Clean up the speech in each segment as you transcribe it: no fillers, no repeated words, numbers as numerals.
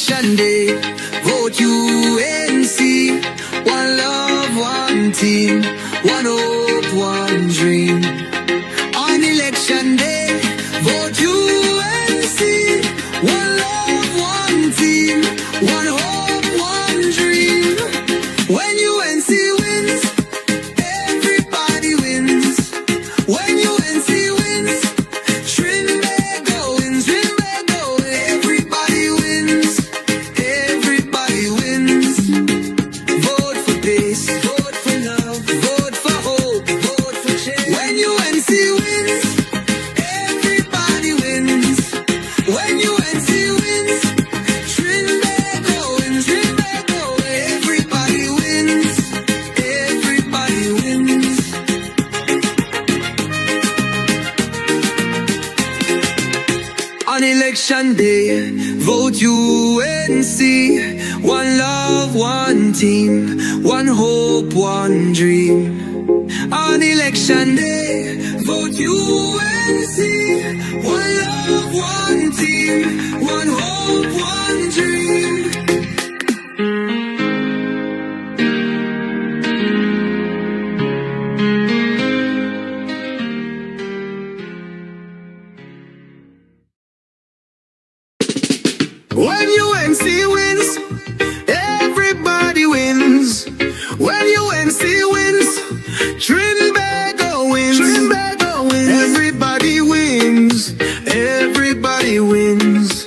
election day, vote UNC. One love, one team, one hope, one dream. On election day, vote UNC. One love, one team, one hope, one dream. When UNC wins, everybody wins. When UNC wins, Trinbago wins, Trinbago wins. Everybody wins, everybody wins. Vote for peace, vote for love, vote for hope, vote for change. When UNC wins, everybody wins. When UNC wins, Trinbago wins, Trinbago wins. Everybody wins, everybody wins. On election day, vote UNC. One love, one team, one hope, one dream. On election day, vote UNC. One love, one team, one hope, one dream. When UNC wins, everybody wins. When UNC wins, Trinbago wins, Trinbago wins. Everybody wins, everybody wins.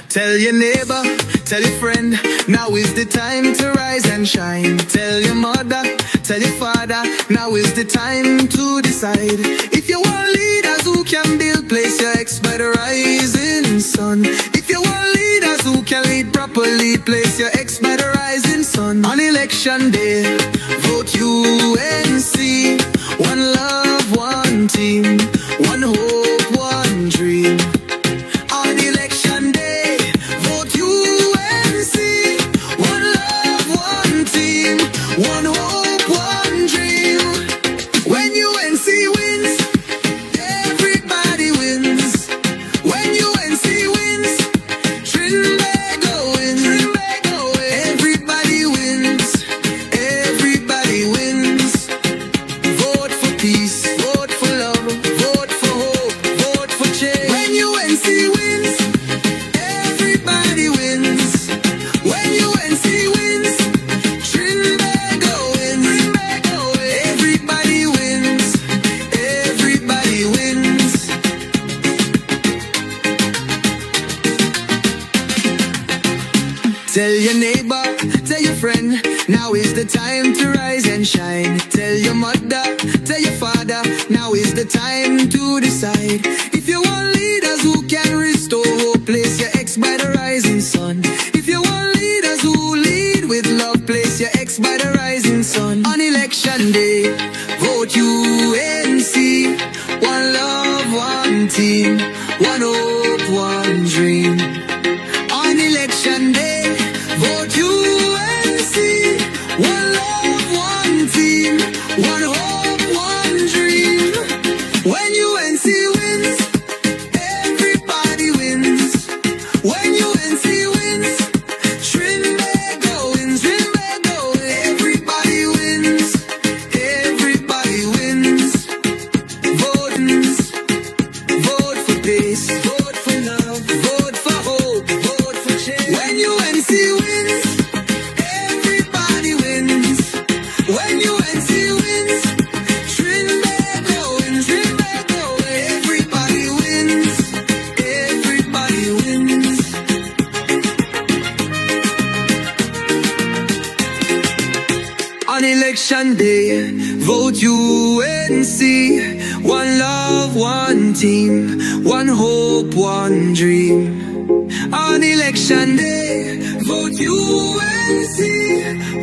Tell your neighbor, tell your friend, now is the time to rise and shine. Tell your mother, tell your father, now is the time to decide. If you want leaders who can build, place your ex by the rising sun. If you want leaders who can lead properly, place your ex by the rising sun. On election day, vote UNC. One love, one team, one hope, one dream. On election day, vote UNC. One love, one team, one hope, one dream. When UNC wins, everybody wins. When UNC wins, Trinbago wins, Trinbago wins. Everybody wins, everybody wins. Vote for peace, vote for love, vote for hope, vote for change. When UNC wins, everybody wins. When UNC wins, Trinbago wins, Trinbago wins. Everybody wins, everybody wins. Tell your neighbor, tell your friend, now is the time to rise and shine. Tell your mother, tell your father, now is the time to decide. If you want leaders who can restore hope, place your ex by the rising sun. If you want leaders who lead with love, place your ex by the rising sun. On election day, vote UNC. One love, one team, one hope, one dream. On election day, vote UNC. One love, one team, one hope, one dream. When UNC wins, everybody wins. When UNC wins, Trinbago wins, Trinbago wins. Everybody wins, everybody wins. Vote for peace, vote for love, vote for hope, vote for change. When UNC wins, everybody wins. When UNC wins, Trinbago wins, Trinbago wins. Everybody wins, everybody wins. On election day, vote UNC. One love, one team, one hope, one dream. On election day, vote UNC.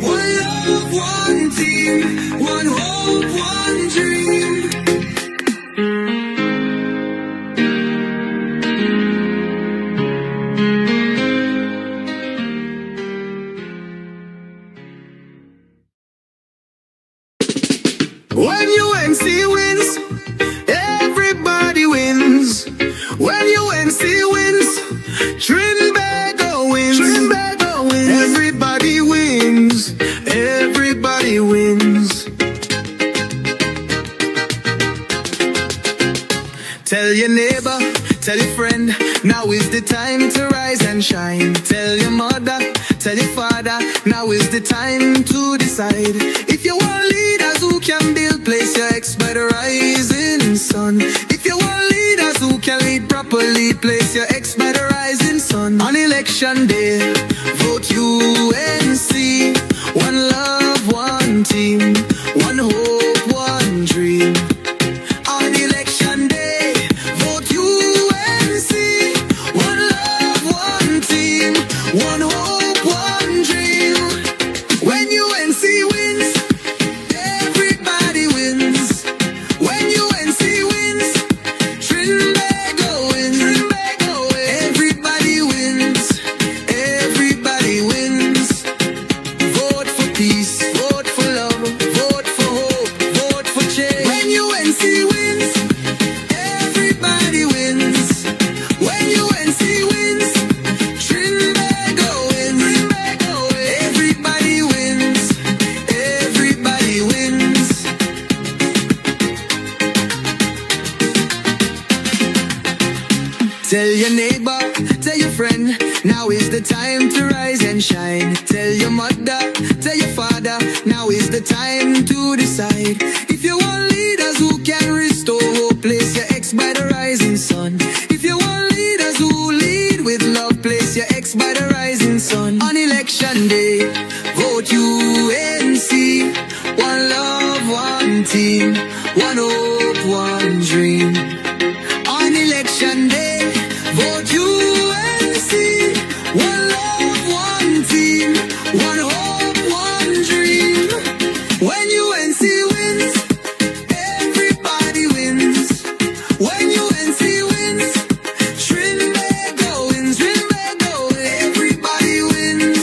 One love, one team, one hope, one dream. When UNC wins, everybody wins. When UNC wins, Trinbago wins. Trinbago wins. Everybody wins. Everybody wins. Tell your neighbor, tell your friend, now is the time to rise and shine. Tell your mother, tell your father, now is the time to decide. If you want leaders who can build, place your ex by the rising sun. If you want leaders who can lead properly, place your ex by the rising sun. On election day, vote UNC. One love, one team, one hope, one dream. On election day, vote UNC. One love, one team, one hope, one dream. When UNC wins, everybody wins. When UNC wins, Trinbago wins. Trinbago wins. Everybody wins. Everybody wins. Vote for peace. Vote for love. Vote for hope. Vote for change. When UNC wins, everybody wins. When UNC wins, Trinbago wins. Trinbago wins. Everybody wins. Everybody wins. Tell your neighbor, tell your friend, now is the time to rise and shine. Tell your mother, tell your father, now is the time to decide. If you want leaders who can restore hope, place your ex by the rising sun. If you want leaders who lead with love, place your ex by the rising sun. On election day, vote UNC. One love, one team, one hope, one dream. On election day, vote UNC. One love, one team, one hope, one dream. When UNC wins, everybody wins. When UNC wins, Trinbago wins. Trinbago wins. Everybody wins.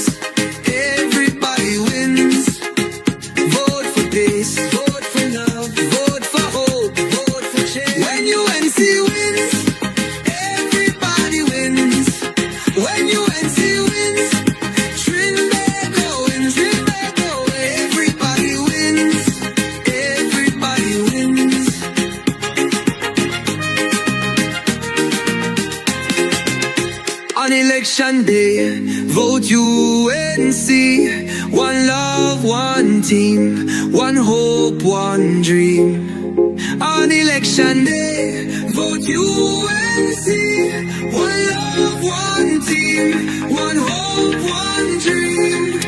Everybody wins. Vote for peace. Vote for love. Vote for hope. Vote for change. When UNC wins, everybody wins. When UNC wins, Trinbago wins. Trinbago wins. Everybody wins. Everybody wins. On election day, vote UNC. One love, one team, one hope, one dream. On election day, vote UNC. One love, one team, one hope, one dream.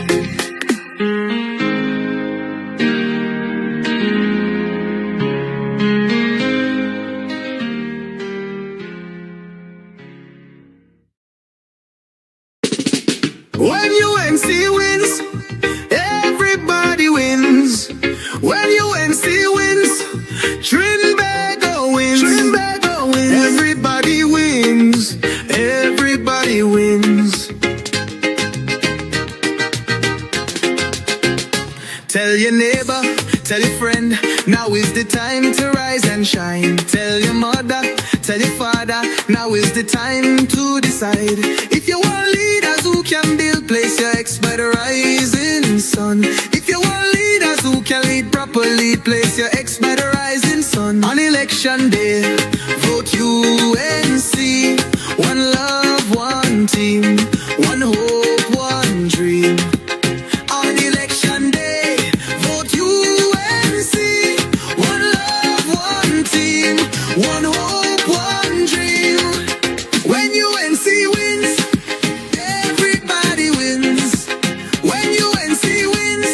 When UNC wins, everybody wins. When UNC wins, Trinbago wins. Trinbago wins. Everybody wins. Everybody wins. Tell your neighbor, tell your friend, now is the time to rise and shine. Tell your mother, tell your father, now is the time to decide. If you want leaders who can build, place your ex by the rising sun. If you want leaders who can lead properly, place your ex by the rising sun. On election day, vote UNC. One love, one team, one hope, one dream. On election day, vote UNC. One love, one team, one hope, one dream. When UNC wins, everybody wins. When UNC wins,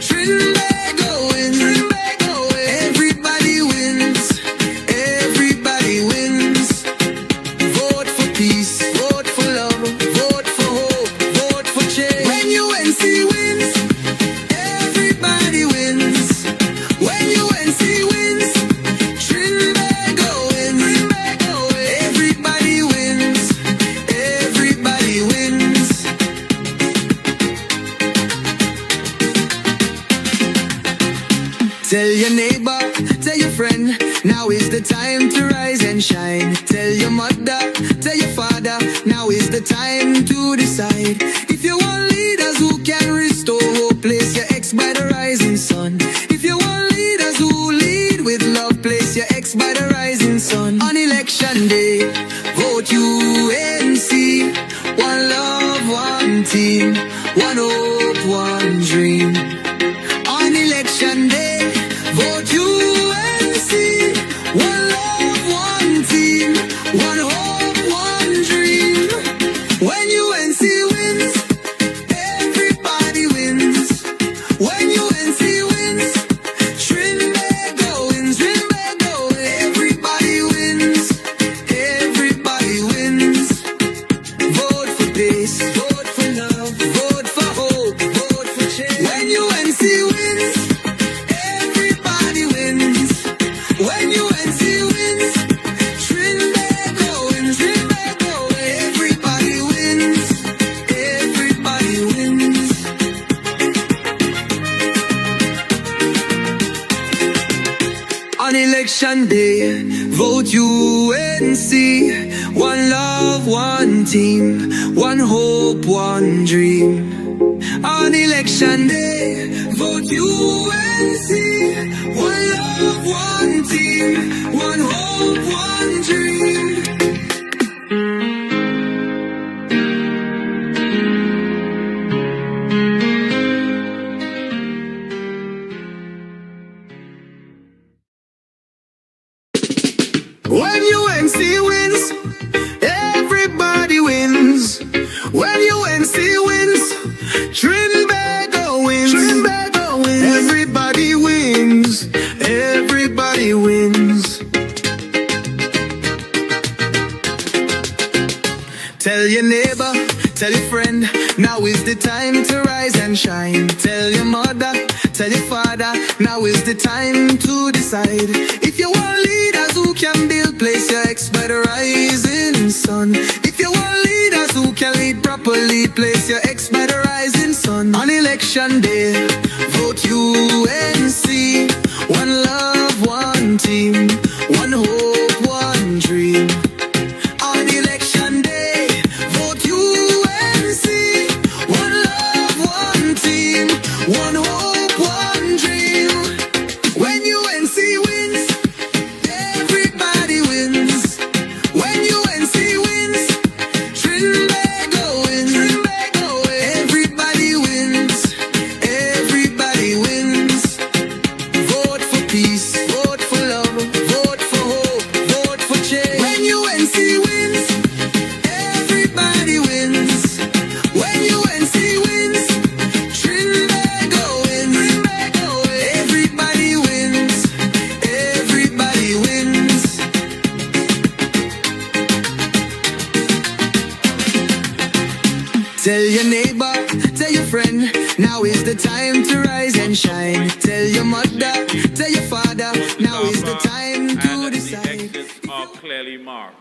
Trinbago wins. Trinbago wins. Everybody wins. Everybody wins. now is the time to rise and shine. Tell your mother, tell your father, now is the time to decide. If you want leaders who can restore hope, place your ex by the rising sun. If you want leaders who lead with love, place your ex by the rising sun. On election day, vote UNC. One love, one team, one hope, one dream. On election day, vote UNC. One love, one team, one hope, one dream. When UNC wins, everybody wins. When UNC wins, Trinbago wins, Trinbago. Everybody wins, everybody wins. Vote for peace, vote for love, vote for hope, vote for change. When UNC wins, everybody wins. When UNC wins, Trinbago wins, Trinbago. Everybody wins, everybody wins. On election day, vote UNC. One love, one team, one hope, one dream. On election day, vote UNC. One love, one team, one hope, one dream. When UNC wins, everybody wins. When UNC wins, Trinbago wins, Trinbago wins. Everybody wins, everybody wins. Tell your neighbor, tell your friend, now is the time to rise and shine. Tell your mother, tell your father, now is the time to decide. If you want leaders who can build, place your ex by the rising sun. If you want leaders who can lead properly, place your ex by the rising sun. On election day, vote UNC. One love, one team, one hope, one dream. On election day, vote UNC. One love, one team, one hope, one dream. When UNC wins, everybody wins. When UNC wins, Trinbago wins, Trinbago. Everybody wins, everybody wins. Vote for peace, vote for love, vote for hope, vote for change. When UNC wins, everybody wins. When UNC wins, Trinbago wins, Trinbago. Everybody wins, everybody wins. Tell your neighbor, tell your friend, now is the time to rise and shine. Tell your mother, tell your father, now is the time to decide. The exits are clearly marked.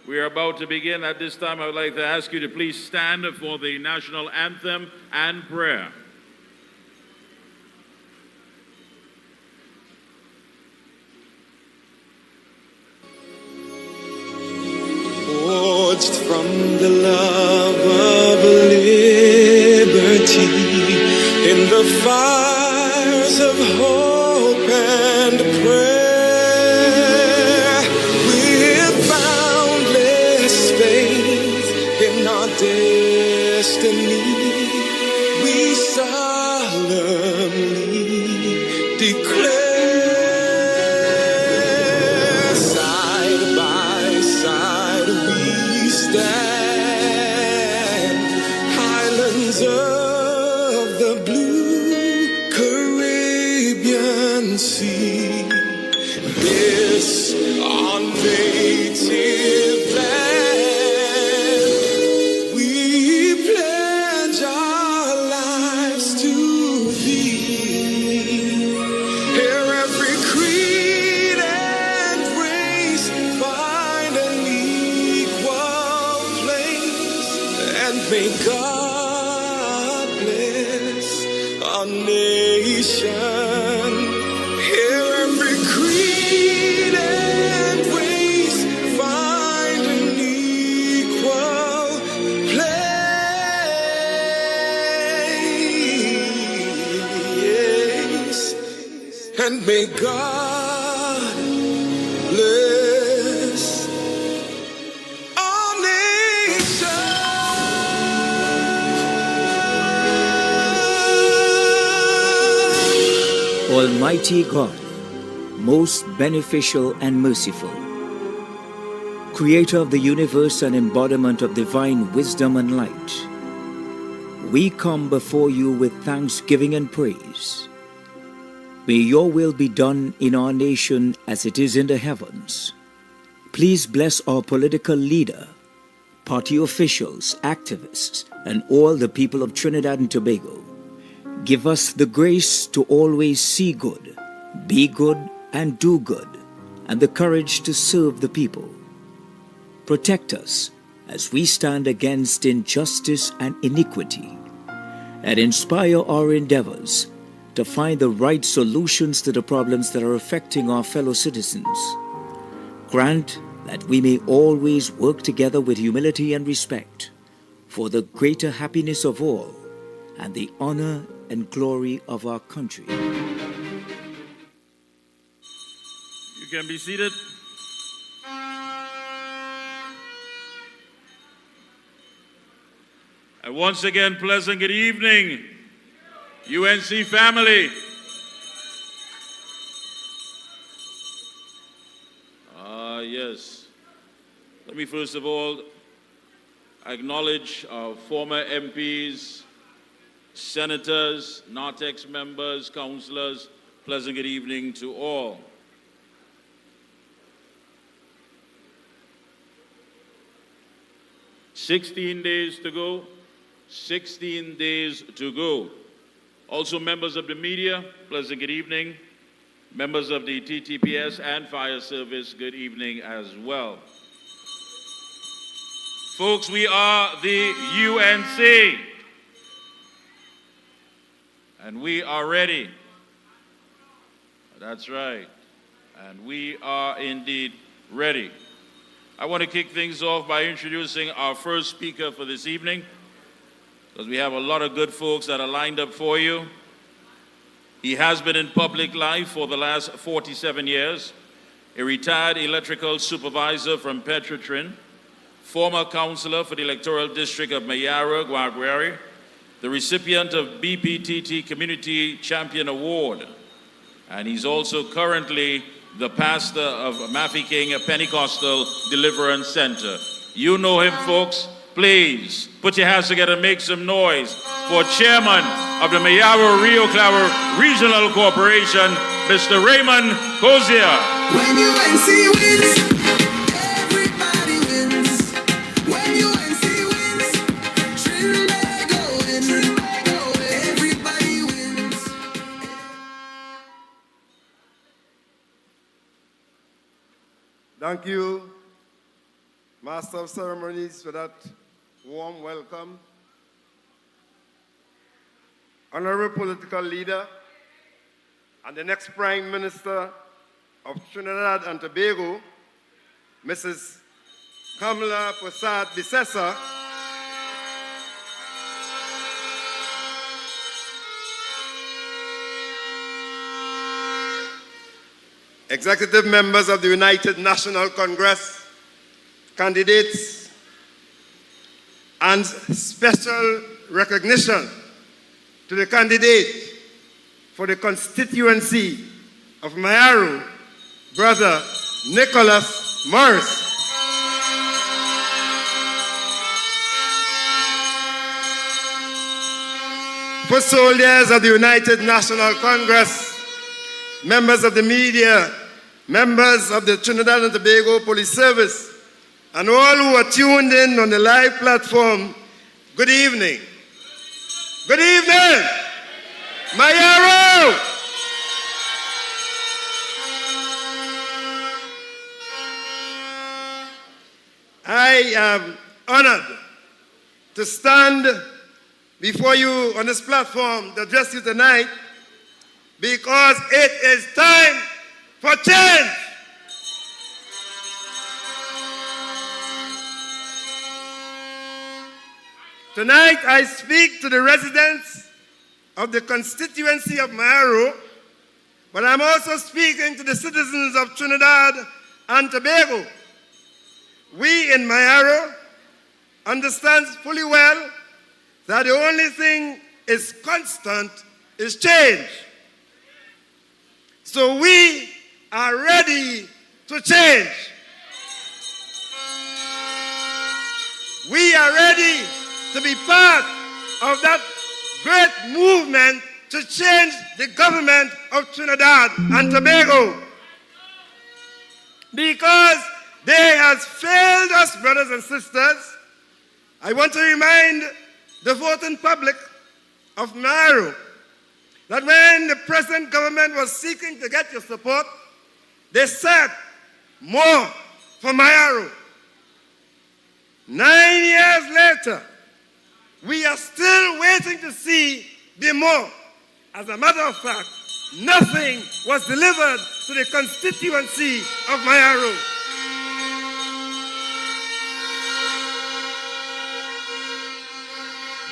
We are about to begin. At this time, I would like to ask you to please stand for the national anthem and prayer. Forged from the love of liberty in the fires of hope and prayer, with boundless faith in our destiny, we solemnly declare. Side by side we stand, highlands of the blue Caribbean Sea. This our native land, we pledge our lives to thee. Here every creed and race find an equal place, and may God bless our nation. Hear every creed may God bless all nations. Almighty God, most beneficial and merciful, Creator of the universe and embodiment of divine wisdom and light, we come before you with thanksgiving and praise. May your will be done in our nation as it is in the heavens. Please bless our political leader, party officials, activists, and all the people of Trinidad and Tobago. Give us the grace to always see good, be good, and do good, and the courage to serve the people. Protect us as we stand against injustice and iniquity, and inspire our endeavors to find the right solutions to the problems that are affecting our fellow citizens. Grant that we may always work together with humility and respect for the greater happiness of all and the honor and glory of our country. You can be seated. And once again, pleasant good evening, UNC family. Yes. Let me first of all acknowledge our former MPs, senators, NARTEX members, councillors. Pleasant good evening to all. "16 days to go. 16 days to go." Also, members of the media, pleasant good evening. Members of the TTPS and Fire Service, good evening as well. Folks, we are the UNC, and we are ready. That's right, and we are indeed ready. I want to kick things off by introducing our first speaker for this evening, because we have a lot of good folks that are lined up for you. He has been in public life for the last 47 years, a retired electrical supervisor from Petrotrin, former councillor for the electoral district of Mayara, Guaguari, the recipient of BPTT Community Champion Award, and he's also currently the pastor of Mafeking Pentecostal Deliverance Center. You know him, folks. Please put your hands together and make some noise for Chairman of the Mayaro Rio Claro Regional Corporation, Mr. Raymond Cozier. When UNC wins, everybody wins. When UNC wins, Trinidad wins. Everybody wins. Thank you, Master of Ceremonies, for that warm welcome. Honorable political leader and the next Prime Minister of Trinidad and Tobago, Mrs. Kamala Prasad Bisesa, executive members of the United National Congress, candidates, and special recognition to the candidate for the constituency of Mayaro, Brother Nicholas Morris. For soldiers of the United National Congress, members of the media, members of the Trinidad and Tobago Police Service, and all who are tuned in on the live platform, good evening. Good evening, Mayaro. I am honored to stand before you on this platform to address you tonight, because it is time for change. Tonight I speak to the residents of the constituency of Mayaro, but I'm also speaking to the citizens of Trinidad and Tobago. We in Mayaro understand fully well that the only thing is constant is change. So we are ready to change. We are ready to be part of that great movement to change the government of Trinidad and Tobago. Because they have failed us, brothers and sisters. I want to remind the voting public of Mayaro that when the present government was seeking to get your support, they said more for Mayaro. 9 years later, we are still waiting to see the more. As a matter of fact, nothing was delivered to the constituency of Mayaro.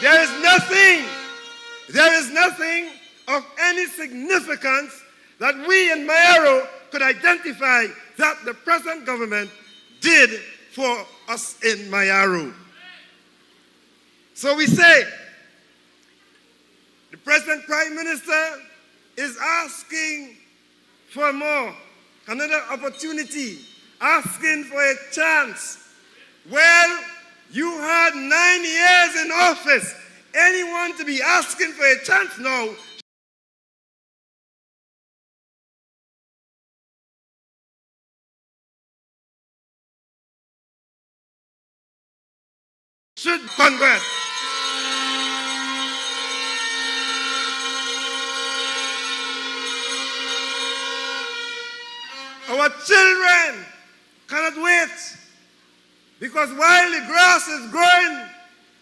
There is nothing of any significance that we in Mayaro could identify that the present government did for us in Mayaro. So we say, the present Prime Minister is asking for more, another opportunity, asking for a chance. Well, you had 9 years in office. Anyone to be asking for a chance now should Congress. Our children cannot wait, because while the grass is growing,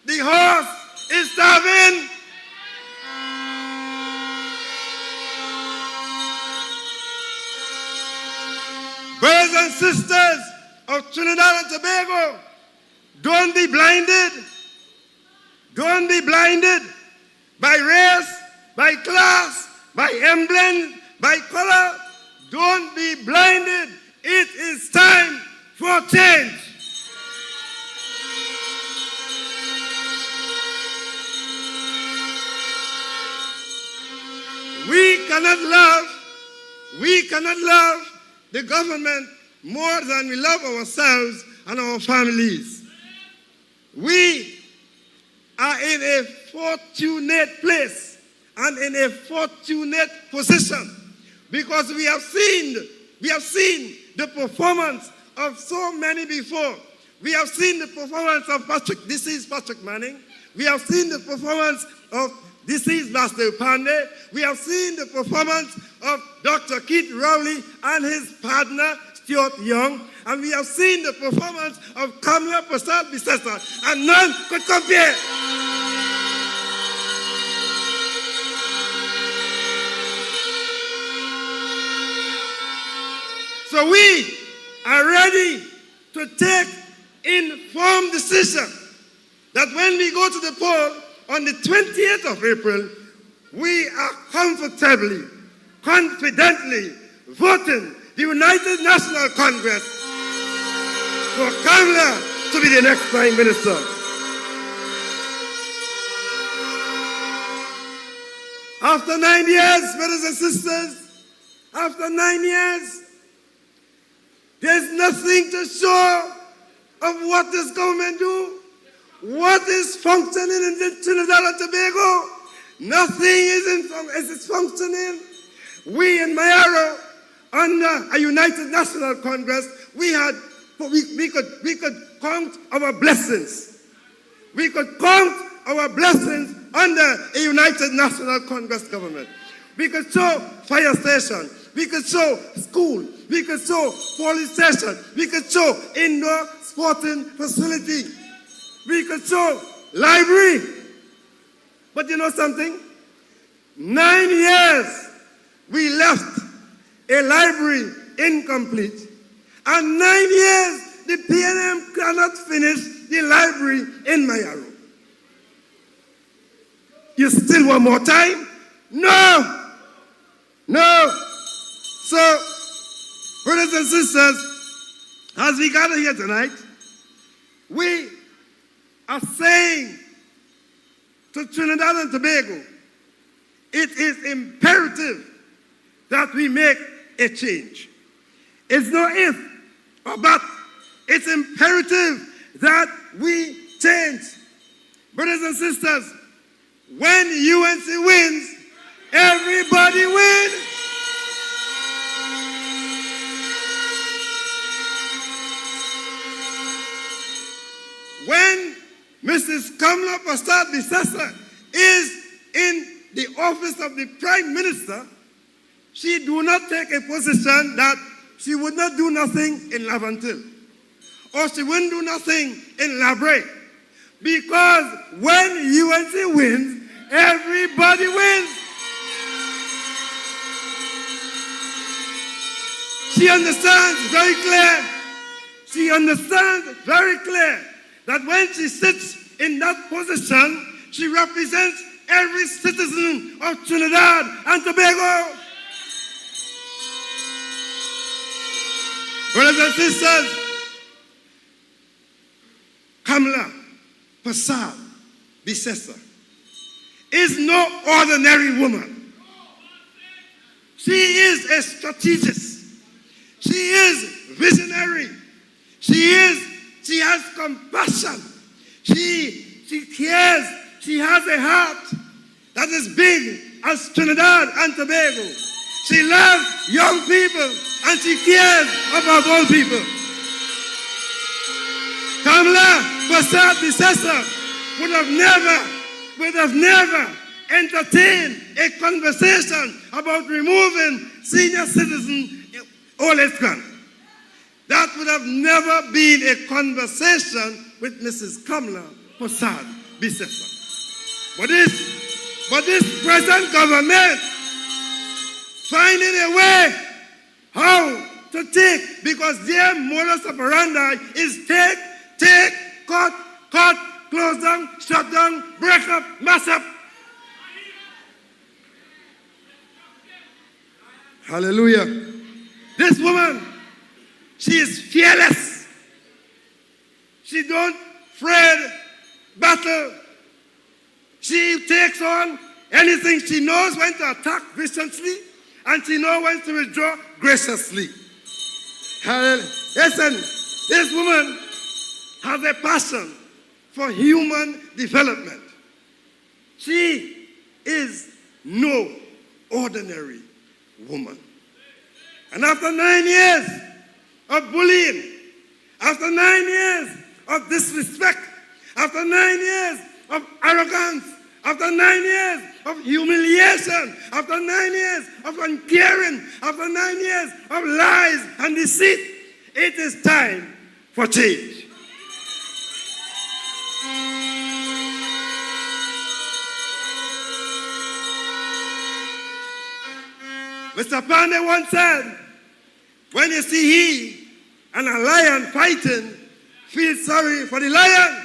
the horse is starving. Brothers and sisters of Trinidad and Tobago, don't be blinded. Don't be blinded by race, by class, by emblem, by color. Don't be blinded. It is time for change. We cannot love the government more than we love ourselves and our families. We are in a fortunate place and in a fortunate position, because we have seen the performance of so many before. We have seen the performance of Patrick Manning. We have seen the performance of deceased Master Pandey. We have seen the performance of Dr. Keith Rowley and his partner, Stuart Young. And we have seen the performance of Kamala Prasad Bisesa, and none could compare. So we are ready to take informed decision that when we go to the poll on the 28th of April, we are comfortably, confidently voting the United National Congress for Kamala to be the next Prime Minister. After 9 years, brothers and sisters, after 9 years, there's nothing to show of what this government do. What is functioning in Trinidad and Tobago? Nothing is functioning. We in Mayaro, under a United National Congress, we could count our blessings. We could count our blessings under a United National Congress government. We could show fire station. We could show school. We could show police station. We could show indoor sporting facility. We could show library. But you know something? 9 years we left a library incomplete. And 9 years the PNM cannot finish the library in Mayaro. You still want more time? No. No. So, brothers and sisters, as we gather here tonight, we are saying to Trinidad and Tobago, it is imperative that we make a change. It's no if or but. It's imperative that we change. Brothers and sisters, when UNC wins, everybody wins. When Mrs. Kamala Prasad-Bissessar is in the office of the Prime Minister, she do not take a position that she would not do nothing in Lavantil, or she wouldn't do nothing in Labray. Because when UNC wins, everybody wins. She understands very clear. She understands very clear that when she sits in that position, she represents every citizen of Trinidad and Tobago. Brothers and sisters, Kamala Prasad-Bissessar is no ordinary woman. She is a strategist. She is visionary. She has compassion. She cares. She has a heart that is big as Trinidad and Tobago. She loves young people and she cares about old people. Kamala Prasad-Bissessar would have never entertained a conversation about removing senior citizen old age grant. That would have never been a conversation with Mrs. Kamala Prasad-Bissessar. But this present government finding a way how to take, because their modus operandi is take, cut, close down, shut down, break up, mess up. Hallelujah. This woman, she is fearless. She don't afraid battle. She takes on anything. She knows when to attack viciously, and she knows when to withdraw graciously. Listen, this woman has a passion for human development. She is no ordinary woman. And after 9 years of bullying, after 9 years of disrespect, after 9 years of arrogance, after 9 years of humiliation, after 9 years of uncaring, after 9 years of lies and deceit, it is time for change. Mr. Pandey once said, when you see he and a lion fighting, feel sorry for the lion.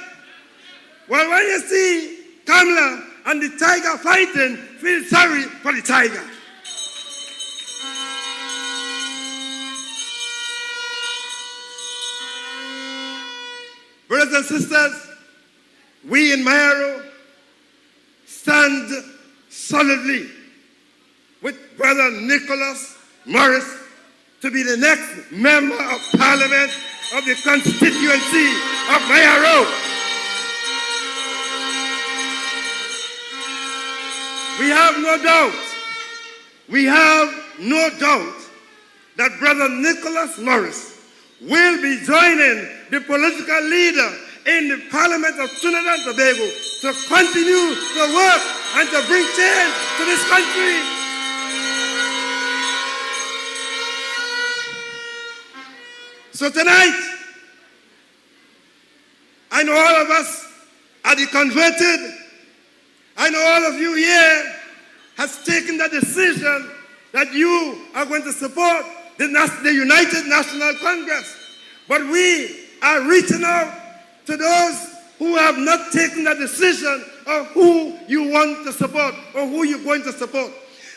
Well, when you see Kamala and the tiger fighting, feel sorry for the tiger. Brothers and sisters, we in Mayaro stand solidly with Brother Nicholas Morris to be the next member of Parliament of the constituency of Mayaro. We have no doubt that Brother Nicholas Morris will be joining the political leader in the Parliament of Trinidad and Tobago to continue to work and to bring change to this country. So tonight, I know all of us are the converted. I know all of you here has taken the decision that you are going to support the United National Congress. But we are reaching out to those who have not taken the decision of who you want to support or who you're going to support.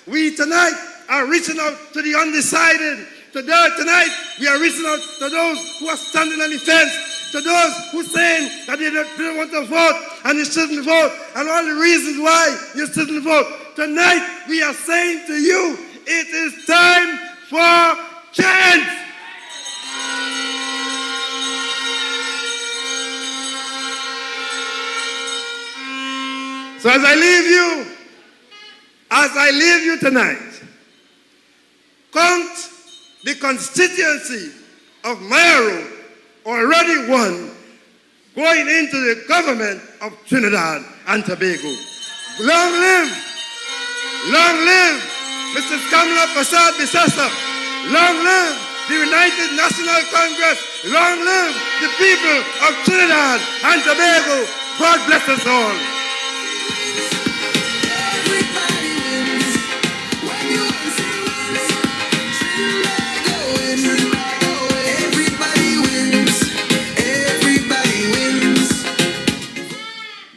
We tonight are reaching out to the undecided. Tonight, we are reaching out to those who are standing on the fence, to those who are saying that they don't want to vote and you shouldn't vote, and all the reasons why you shouldn't vote. Tonight, we are saying to you, it is time for change. So as I leave you tonight, count the constituency of Mayaro already won going into the government of Trinidad and Tobago. Long live Mr. Kamla Prasad Bisesa. Long live the United National Congress. Long live the people of Trinidad and Tobago. God bless us all.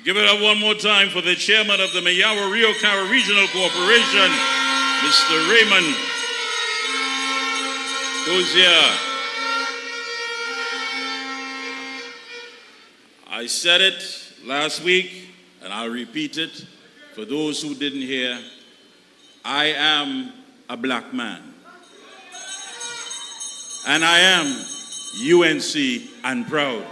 Give it up one more time for the chairman of the Mayaro Rio Cara Regional Corporation, Mr. Raymond Cozier. I said it last week, and I'll repeat it for those who didn't hear. I am a black man. And I am UNC and proud.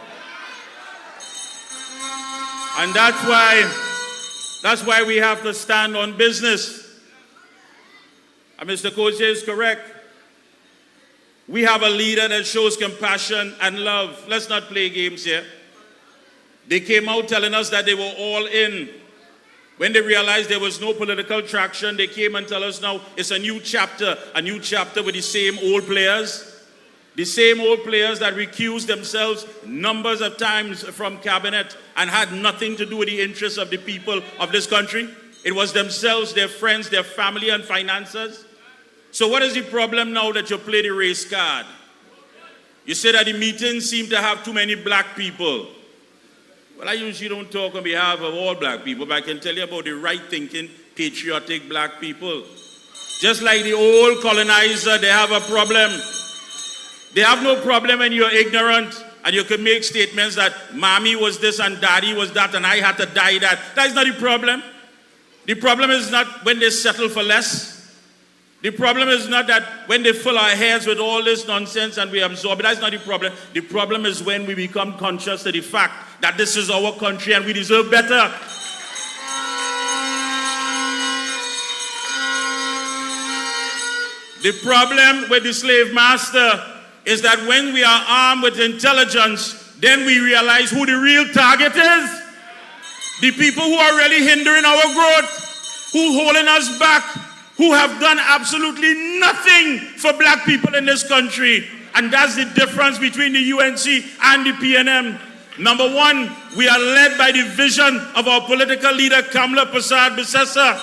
And that's why we have to stand on business. And Mr. Cozier is correct. We have a leader that shows compassion and love. Let's not play games here. They came out telling us that they were all in. When they realized there was no political traction, they came and tell us now it's a new chapter with the same old players. The same old players that recused themselves numbers of times from cabinet and had nothing to do with the interests of the people of this country. It was themselves, their friends, their family and finances. So what is the problem now that you play the race card? You say that the meetings seem to have too many black people. Well, I usually don't talk on behalf of all black people, but I can tell you about the right-thinking, patriotic black people. Just like the old colonizer, they have a problem. They have no problem when you're ignorant and you can make statements that mommy was this and daddy was that and I had to die that. That is not the problem. The problem is not when they settle for less. The problem is not that when they fill our heads with all this nonsense and we absorb it. That's not the problem. The problem is when we become conscious of the fact that this is our country and we deserve better. The problem with the slave master is that when we are armed with intelligence, then we realize who the real target is. The people who are really hindering our growth, who holding us back, who have done absolutely nothing for black people in this country. And that's the difference between the UNC and the PNM. Number one, we are led by the vision of our political leader, Kamla Prasad Bisesa.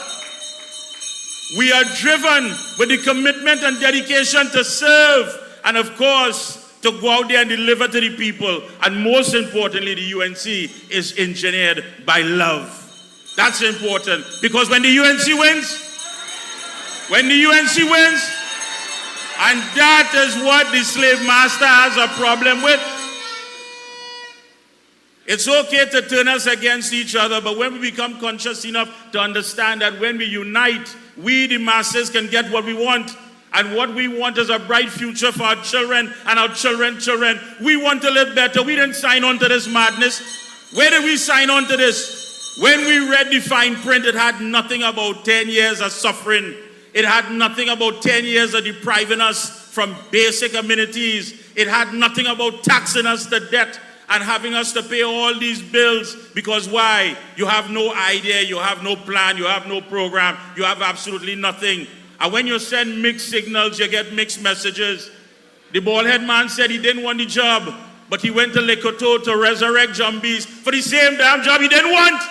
We are driven with the commitment and dedication to serve. And of course, to go out there and deliver to the people. And most importantly, the UNC is engineered by love. That's important. Because when the UNC wins, and that is what the slave master has a problem with. It's okay to turn us against each other, but when we become conscious enough to understand that when we unite, we the masses can get what we want. And what we want is a bright future for our children and our children's children. We want to live better. We didn't sign on to this madness. Where did we sign on to this? When we read the fine print, it had nothing about 10 years of suffering. It had nothing about 10 years of depriving us from basic amenities. It had nothing about taxing us to debt and having us to pay all these bills. Because why? You have no idea, you have no plan, you have no program, you have absolutely nothing. And when you send mixed signals, you get mixed messages. The bald-head man said he didn't want the job, but he went to Lekoto to resurrect Jumbies for the same damn job he didn't want.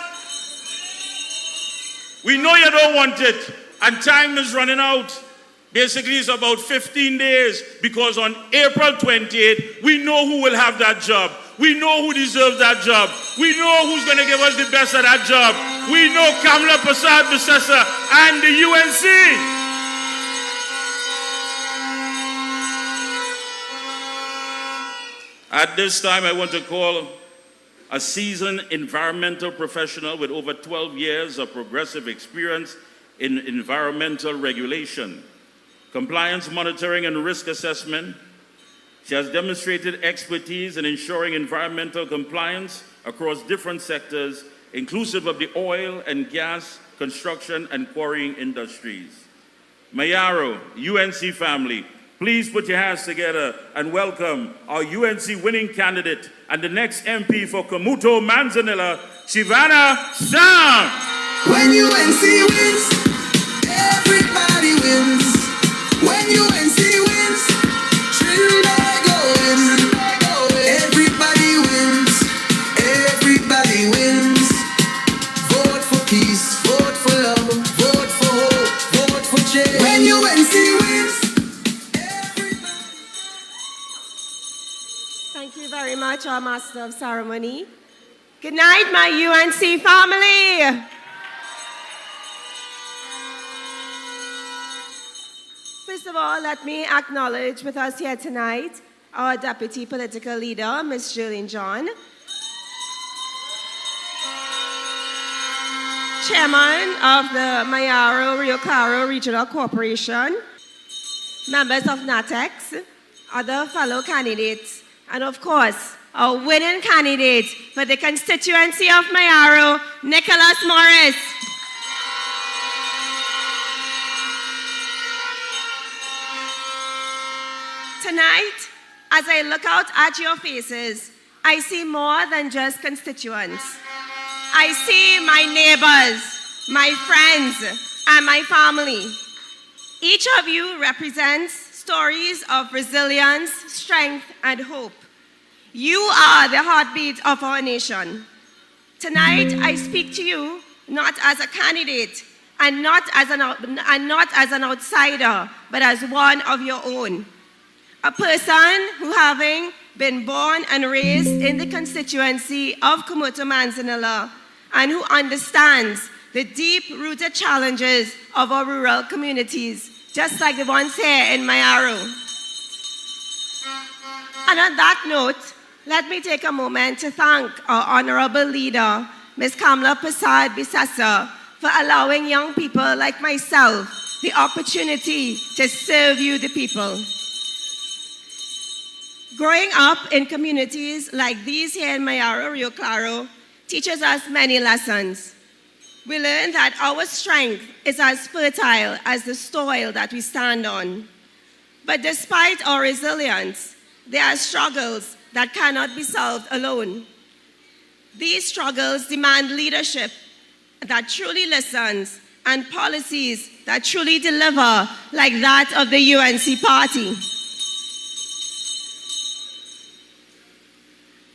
We know you don't want it, and time is running out. Basically, it's about 15 days, because on April 28th, we know who will have that job. We know who deserves that job. We know who's going to give us the best of that job. We know Kamla Prasad Bisesa and the UNC. At this time, I want to call a seasoned environmental professional with over 12 years of progressive experience in environmental regulation, compliance monitoring, and risk assessment. She has demonstrated expertise in ensuring environmental compliance across different sectors, inclusive of the oil and gas, construction, and quarrying industries. Mayaro, UNC family, please put your hands together and welcome our UNC winning candidate and the next MP for Kamuto Manzanilla, Shivana Sam. When UNC wins, everybody wins. When UNC wins, Trinbago wins. Everybody wins. Everybody wins. Vote for peace. Vote for love. Vote for hope. Vote for change. When UNC wins. Thank you very much, our Master of Ceremony. Good night, my UNC family. First of all, let me acknowledge with us here tonight our Deputy Political Leader, Ms. Charlene John, Chairman of the Mayaro Rio Claro Regional Corporation, members of NATEX, other fellow candidates, and of course, our winning candidate for the constituency of Mayaro, Nicholas Morris. Tonight, as I look out at your faces, I see more than just constituents. I see my neighbors, my friends, and my family. Each of you represents stories of resilience, strength, and hope. You are the heartbeat of our nation. Tonight, I speak to you not as a candidate and not as an outsider, but as one of your own. A person who, having been born and raised in the constituency of Kamuto Manzanilla, and who understands the deep-rooted challenges of our rural communities, just like the ones here in Mayaro. And on that note, let me take a moment to thank our honorable leader, Ms. Kamla Prasad Bisasa, for allowing young people like myself the opportunity to serve you, the people. Growing up in communities like these here in Mayaro, Rio Claro, teaches us many lessons. We learn that our strength is as fertile as the soil that we stand on. But despite our resilience, there are struggles that cannot be solved alone. These struggles demand leadership that truly listens and policies that truly deliver, like that of the UNC party.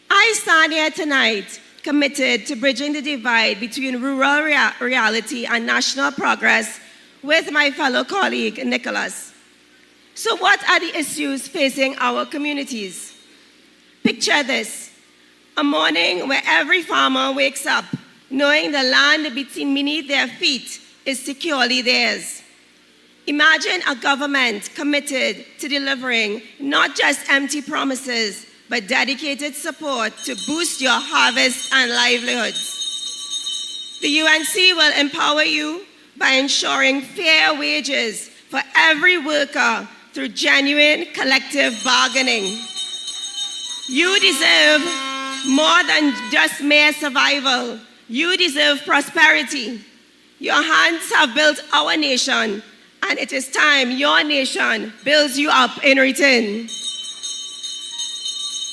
I stand here tonight committed to bridging the divide between rural reality and national progress with my fellow colleague, Nicholas. So what are the issues facing our communities? Picture this, a morning where every farmer wakes up knowing the land beneath their feet is securely theirs. Imagine a government committed to delivering not just empty promises, but dedicated support to boost your harvest and livelihoods. The UNC will empower you by ensuring fair wages for every worker through genuine collective bargaining. You deserve more than just mere survival. You deserve prosperity. Your hands have built our nation, and it is time your nation builds you up in return.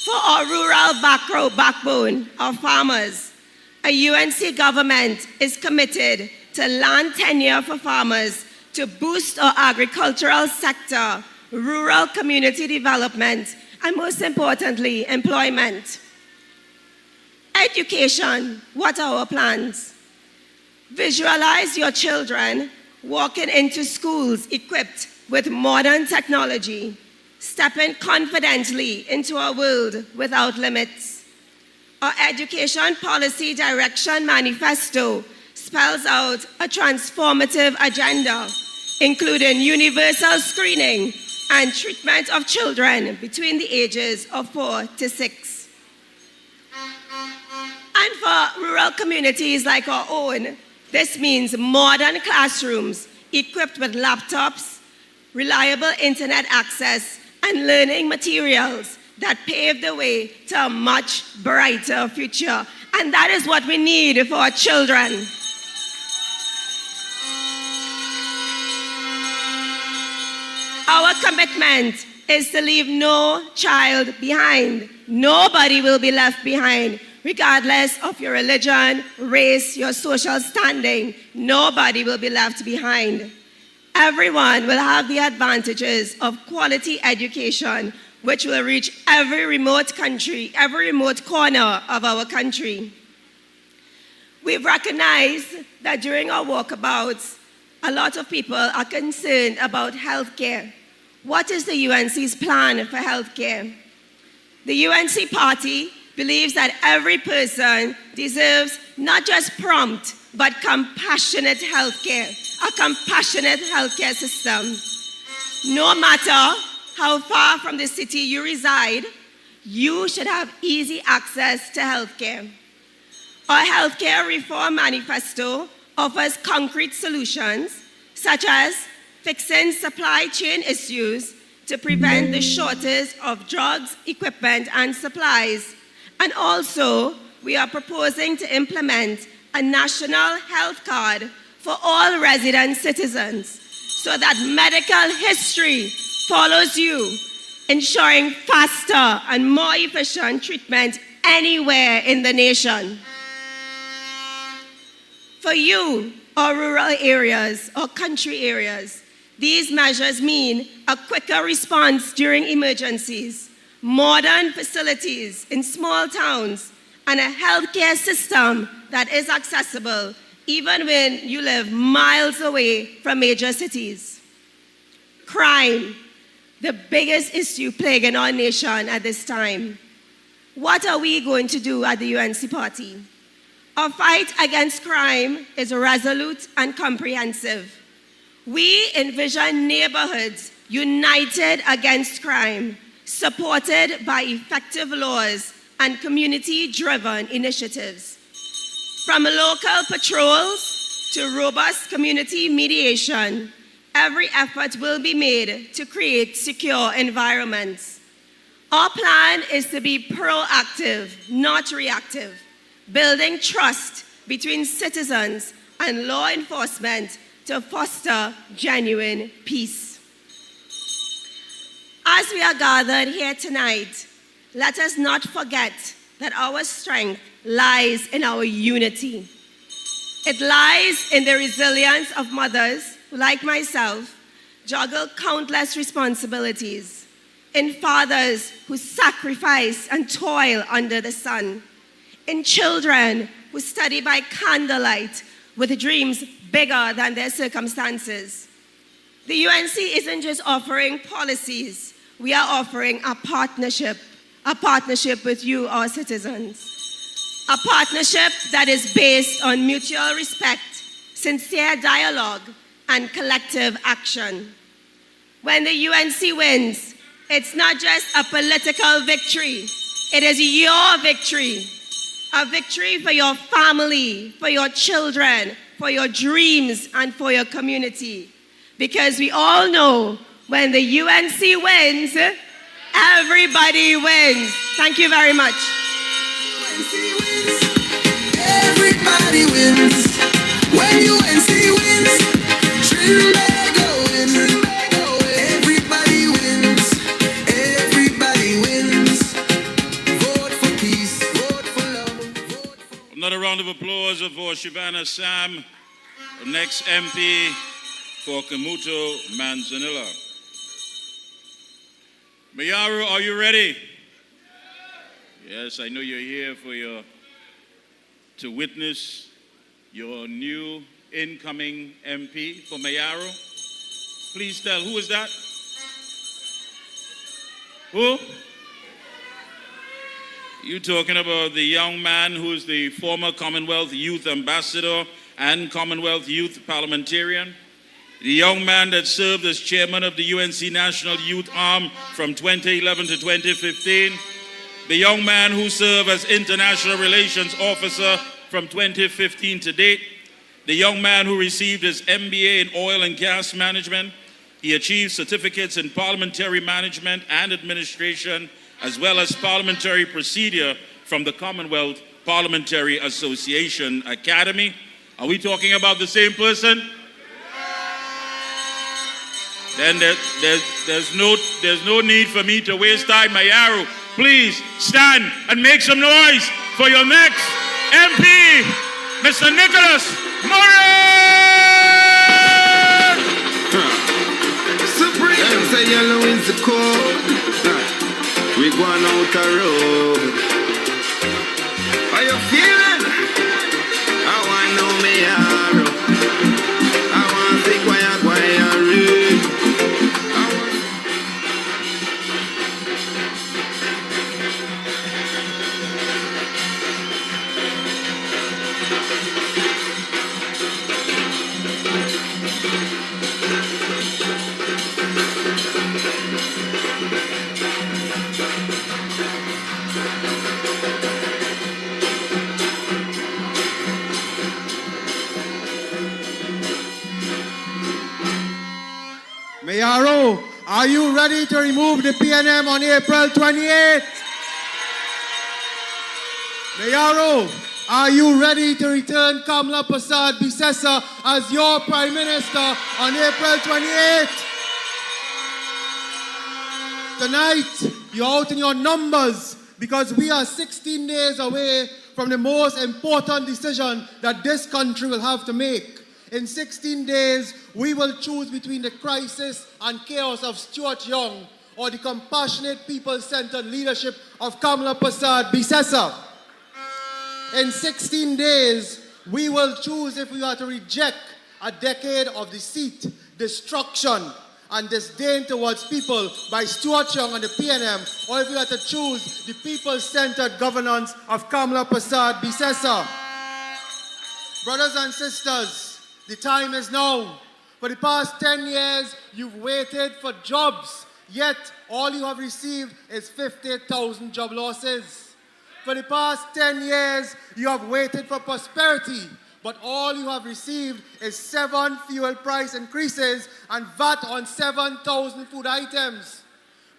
For our rural backbone, our farmers, a UNC government is committed to land tenure for farmers to boost our agricultural sector, rural community development, and most importantly, employment. Education, what are our plans? Visualize your children walking into schools equipped with modern technology, stepping confidently into a world without limits. Our education policy direction manifesto spells out a transformative agenda, including universal screening and treatment of children between the ages of 4 to 6. And for rural communities like our own, this means modern classrooms equipped with laptops, reliable internet access, and learning materials that pave the way to a much brighter future. And that is what we need for our children. Our commitment is to leave no child behind. Nobody will be left behind, regardless of your religion, race, your social standing. Nobody will be left behind. Everyone will have the advantages of quality education, which will reach every remote country, every remote corner of our country. We've recognized that during our walkabouts, a lot of people are concerned about healthcare. What is the UNC's plan for healthcare? The UNC party believes that every person deserves not just prompt, but compassionate healthcare, a compassionate healthcare system. No matter how far from the city you reside, you should have easy access to healthcare. Our healthcare reform manifesto offers concrete solutions, such as fixing supply chain issues to prevent the shortage of drugs, equipment, and supplies. And also, we are proposing to implement a national health card for all resident citizens so that medical history follows you, ensuring faster and more efficient treatment anywhere in the nation. For you, or rural areas, or country areas, these measures mean a quicker response during emergencies, modern facilities in small towns, and a healthcare system that is accessible even when you live miles away from major cities. Crime, the biggest issue plaguing our nation at this time. What are we going to do at the UNC party? Our fight against crime is resolute and comprehensive. We envision neighborhoods united against crime, supported by effective laws and community-driven initiatives. From local patrols to robust community mediation, every effort will be made to create secure environments. Our plan is to be proactive, not reactive, building trust between citizens and law enforcement to foster genuine peace. As we are gathered here tonight, let us not forget that our strength lies in our unity. It lies in the resilience of mothers who, like myself, juggle countless responsibilities, in fathers who sacrifice and toil under the sun, in children who study by candlelight with dreams bigger than their circumstances. The UNC isn't just offering policies, we are offering a partnership with you, our citizens. A partnership that is based on mutual respect, sincere dialogue, and collective action. When the UNC wins, it's not just a political victory, it is your victory. A victory for your family, for your children, for your dreams, and for your community. Because we all know when the UNC wins, everybody wins. Thank you very much. UNC wins, everybody wins. When UNC wins, Trinbago wins. Everybody wins, everybody wins. Vote for peace, vote for love, vote for... Another round of applause for Shivana Sam, the next MP for Kamuto Manzanilla. Mayaro, are you ready? Yes, I know you're here to witness your new incoming MP for Mayaro. Please tell, who is that? Who? You talking about the young man who's the former Commonwealth Youth Ambassador and Commonwealth Youth Parliamentarian? the young man that served as chairman of the UNC National Youth Arm from 2011 to 2015, the young man who served as International Relations Officer from 2015 to date, the young man who received his MBA in Oil and Gas Management. He achieved certificates in Parliamentary Management and Administration, as well as Parliamentary Procedure from the Commonwealth Parliamentary Association Academy. Are we talking about the same person? Then there's no need for me to waste time. Mayaro, please stand and make some noise for your next MP, Mr. Nicholas Moran! Supreme! Them say yellow is the code. We going out the road. How you feeling? I want to know me arrow. I want to think why I read. Mayaro, are you ready to remove the PNM on April 28th? Mayaro, are you ready to return Kamla Prasad Bisesa as your Prime Minister on April 28th? Tonight, you're out in your numbers because we are 16 days away from the most important decision that this country will have to make. In 16 days, we will choose between the crisis and chaos of Stuart Young or the compassionate, people-centered leadership of Kamla Prasad Bisesa. In 16 days, we will choose if we are to reject a decade of deceit, destruction, and disdain towards people by Stuart Young and the PNM, or if we are to choose the people-centered governance of Kamla Prasad Bisesa. Brothers and sisters, the time is now. For the past 10 years, you've waited for jobs, yet all you have received is 50,000 job losses. For the past 10 years, you have waited for prosperity, but all you have received is 7 fuel price increases and VAT on 7,000 food items.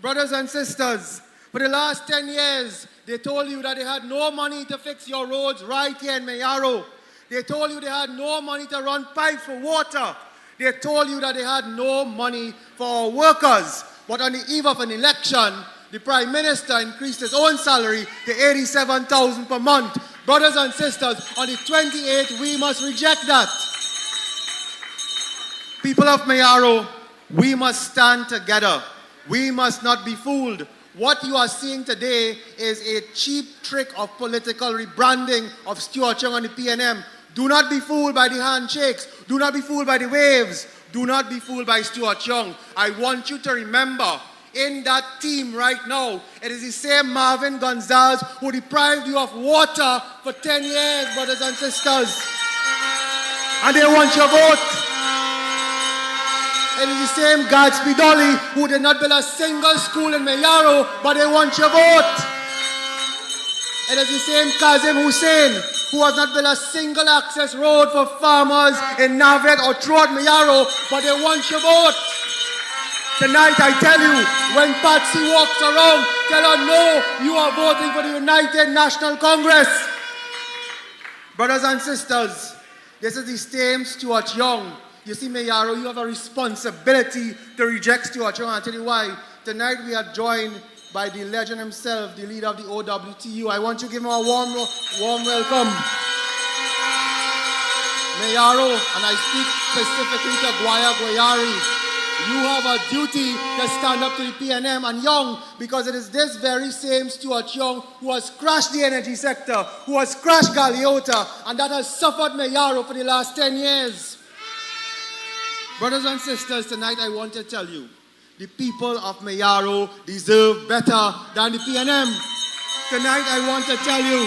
Brothers and sisters, for the last 10 years, they told you that they had no money to fix your roads right here in Mayaro. They told you they had no money to run pipes for water. They told you that they had no money for our workers. But on the eve of an election, the Prime Minister increased his own salary to 87,000 per month. Brothers and sisters, on the 28th, we must reject that. People of Mayaro, we must stand together. We must not be fooled. What you are seeing today is a cheap trick of political rebranding of Stuart Young and the PNM. Do not be fooled by the handshakes. Do not be fooled by the waves. Do not be fooled by Stuart Young. I want you to remember, in that team right now, it is the same Marvin Gonzalez who deprived you of water for 10 years, brothers and sisters. And they want your vote. It is the same Gadsby Dolly who did not build a single school in Mayaro, but they want your vote. It is the same Kazim Hussein who has not built a single access road for farmers in Navet or throughout Mayaro, but they want your vote. Tonight I tell you, when Patsy walks around, tell her no, you are voting for the United National Congress. Brothers and sisters, this is the same Stuart Young. You see, Mayaro, you have a responsibility to reject Stuart Young. I'll tell you why. Tonight we are joined by the legend himself, the leader of the OWTU. I want you to give him a warm welcome. Mayaro, and I speak specifically to Guaya Guayari. You have a duty to stand up to the PNM and Young, because it is this very same Stuart Young who has crashed the energy sector, who has crashed Galeota, and that has suffered Mayaro for the last 10 years. Brothers and sisters, tonight I want to tell you, the people of Mayaro deserve better than the PNM. Tonight I want to tell you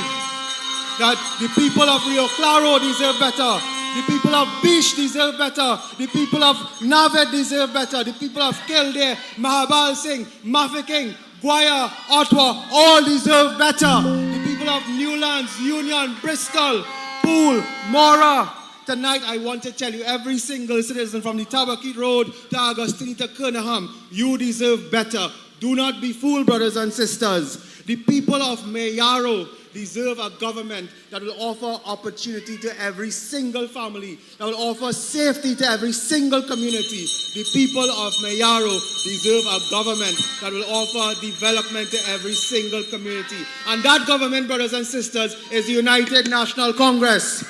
that the people of Rio Claro deserve better. The people of Bish deserve better. The people of Navet deserve better. The people of Kildare, Mahabal Singh, Mafeking, Guaya, Ottawa, all deserve better. The people of Newlands, Union, Bristol, Poole, Mora. Tonight I want to tell you, every single citizen from the Tabakit Road to Augustine to Kernaham, you deserve better. Do not be fooled, brothers and sisters. The people of Mayaro deserve a government that will offer opportunity to every single family, that will offer safety to every single community. The people of Mayaro deserve a government that will offer development to every single community. And that government, brothers and sisters, is the United National Congress.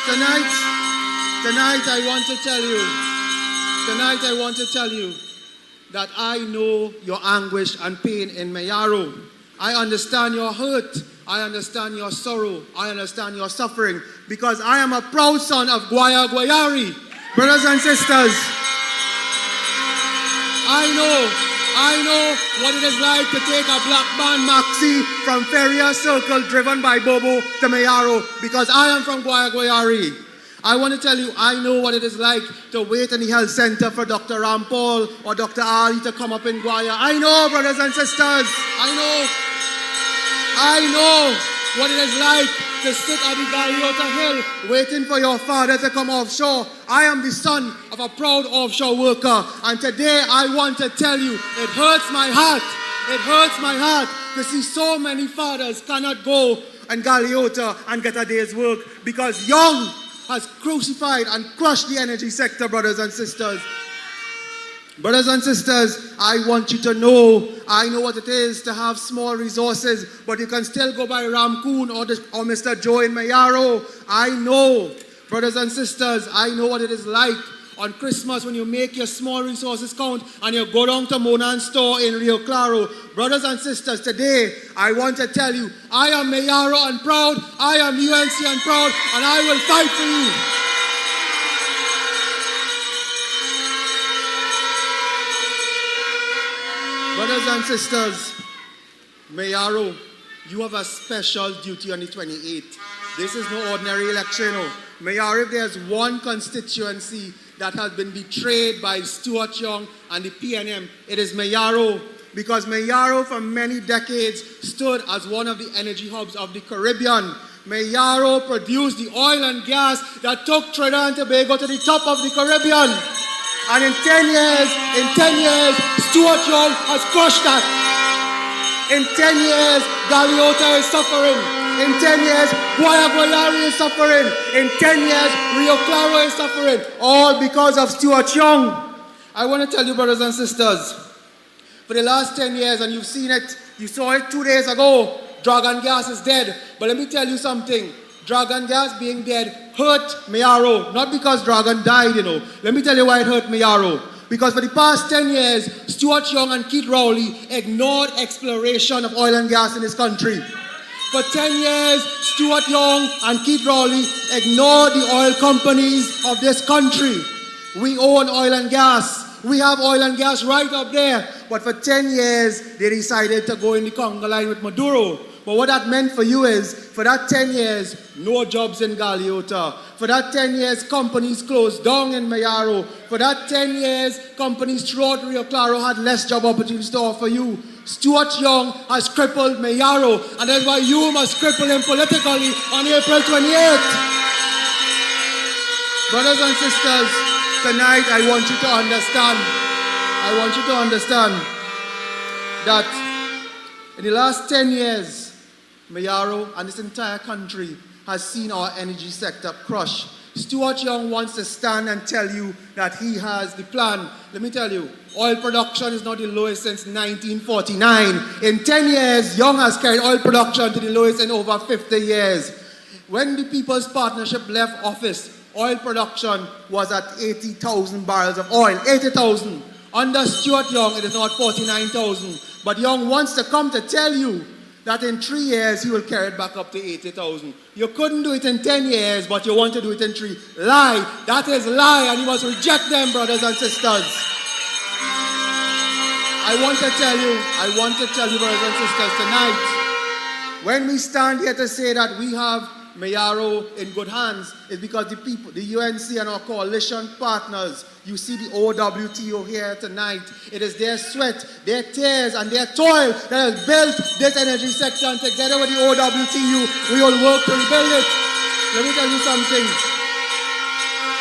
Tonight I want to tell you that I know your anguish and pain in Mayaro. I understand your hurt. I understand your sorrow. I understand your suffering, because I am a proud son of Guaya Guayari. Brothers and sisters, I know what it is like to take a black man maxi from Ferrier Circle driven by Bobo to Mayaro, because I am from Guaya Guayari. I want to tell you, I know what it is like to wait in the health center for Dr. Rampal or Dr. Ali to come up in Guaya. I know, brothers and sisters, I know what it is like to sit at the Galiota Hill waiting for your father to come offshore. I am the son of a proud offshore worker, and today I want to tell you, it hurts my heart to see so many fathers cannot go and Galiota and get a day's work because Young has crucified and crushed the energy sector, brothers and sisters. Brothers and sisters, I want you to know, I know what it is to have small resources, but you can still go by Ramkoon or Mr. Joe in Mayaro. I know, brothers and sisters, I know what it is like on Christmas when you make your small resources count and you go down to Monan's store in Rio Claro. Brothers and sisters, today I want to tell you, I am Mayaro and proud, I am UNC and proud, and I will fight for you. Brothers and sisters, Mayaro, you have a special duty on the 28th. This is no ordinary election. Mayaro, if there's one constituency that has been betrayed by Stuart Young and the PNM, it is Mayaro. Because Mayaro for many decades stood as one of the energy hubs of the Caribbean. Mayaro produced the oil and gas that took Trinidad and Tobago to the top of the Caribbean. And in 10 years, Stuart Young has crushed that. In 10 years, Galiota is suffering. In 10 years, Guaya Guayari is suffering. In 10 years, Rio Claro is suffering. All because of Stuart Young. I want to tell you, brothers and sisters, for the last 10 years, and you've seen it, you saw it 2 days ago, Dragon Gas is dead. But let me tell you something. Dragon Gas being dead hurt Mayaro. Not because Dragon died, Let me tell you why it hurt Mayaro. Because for the past 10 years, Stuart Young and Keith Rowley ignored exploration of oil and gas in this country. For 10 years, Stuart Young and Keith Rowley ignored the oil companies of this country. We own oil and gas. We have oil and gas right up there. But for 10 years, they decided to go in the conga line with Maduro. But what that meant for you is, for that 10 years, no jobs in Galiota. For that 10 years, companies closed down in Mayaro. For that 10 years, companies throughout Rio Claro had less job opportunities to offer you. Stuart Young has crippled Mayaro, and that's why you must cripple him politically on April 28th. Brothers and sisters, tonight I want you to understand that in the last 10 years, Mayaro and this entire country has seen our energy sector crush. Stuart Young wants to stand and tell you that he has the plan. Let me tell you, oil production is not the lowest since 1949. In 10 years, Young has carried oil production to the lowest in over 50 years. When the People's Partnership left office, oil production was at 80,000 barrels of oil. 80,000. Under Stuart Young, it is now at 49,000. But Young wants to come to tell you that in 3 years, he will carry it back up to 80,000. You couldn't do it in 10 years, but you want to do it in 3. Lie. That is lie, and you must reject them, brothers and sisters. I want to tell you, brothers and sisters, tonight, when we stand here to say that we have Mayaro in good hands is because the people, the UNC and our coalition partners, you see the OWTO here tonight. It is their sweat, their tears, and their toil that has built this energy sector, and together with the OWTU, we will work to rebuild it. Let me tell you something.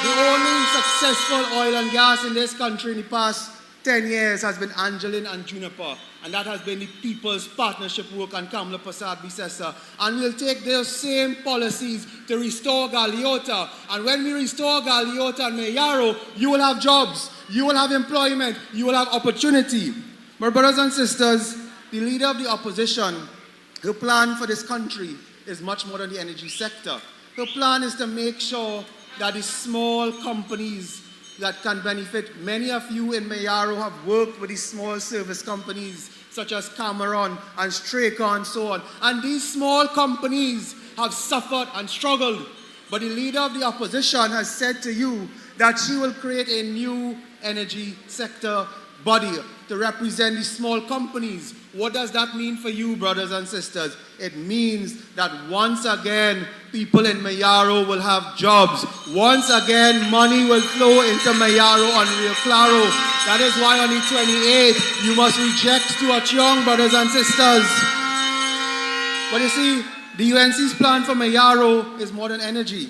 The only successful oil and gas in this country in the past 10 years has been Angeline and Juniper, and that has been the People's Partnership work and Kamla Prasad Bisesa. And we'll take those same policies to restore Galeota. And when we restore Galeota and Mayaro, you will have jobs, you will have employment, you will have opportunity. My brothers and sisters, the leader of the opposition, her plan for this country is much more than the energy sector. Her plan is to make sure that the small companies that can benefit. Many of you in Mayaro have worked with these small service companies such as Cameron and Straker and so on. And these small companies have suffered and struggled. But the leader of the opposition has said to you that she will create a new energy sector body to represent the small companies. What does that mean for you, brothers and sisters? It means that once again, people in Mayaro will have jobs. Once again, money will flow into Mayaro on Rio Claro. That is why on the 28th, you must reject Stuart Young, brothers and sisters. But you see, the UNC's plan for Mayaro is more than energy.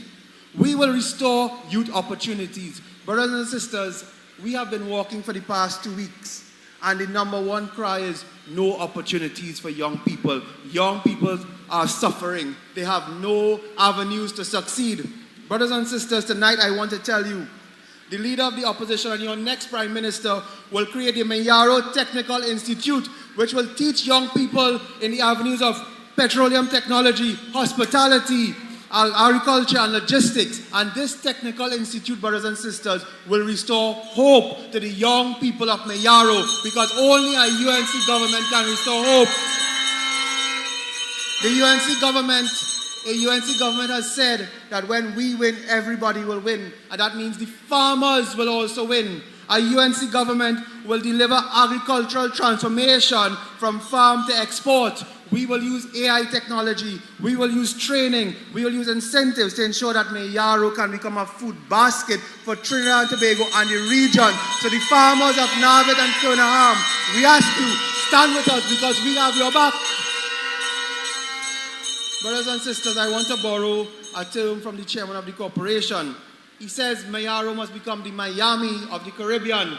We will restore youth opportunities. Brothers and sisters, we have been walking for the past 2 weeks, and the number one cry is no opportunities for young people. Young people are suffering. They have no avenues to succeed. Brothers and sisters, tonight I want to tell you, the leader of the opposition and your next prime minister will create the Mayaro Technical Institute, which will teach young people in the avenues of petroleum technology, hospitality, agriculture and logistics. And this technical institute, brothers and sisters, will restore hope to the young people of Mayaro, because only a UNC government can restore hope. The UNC government has said that when we win, everybody will win. And that means the farmers will also win. A UNC government will deliver agricultural transformation from farm to export. We will use AI technology, we will use training, we will use incentives to ensure that Mayaro can become a food basket for Trinidad and Tobago and the region. So the farmers of Narvik and Kernaham, we ask you, stand with us because we have your back. Brothers and sisters, I want to borrow a term from the chairman of the corporation. He says Mayaro must become the Miami of the Caribbean.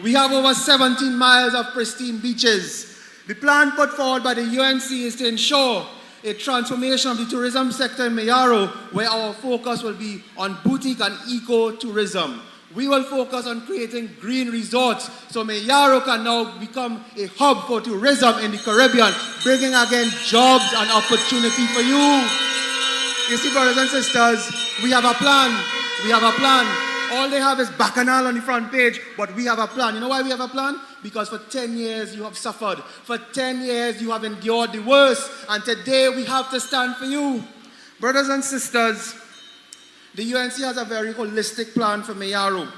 We have over 17 miles of pristine beaches. The plan put forward by the UNC is to ensure a transformation of the tourism sector in Mayaro, where our focus will be on boutique and eco-tourism. We will focus on creating green resorts, so Mayaro can now become a hub for tourism in the Caribbean, bringing again jobs and opportunity for you. You see, brothers and sisters, we have a plan. We have a plan. All they have is Bacchanal on the front page, but we have a plan. You know why we have a plan? Because for 10 years you have suffered. For 10 years you have endured the worst, and today we have to stand for you. Brothers and sisters, the UNC has a very holistic plan for Mayaro,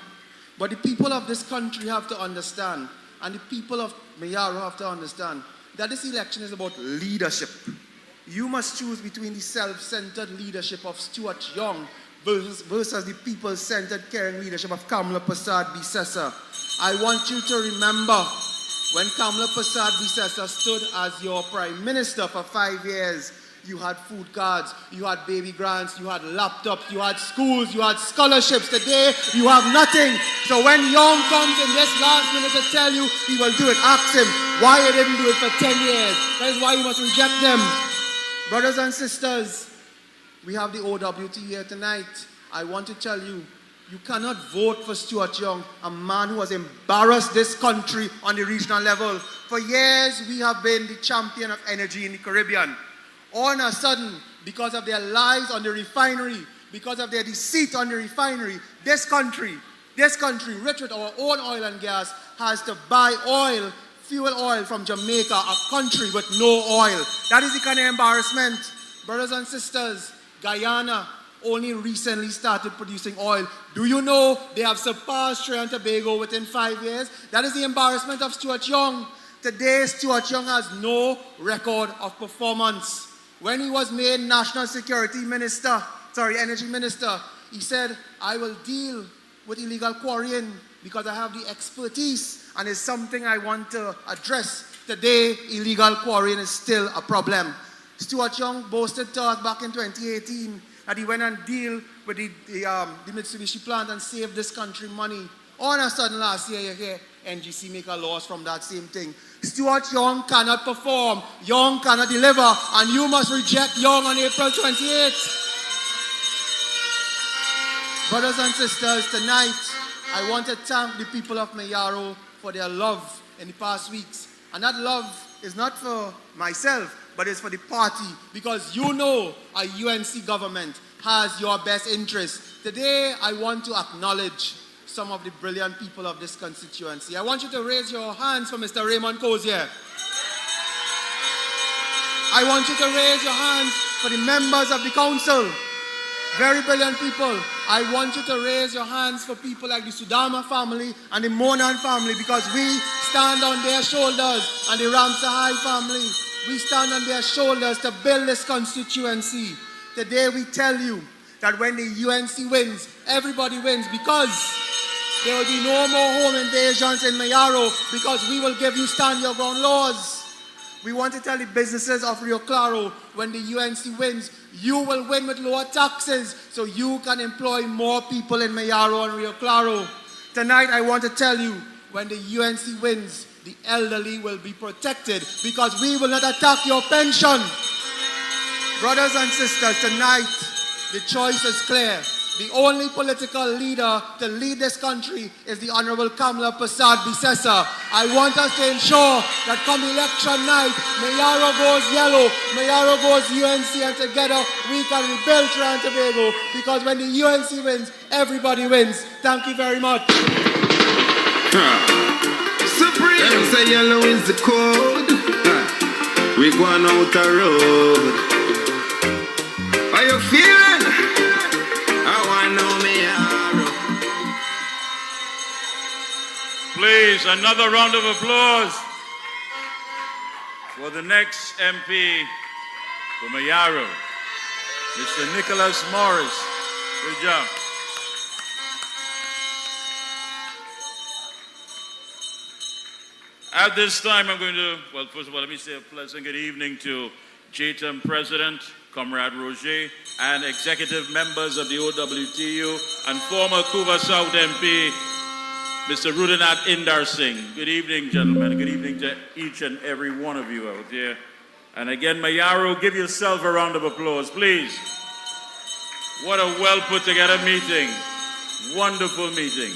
but the people of this country have to understand, and the people of Mayaro have to understand, that this election is about leadership. You must choose between the self-centered leadership of Stuart Young versus the people-centered caring leadership of Kamla Prasad Bisesa. I want you to remember when Kamla Prasad Bisesa stood as your prime minister for 5 years, you had food cards, you had baby grants, you had laptops, you had schools, you had scholarships. Today, you have nothing. So when Young comes in this last minute to tell you he will do it, ask him why he didn't do it for 10 years. That is why you must reject them. Brothers and sisters, we have the OWT here tonight. I want to tell you, you cannot vote for Stuart Young, a man who has embarrassed this country on the regional level. For years, we have been the champion of energy in the Caribbean. All of a sudden, because of their lies on the refinery, because of their deceit on the refinery, this country, rich with our own oil and gas, has to buy oil, fuel oil from Jamaica, a country with no oil. That is the kind of embarrassment. Brothers and sisters, Guyana only recently started producing oil. Do you know they have surpassed Trinidad and Tobago within 5 years? That is the embarrassment of Stuart Young. Today, Stuart Young has no record of performance. when he was made National Security Minister, Energy Minister, he said, I will deal with illegal quarrying because I have the expertise and it's something I want to address. Today, illegal quarrying is still a problem. Stuart Young boasted to us back in 2018 that he went and dealt with the Mitsubishi plant and saved this country money. All of a sudden last year, you hear NGC make a loss from that same thing. Stuart Young cannot perform, Young cannot deliver, and you must reject Young on April 28th. Brothers and sisters, tonight, I want to thank the people of Mayaro for their love in the past weeks. And that love is not for myself, but it's for the party, because you know a UNC government has your best interest. Today, I want to acknowledge some of the brilliant people of this constituency. I want you to raise your hands for Mr. Raymond Cozier. I want you to raise your hands for the members of the council. Very brilliant people. I want you to raise your hands for people like the Sudama family and the Monan family, because we stand on their shoulders, and the Ramsahai family. We stand on their shoulders to build this constituency. Today we tell you that when the UNC wins, everybody wins, because there will be no more home invasions in Mayaro, because we will give you stand your ground laws. We want to tell the businesses of Rio Claro, when the UNC wins, you will win with lower taxes, so you can employ more people in Mayaro and Rio Claro. Tonight I want to tell you, when the UNC wins, the elderly will be protected, because we will not attack your pension. Brothers and sisters, tonight the choice is clear. The only political leader to lead this country is the Honorable Kamala Prasad Bisesa. I want us to ensure that come election night, Mayaro goes yellow, Mayaro goes UNC, and together we can rebuild Trinidad and Tobago, because when the UNC wins, everybody wins. Thank you very much. Supreme. Them say yellow is the code. We going out the road. Are you feeling? I want to know me. Please, another round of applause for the next MP for Mayaro, Mr. Nicholas Morris. Good job. At this time, I'm going to, well, first of all, let me say a pleasant good evening to JTM President, Comrade Roger, and executive members of the OWTU, and former Cuba South MP, Mr. Rudinath Indar Singh. Good evening, gentlemen. Good evening to each and every one of you out there. And again, Mayaro, give yourself a round of applause, please. What a well put together meeting. Wonderful meeting.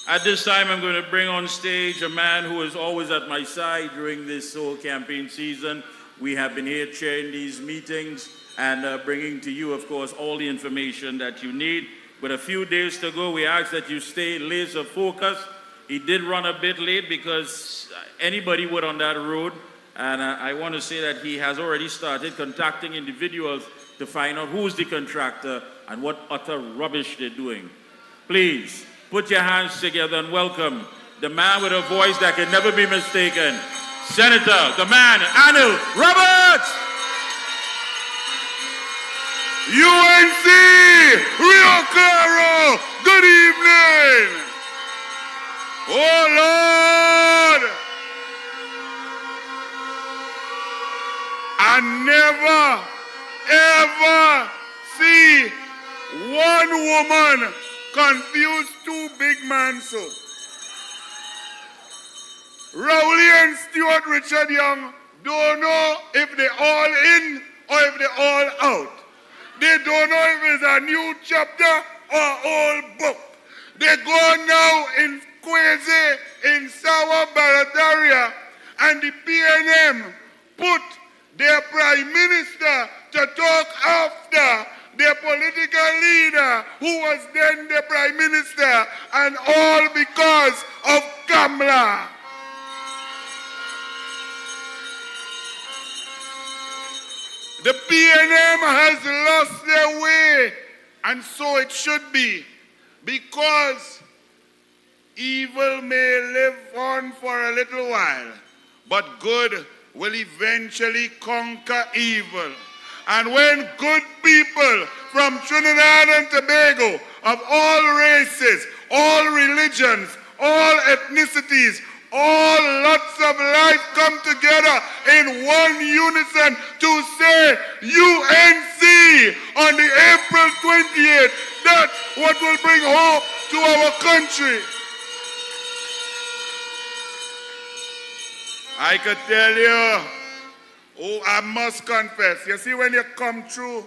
At this time, I'm going to bring on stage a man who is always at my side during this whole campaign season. We have been here chairing these meetings and bringing to you, of course, all the information that you need. With a few days to go, we ask that you stay laser focused. He did run a bit late because anybody would on that road. And I want to say that he has already started contacting individuals to find out who's the contractor and what utter rubbish they're doing. Please, put your hands together and welcome the man with a voice that can never be mistaken, Senator, the man, Anil Roberts! UNC, Rio Claro, good evening! Oh Lord! I never, ever see one woman confuse two big men so. Rowley and Stuart Richard Young don't know if they're all in or if they're all out. They don't know if it's a new chapter or old book. They go now in Kwezi, in Sawa Barataria, and the PNM put their prime minister to talk after their political leader, who was then the prime minister, and all because of Kamala. The PNM has lost their way, and so it should be, because evil may live on for a little while, but good will eventually conquer evil. And when good people from Trinidad and Tobago of all races, all religions, all ethnicities, all lots of life come together in one unison to say UNC on the April 28th, that's what will bring hope to our country. I could tell you, oh, I must confess, you see when you come through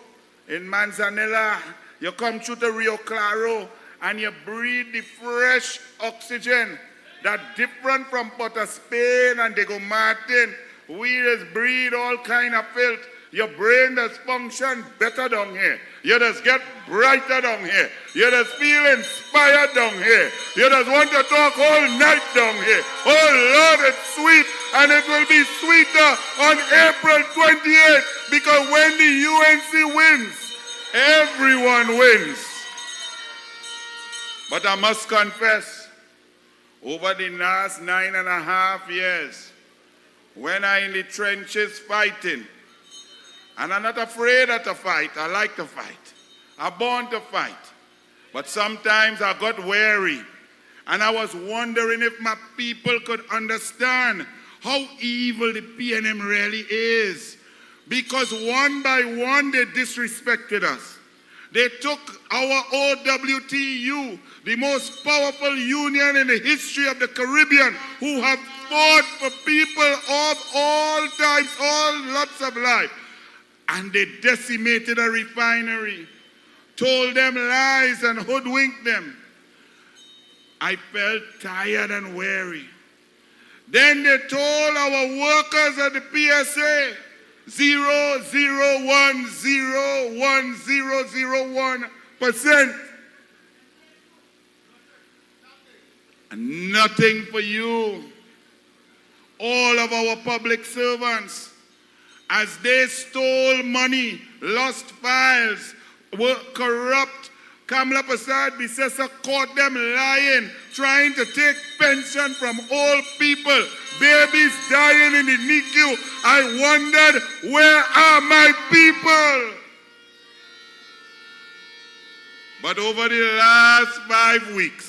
in Manzanilla, you come through the Rio Claro, and you breathe the fresh oxygen that's different from Port of Spain and Diego Martin. We just breathe all kind of filth. Your brain does function better down here. You just get brighter down here. You just feel inspired down here. You just want to talk all night down here. Oh Lord, it's sweet, and it will be sweeter on April 28th, because when the UNC wins, everyone wins. But I must confess, over the last 9.5 years, when I'm in the trenches fighting, and I'm not afraid of to fight, I like to fight. I'm born to fight. But sometimes I got weary, and I was wondering if my people could understand how evil the PNM really is. Because one by one they disrespected us. They took our OWTU, the most powerful union in the history of the Caribbean, who have fought for people of all types, all lots of life. And they decimated a refinery, told them lies and hoodwinked them. I felt tired and weary. Then they told our workers at the PSA, 0.0101001%. And nothing for you. All of our public servants, as they stole money, lost files, were corrupt. Kamala Prasad Bissessa caught them lying, trying to take pension from old people, babies dying in the NICU. I wondered, where are my people? But over the last 5 weeks,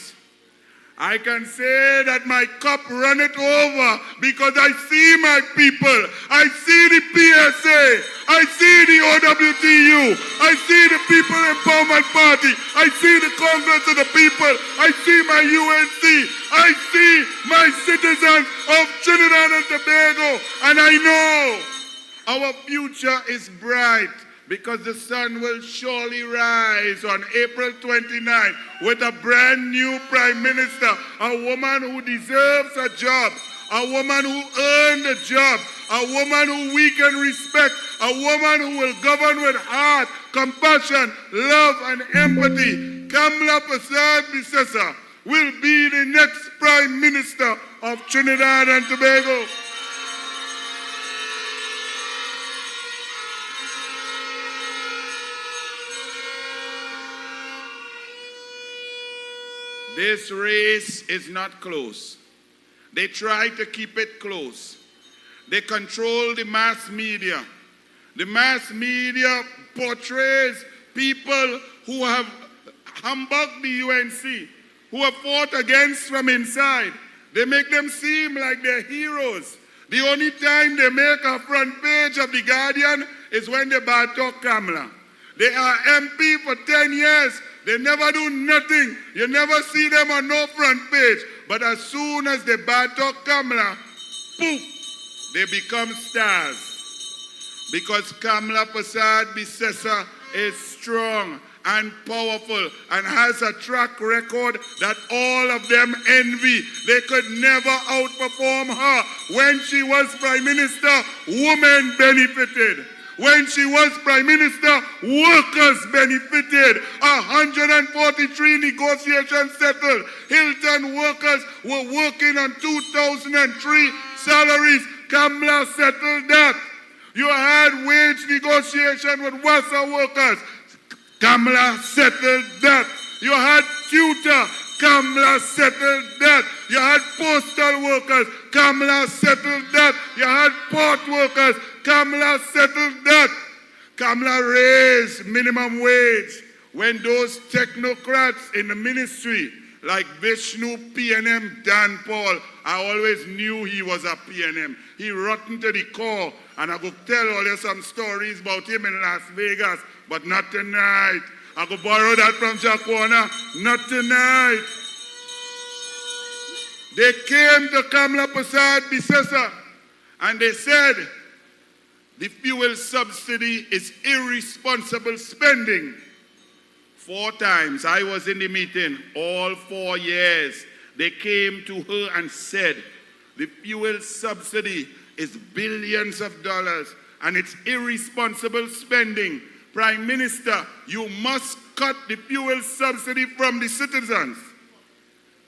I can say that my cup runneth over, because I see my people. I see the PSA. I see the OWTU. I see the People Empowerment Party. I see the Congress of the People. I see my UNC. I see my citizens of Trinidad and Tobago. And I know our future is bright, because the sun will surely rise on April 29 with a brand new Prime Minister, a woman who deserves a job, a woman who earned a job, a woman who we can respect, a woman who will govern with heart, compassion, love, and empathy. Kamala Prasad Bissessa will be the next Prime Minister of Trinidad and Tobago. This race is not close. They try to keep it close. They control the mass media. The mass media portrays people who have humbugged the UNC, who have fought against from inside. They make them seem like they're heroes. The only time they make a front page of The Guardian is when they bad talk Kamala. They are MP for 10 years. They never do nothing. You never see them on no front page. But as soon as they bad talk Kamala, poof, they become stars. Because Kamala Prasad Bissessa is strong and powerful and has a track record that all of them envy. They could never outperform her. When she was Prime Minister, women benefited. When she was Prime Minister, workers benefited. 143 negotiations settled. Hilton workers were working on 2003 salaries. Kamala settled that. You had wage negotiation with WASA workers. Kamala settled that. You had tutor. Kamala settled that. You had postal workers. Kamala settled that. You had port workers. Kamala settled that. Kamala raised minimum wage when those technocrats in the ministry, like Vishnu, PNM, Dan Paul, I always knew he was a PNM. He rotten to the core, and I go tell all you some stories about him in Las Vegas, but not tonight. I go borrow that from Jacona, not tonight. They came to Kamala Prasad Bisesa, and they said, the fuel subsidy is irresponsible spending. 4 times, I was in the meeting, all 4 years, they came to her and said, the fuel subsidy is billions of dollars and it's irresponsible spending. Prime Minister, you must cut the fuel subsidy from the citizens.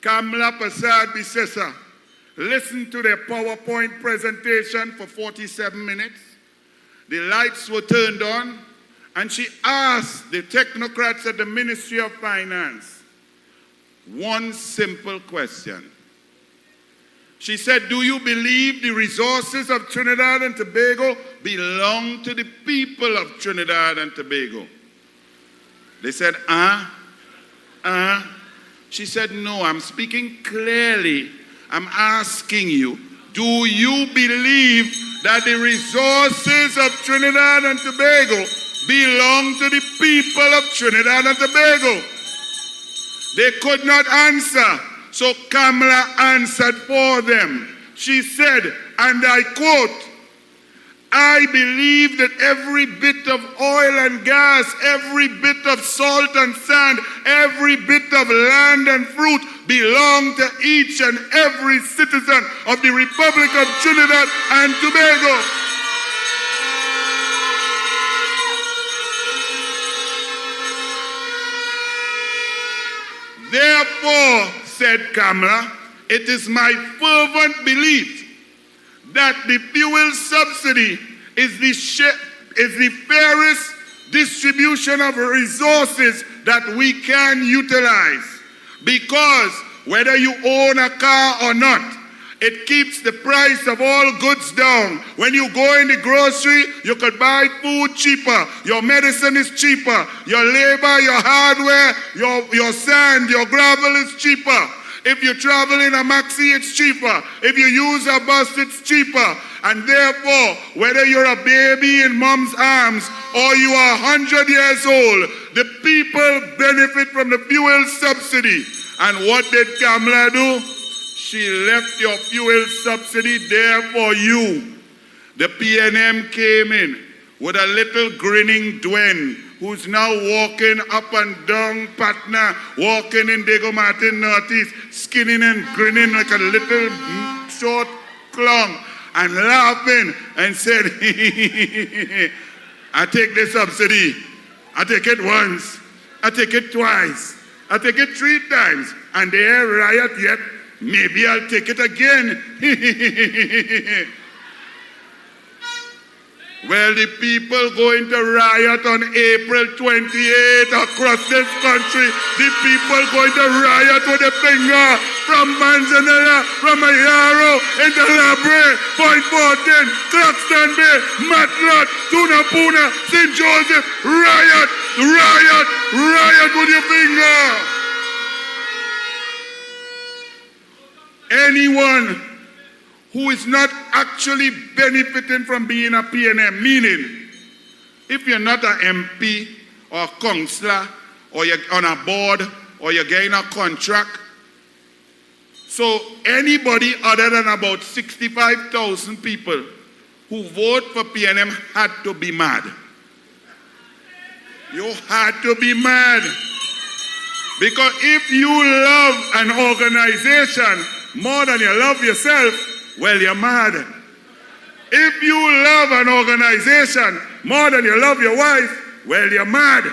Kamala Prasad Bisesa, listen to their PowerPoint presentation for 47 minutes. The lights were turned on, and she asked the technocrats at the Ministry of Finance one simple question. She said, do you believe the resources of Trinidad and Tobago belong to the people of Trinidad and Tobago? They said, She said, no, I'm speaking clearly. I'm asking you, do you believe that the resources of Trinidad and Tobago belong to the people of Trinidad and Tobago? They could not answer, so Kamala answered for them. She said, and I quote, I believe that every bit of oil and gas, every bit of salt and sand, every bit of land and fruit belong to each and every citizen of the Republic of Trinidad and Tobago. Therefore, said Kamala, it is my fervent belief that the fuel subsidy is the fairest distribution of resources that we can utilize. Because whether you own a car or not, it keeps the price of all goods down. When you go in the grocery, you could buy food cheaper. Your medicine is cheaper. Your labor, your hardware, your sand, your gravel is cheaper. If you travel in a maxi, it's cheaper. If you use a bus, it's cheaper. And therefore, whether you're a baby in mom's arms or you are 100 years old, the people benefit from the fuel subsidy. And what did Kamala do? She left your fuel subsidy there for you. The PNM came in with a little grinning Dwen, who's now walking up and down Patna, walking in Diego Martin Northeast, skinning and grinning like a little short clown, and laughing and said, I take the subsidy. I take it once. I take it twice. I take it 3 times. And they ain't riot yet. Maybe I'll take it again. Well, the people going to riot on April 28th across this country. The people going to riot with a finger from Manzanilla, from Ayaro, into Labre, Point Fortin, Claxton Bay, Matlot, Tunapuna, St. Joseph. Riot, riot, riot with your finger. Anyone who is not actually benefiting from being a PNM, meaning if you're not an MP or a councillor or you're on a board or you're getting a contract, so anybody other than about 65,000 people who vote for PNM had to be mad. You had to be mad. Because if you love an organization more than you love yourself, well, you're mad. If you love an organization more than you love your wife, well, you're mad.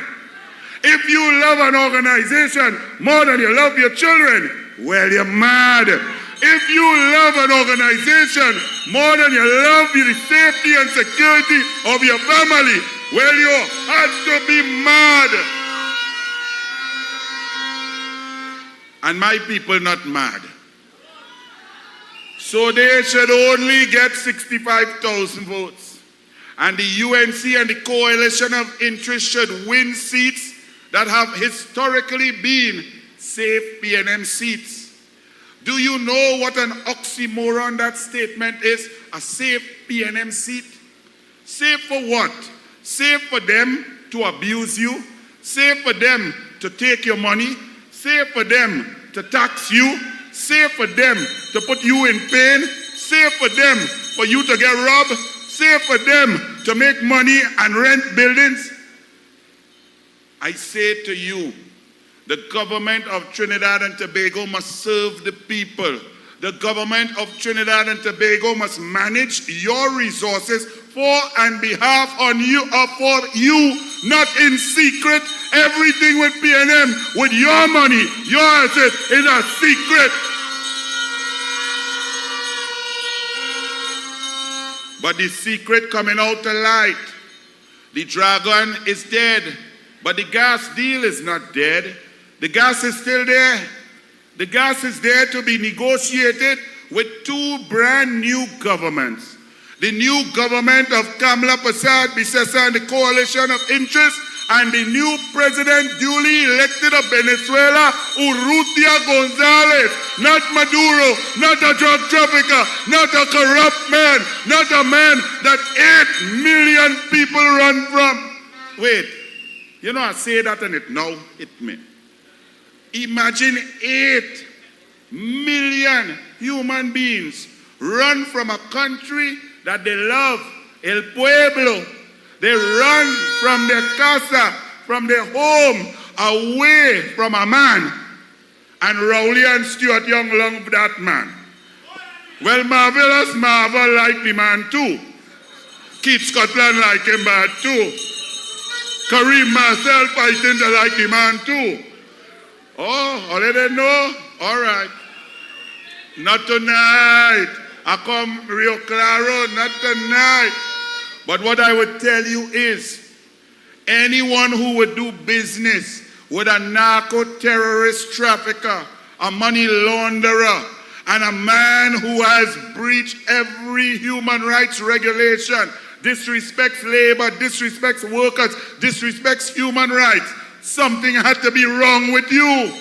If you love an organization more than you love your children, well, you're mad. If you love an organization more than you love the safety and security of your family, well, you have to be mad. And my people not mad. So they should only get 65,000 votes. And the UNC and the coalition of interest should win seats that have historically been safe PNM seats. Do you know what an oxymoron that statement is? A safe PNM seat? Safe for what? Safe for them to abuse you? Safe for them to take your money? Safe for them to tax you? Safe for them to put you in pain? Safe for them for you to get robbed? Safe for them to make money and rent buildings? I say to you, the government of Trinidad and Tobago must serve the people. The government of Trinidad and Tobago must manage your resources for and behalf on you, for you, not in secret. Everything with PNM, with your money, your asset, is a secret. But the secret coming out to light. The dragon is dead, but the gas deal is not dead. The gas is still there. The gas is there to be negotiated with two brand new governments. The new government of Kamala Persad-Bissessar and the coalition of interest, and the new president duly elected of Venezuela, Urrutia Gonzalez. Not Maduro, not a drug trafficker, not a corrupt man, not a man that 8 million people run from. Wait, you know I say that and it now hit me. Imagine 8 million human beings run from a country that they love, El Pueblo. They run from their casa, from their home, away from a man. And Rowley and Stuart Young love that man. Well, Marvelous Marvel like the man too. Keith Scotland like him bad too. Kareem Marcel fighting to like the man too. Oh, already know? All right. Not tonight. I come Rio Claro, not tonight. But what I would tell you is, anyone who would do business with a narco-terrorist trafficker, a money launderer, and a man who has breached every human rights regulation, disrespects labor, disrespects workers, disrespects human rights, something had to be wrong with you.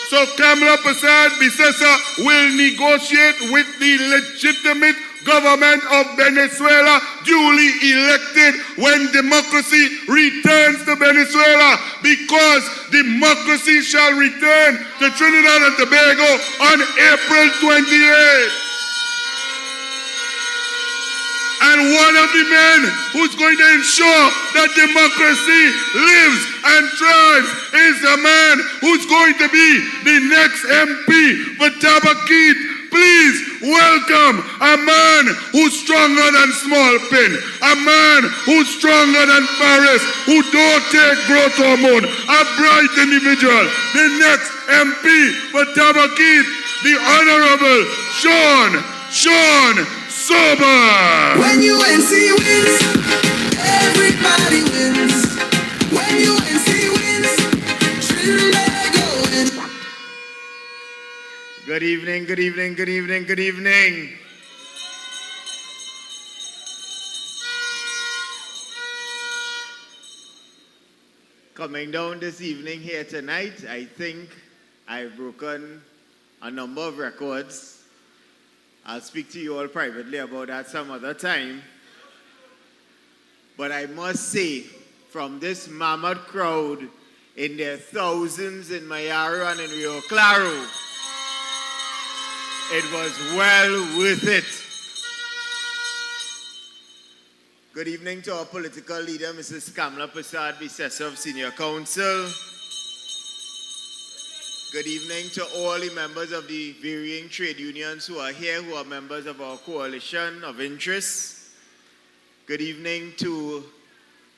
So Kamala Persad-Bissessar will negotiate with the legitimate government of Venezuela, duly elected, when democracy returns to Venezuela, because democracy shall return to Trinidad and Tobago on April 28th. And one of the men who's going to ensure that democracy lives and thrives is the man who's going to be the next MP for Tabaquite. Please welcome a man who's stronger than small pin, a man who's stronger than Paris, who don't take growth hormone, a bright individual, the next MP for Tabaquite, the Honorable Shaun Sobers. When UNC wins, everybody wins. When UNC wins, Trinidad wins. Good evening, good evening, good evening, good evening. Coming down this evening here tonight, I think I've broken a number of records. I'll speak to you all privately about that some other time. But I must say, from this mammoth crowd in their thousands in Mayaro and in Rio Claro, it was well worth it. Good evening to our political leader, Mrs. Kamala Persad-Bissessar of Senior Council. Good evening to all the members of the varying trade unions who are here, who are members of our coalition of interest. Good evening to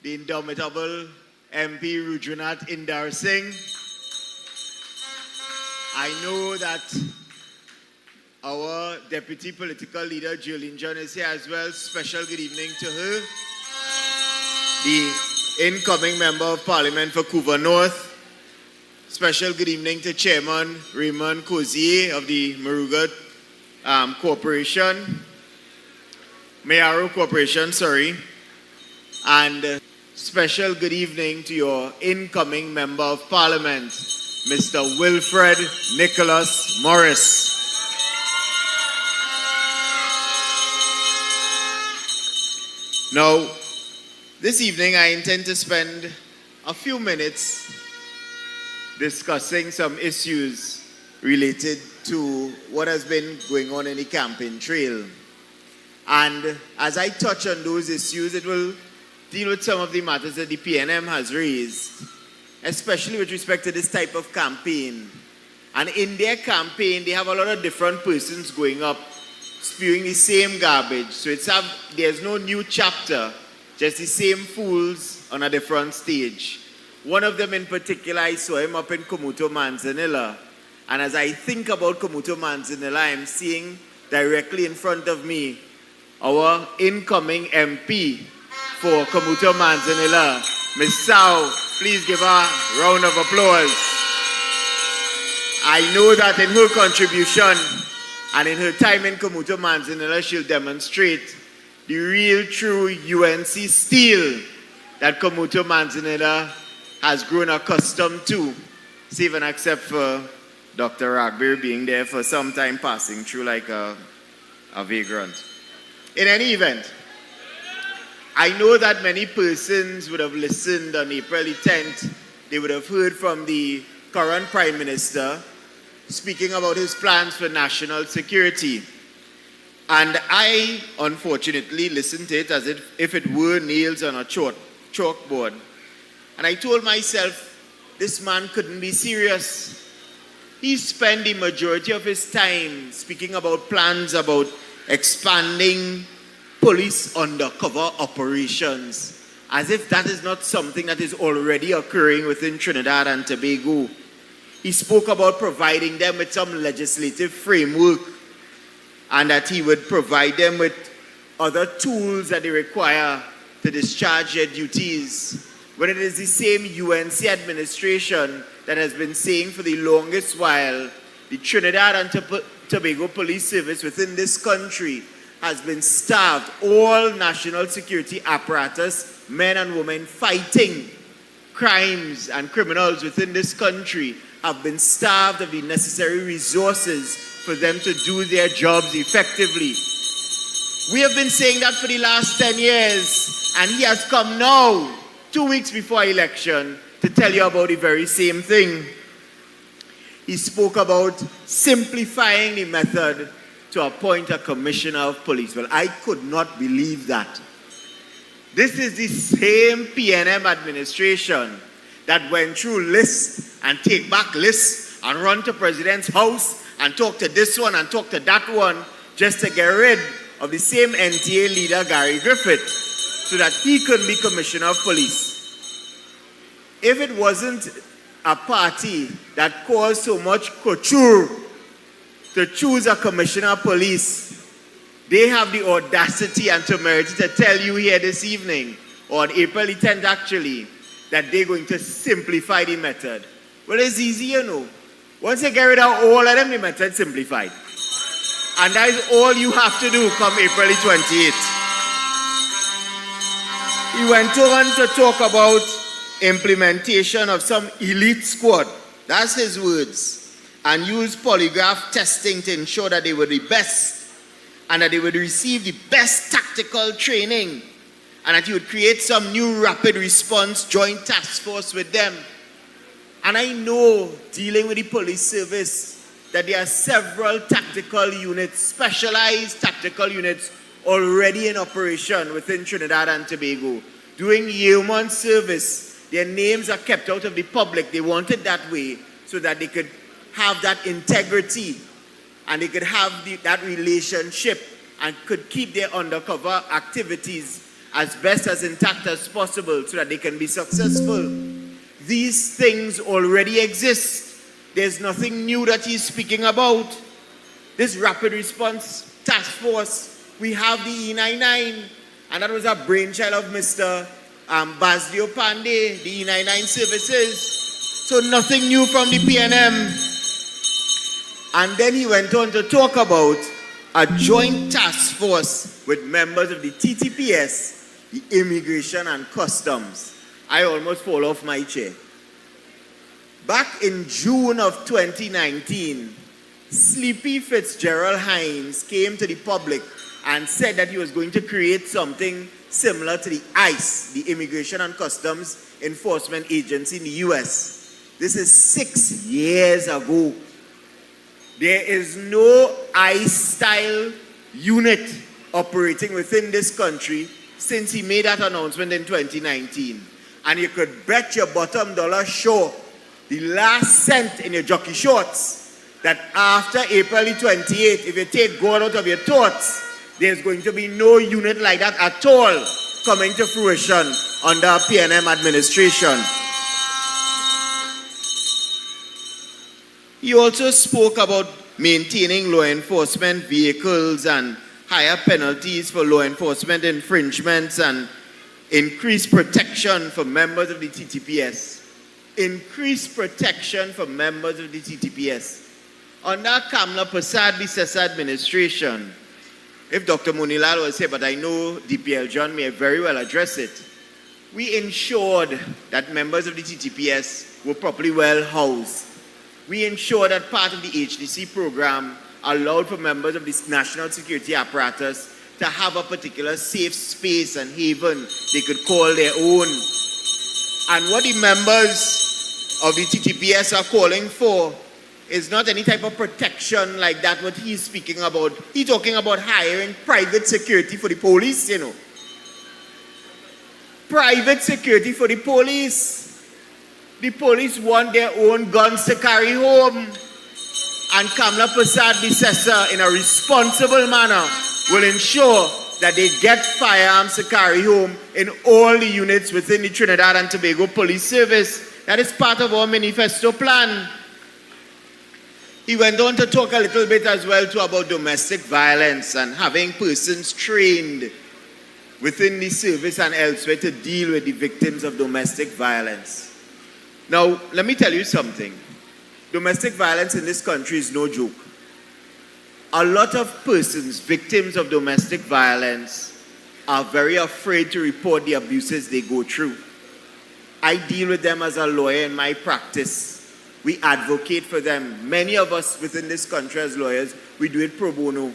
the indomitable MP Rudranath Indar Singh. I know that our deputy political leader, Charlene John, is here as well. Special good evening to her. The incoming member of Parliament for Couva North. Special good evening to Chairman Raymond Cozier of the Maruga Corporation. Mayaro Corporation, sorry. And special good evening to your incoming Member of Parliament, Mr. Wilfred Nicholas Morris. Now, this evening I intend to spend a few minutes discussing some issues related to what has been going on in the campaign trail. And as I touch on those issues, it will deal with some of the matters that the PNM has raised, especially with respect to this type of campaign. And in their campaign, they have a lot of different persons going up, spewing the same garbage. So there's no new chapter, just the same fools on a different stage. One of them in particular, I saw him up in Komuto Manzanilla. And as I think about Komuto Manzanilla, I'm seeing directly in front of me our incoming MP for Komuto Manzanilla, Ms. Sao. Please give her a round of applause. I know that in her contribution and in her time in Komuto Manzanilla, she'll demonstrate the real true UNC steel that Komuto Manzanilla has grown accustomed to, save and except for Dr. Ragbeer being there for some time, passing through like a vagrant. In any event, I know that many persons would have listened on April 10th. They would have heard from the current Prime Minister speaking about his plans for national security. And I, unfortunately, listened to it as if it were nails on a chalkboard. And I told myself, this man couldn't be serious. He spent the majority of his time speaking about plans about expanding police undercover operations, as if that is not something that is already occurring within Trinidad and Tobago. He spoke about providing them with some legislative framework and that he would provide them with other tools that they require to discharge their duties. When it is the same UNC administration that has been saying for the longest while the Trinidad and Tobago Police Service within this country has been starved. All national security apparatus, men and women fighting crimes and criminals within this country, have been starved of the necessary resources for them to do their jobs effectively. We have been saying that for the last 10 years, and he has come now, 2 weeks before election, to tell you about the very same thing. He spoke about simplifying the method to appoint a commissioner of police. Well, I could not believe that. This is the same PNM administration that went through lists and take back lists and run to President's house and talk to this one and talk to that one just to get rid of the same NTA leader, Gary Griffith, so that he could be Commissioner of Police. If it wasn't a party that caused so much couture to choose a Commissioner of Police, they have the audacity and temerity to tell you here this evening, or on April 10th actually, that they're going to simplify the method. Well, it's easy, you know. Once you get rid of all of them, the method simplified. And that is all you have to do come April 28th. He went on to talk about implementation of some elite squad. That's his words. And use polygraph testing to ensure that they were the best and that they would receive the best tactical training and that he would create some new rapid response joint task force with them. And I know, dealing with the police service, that there are several tactical units, specialized tactical units, already in operation within Trinidad and Tobago, doing yeoman service. Their names are kept out of the public. They want it that way so that they could have that integrity and they could have that relationship and could keep their undercover activities as best as intact as possible so that they can be successful. These things already exist. There's nothing new that he's speaking about. This rapid response task force, we have the E99, and that was a brainchild of Mr. Basdio Pandey, the E99 services. So nothing new from the PNM. And then he went on to talk about a joint task force with members of the TTPS the Immigration and Customs. I almost fall off my chair. Back in June of 2019, Sleepy Fitzgerald Hines came to the public and said that he was going to create something similar to the ICE, the Immigration and Customs Enforcement Agency in the US. This is 6 years ago. There is no ICE-style unit operating within this country since he made that announcement in 2019. And you could bet your bottom dollar sure, the last cent in your jockey shorts, that after April 28th, if you take God out of your thoughts, there's going to be no unit like that at all coming to fruition under PNM administration. He also spoke about maintaining law enforcement vehicles and higher penalties for law enforcement infringements and increased protection for members of the TTPS. Increased protection for members of the TTPS. Under Kamla Persad-Bissessa administration, if Dr. Munilal was here, but I know DPL John may very well address it, we ensured that members of the TTPS were properly well housed. We ensured that part of the HDC program allowed for members of this national security apparatus to have a particular safe space and haven they could call their own. And what the members of the TTPS are calling for is not any type of protection like that what he's speaking about. He's talking about hiring private security for the police, you know. Private security for the police. The police want their own guns to carry home. And Kamla Persad-Bissessa, in a responsible manner, will ensure that they get firearms to carry home in all the units within the Trinidad and Tobago Police Service. That is part of our manifesto plan. He went on to talk a little bit as well too about domestic violence and having persons trained within the service and elsewhere to deal with the victims of domestic violence. Now, let me tell you something. Domestic violence in this country is no joke. A lot of persons, victims of domestic violence, are very afraid to report the abuses they go through. I deal with them as a lawyer in my practice. We advocate for them. Many of us within this country as lawyers, we do it pro bono.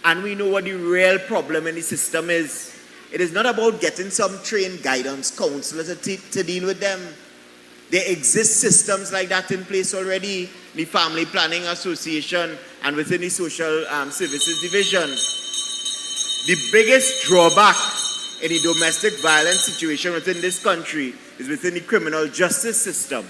And we know what the real problem in the system is. It is not about getting some trained guidance counselor to deal with them. There exist systems like that in place already. The Family Planning Association and within the Social Services Division. The biggest drawback in the domestic violence situation within this country is within the criminal justice system.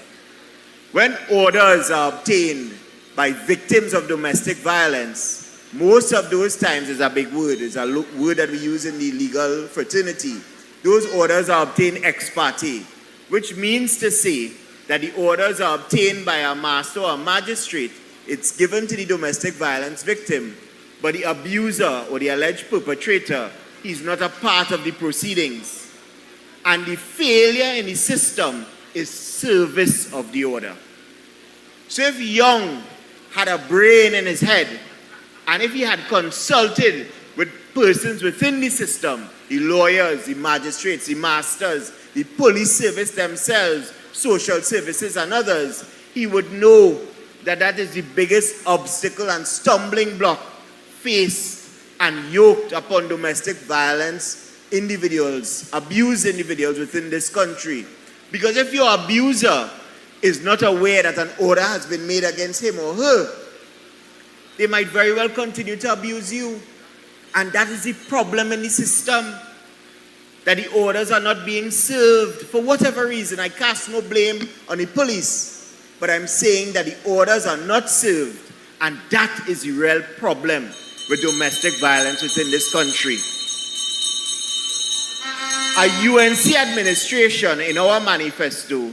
When orders are obtained by victims of domestic violence, most of those times is a big word. It's a word that we use in the legal fraternity. Those orders are obtained ex parte, which means to say that the orders are obtained by a master or a magistrate. It's given to the domestic violence victim, but the abuser or the alleged perpetrator, he's not a part of the proceedings. And the failure in the system is service of the order. So if Young had a brain in his head, and if he had consulted with persons within the system, the lawyers, the magistrates, the masters, the police service themselves, social services and others, he would know that that is the biggest obstacle and stumbling block faced and yoked upon domestic violence individuals, abused individuals within this country. Because if your abuser is not aware that an order has been made against him or her, they might very well continue to abuse you. And that is the problem in the system, that the orders are not being served for whatever reason. I cast no blame on the police, but I'm saying that the orders are not served, and that is the real problem with domestic violence within this country. A UNC administration in our manifesto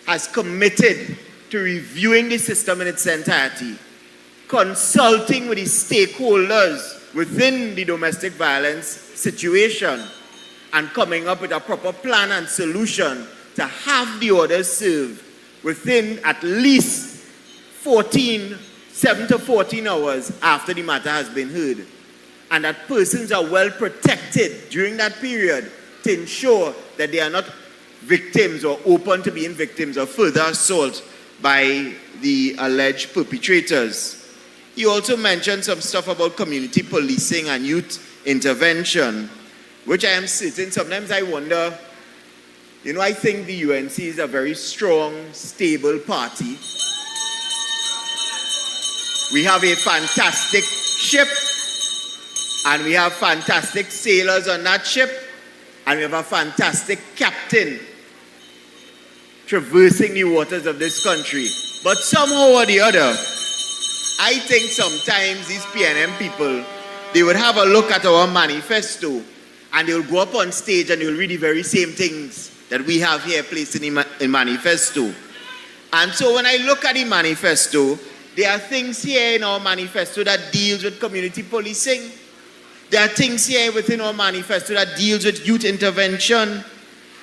has committed to reviewing the system in its entirety, consulting with the stakeholders within the domestic violence situation, and coming up with a proper plan and solution to have the orders served within at least 7 to 14 hours after the matter has been heard. and that persons are well protected during that period to ensure that they are not victims or open to being victims of further assault by the alleged perpetrators. He also mentioned some stuff about community policing and youth intervention, which I am certain sometimes I wonder, I think the UNC is a very strong, stable party. We have a fantastic ship, and we have fantastic sailors on that ship, and we have a fantastic captain traversing the waters of this country. But somehow or the other, I think sometimes these PNM people, they would have a look at our manifesto, and they will go up on stage and they will read the very same things that we have here placed in the manifesto. And so when I look at the manifesto, there are things here in our manifesto that deals with community policing. There are things here within our manifesto that deals with youth intervention.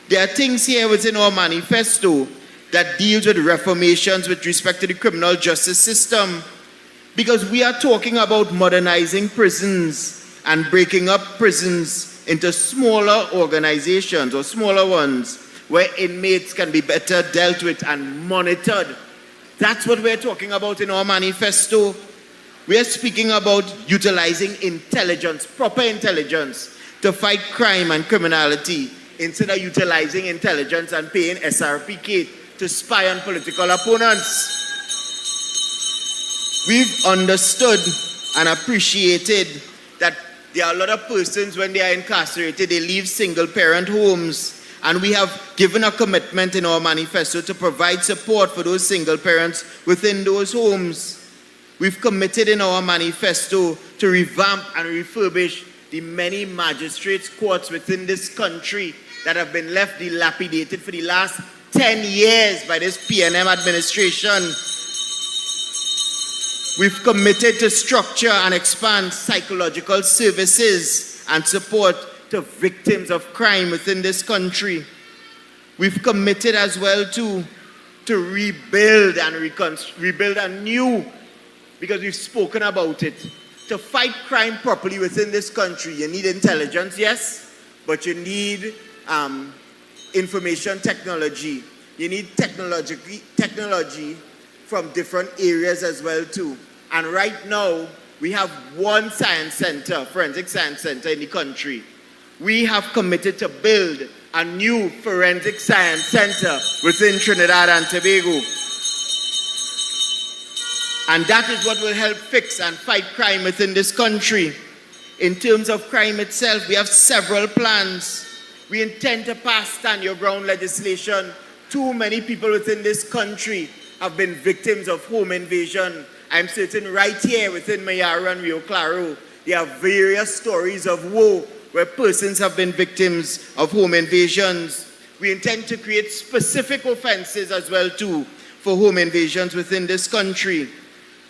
There are things here within our manifesto that deals with reformations with respect to the criminal justice system. Because we are talking about modernizing prisons and breaking up prisons into smaller organizations or smaller ones where inmates can be better dealt with and monitored. That's what we're talking about in our manifesto. We're speaking about utilizing intelligence, proper intelligence, to fight crime and criminality instead of utilizing intelligence and paying SRPK to spy on political opponents. We've understood and appreciated that there are a lot of persons when they are incarcerated, they leave single-parent homes. And we have given a commitment in our manifesto to provide support for those single parents within those homes. We've committed in our manifesto to revamp and refurbish the many magistrates' courts within this country that have been left dilapidated for the last 10 years by this PNM administration. We've committed to structure and expand psychological services and support to victims of crime within this country. We've committed as well to rebuild and rebuild anew, because we've spoken about it. To fight crime properly within this country, you need intelligence, yes, but you need information technology. You need technology from different areas as well too. And right now, we have one science center, forensic science center in the country. We have committed to build a new forensic science center within Trinidad and Tobago. And that is what will help fix and fight crime within this country. In terms of crime itself, we have several plans. We intend to pass stand your ground legislation. Too many people within this country have been victims of home invasion. I'm certain right here within Mayara and Rio Claro, there are various stories of woe where persons have been victims of home invasions. We intend to create specific offenses as well too for home invasions within this country.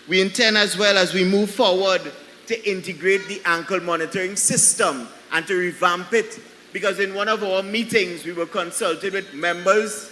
We intend as well, as we move forward, to integrate the ankle monitoring system and to revamp it, because in one of our meetings we were consulted with members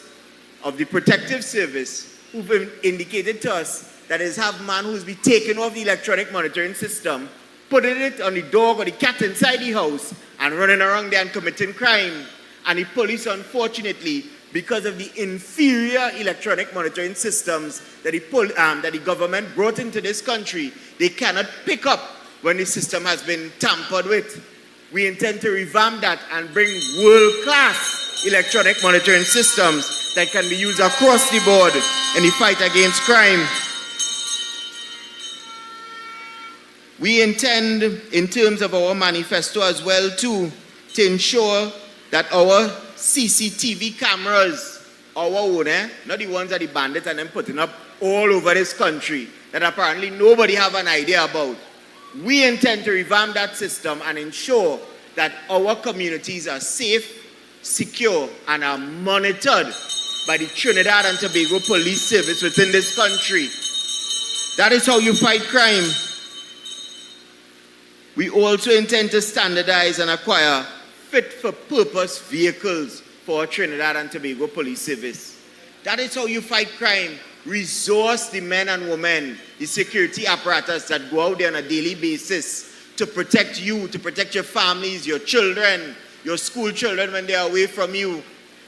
of the protective service who've indicated to us that is have man who's been taken off the electronic monitoring system, putting it on the dog or the cat inside the house and running around there and committing crime. And the police, unfortunately, because of the inferior electronic monitoring systems that the government brought into this country, they cannot pick up when the system has been tampered with. We intend to revamp that and bring world-class electronic monitoring systems that can be used across the board in the fight against crime. We intend, in terms of our manifesto as well too, to ensure that our CCTV cameras, our own, not the ones that the bandits and them putting up all over this country, that apparently nobody have an idea about. We intend to revamp that system and ensure that our communities are safe, secure, and are monitored by the Trinidad and Tobago Police Service within this country. That is how you fight crime. We also intend to standardize and acquire fit-for-purpose vehicles for Trinidad and Tobago Police Service. That is how you fight crime. Resource the men and women, the security apparatus that go out there on a daily basis to protect you, to protect your families, your children, your school children when they are away from you,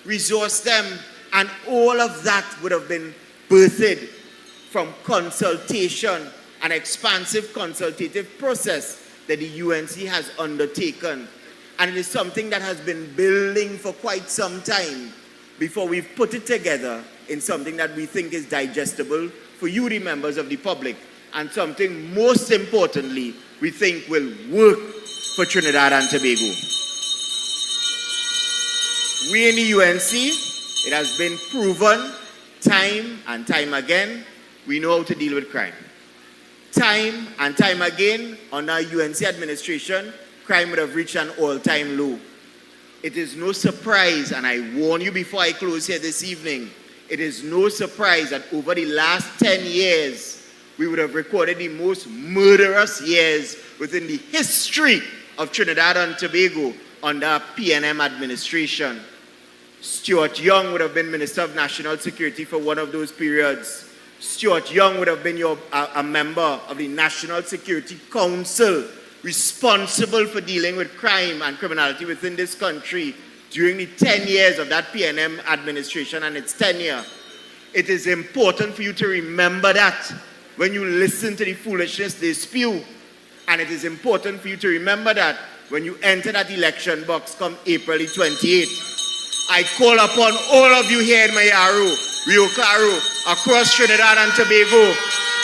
resource them, and all of that would have been birthed from consultation, an expansive consultative process that the UNC has undertaken. And it is something that has been building for quite some time before we've put it together in something that we think is digestible for you, the members of the public, and something most importantly we think will work for Trinidad and Tobago. We in the UNC, it has been proven time and time again, we know how to deal with crime. Time and time again, under UNC administration, crime would have reached an all-time low. It is no surprise, and I warn you before I close here this evening, it is no surprise that over the last 10 years, we would have recorded the most murderous years within the history of Trinidad and Tobago under PNM administration. Stuart Young would have been Minister of National Security for one of those periods. Stuart Young would have been a member of the National Security Council responsible for dealing with crime and criminality within this country during the 10 years of that PNM administration and its tenure. It is important for you to remember that when you listen to the foolishness they spew. And it is important for you to remember that when you enter that election box come April the 28th. I call upon all of you here in Mayaro, Rio Claro, across Trinidad and Tobago,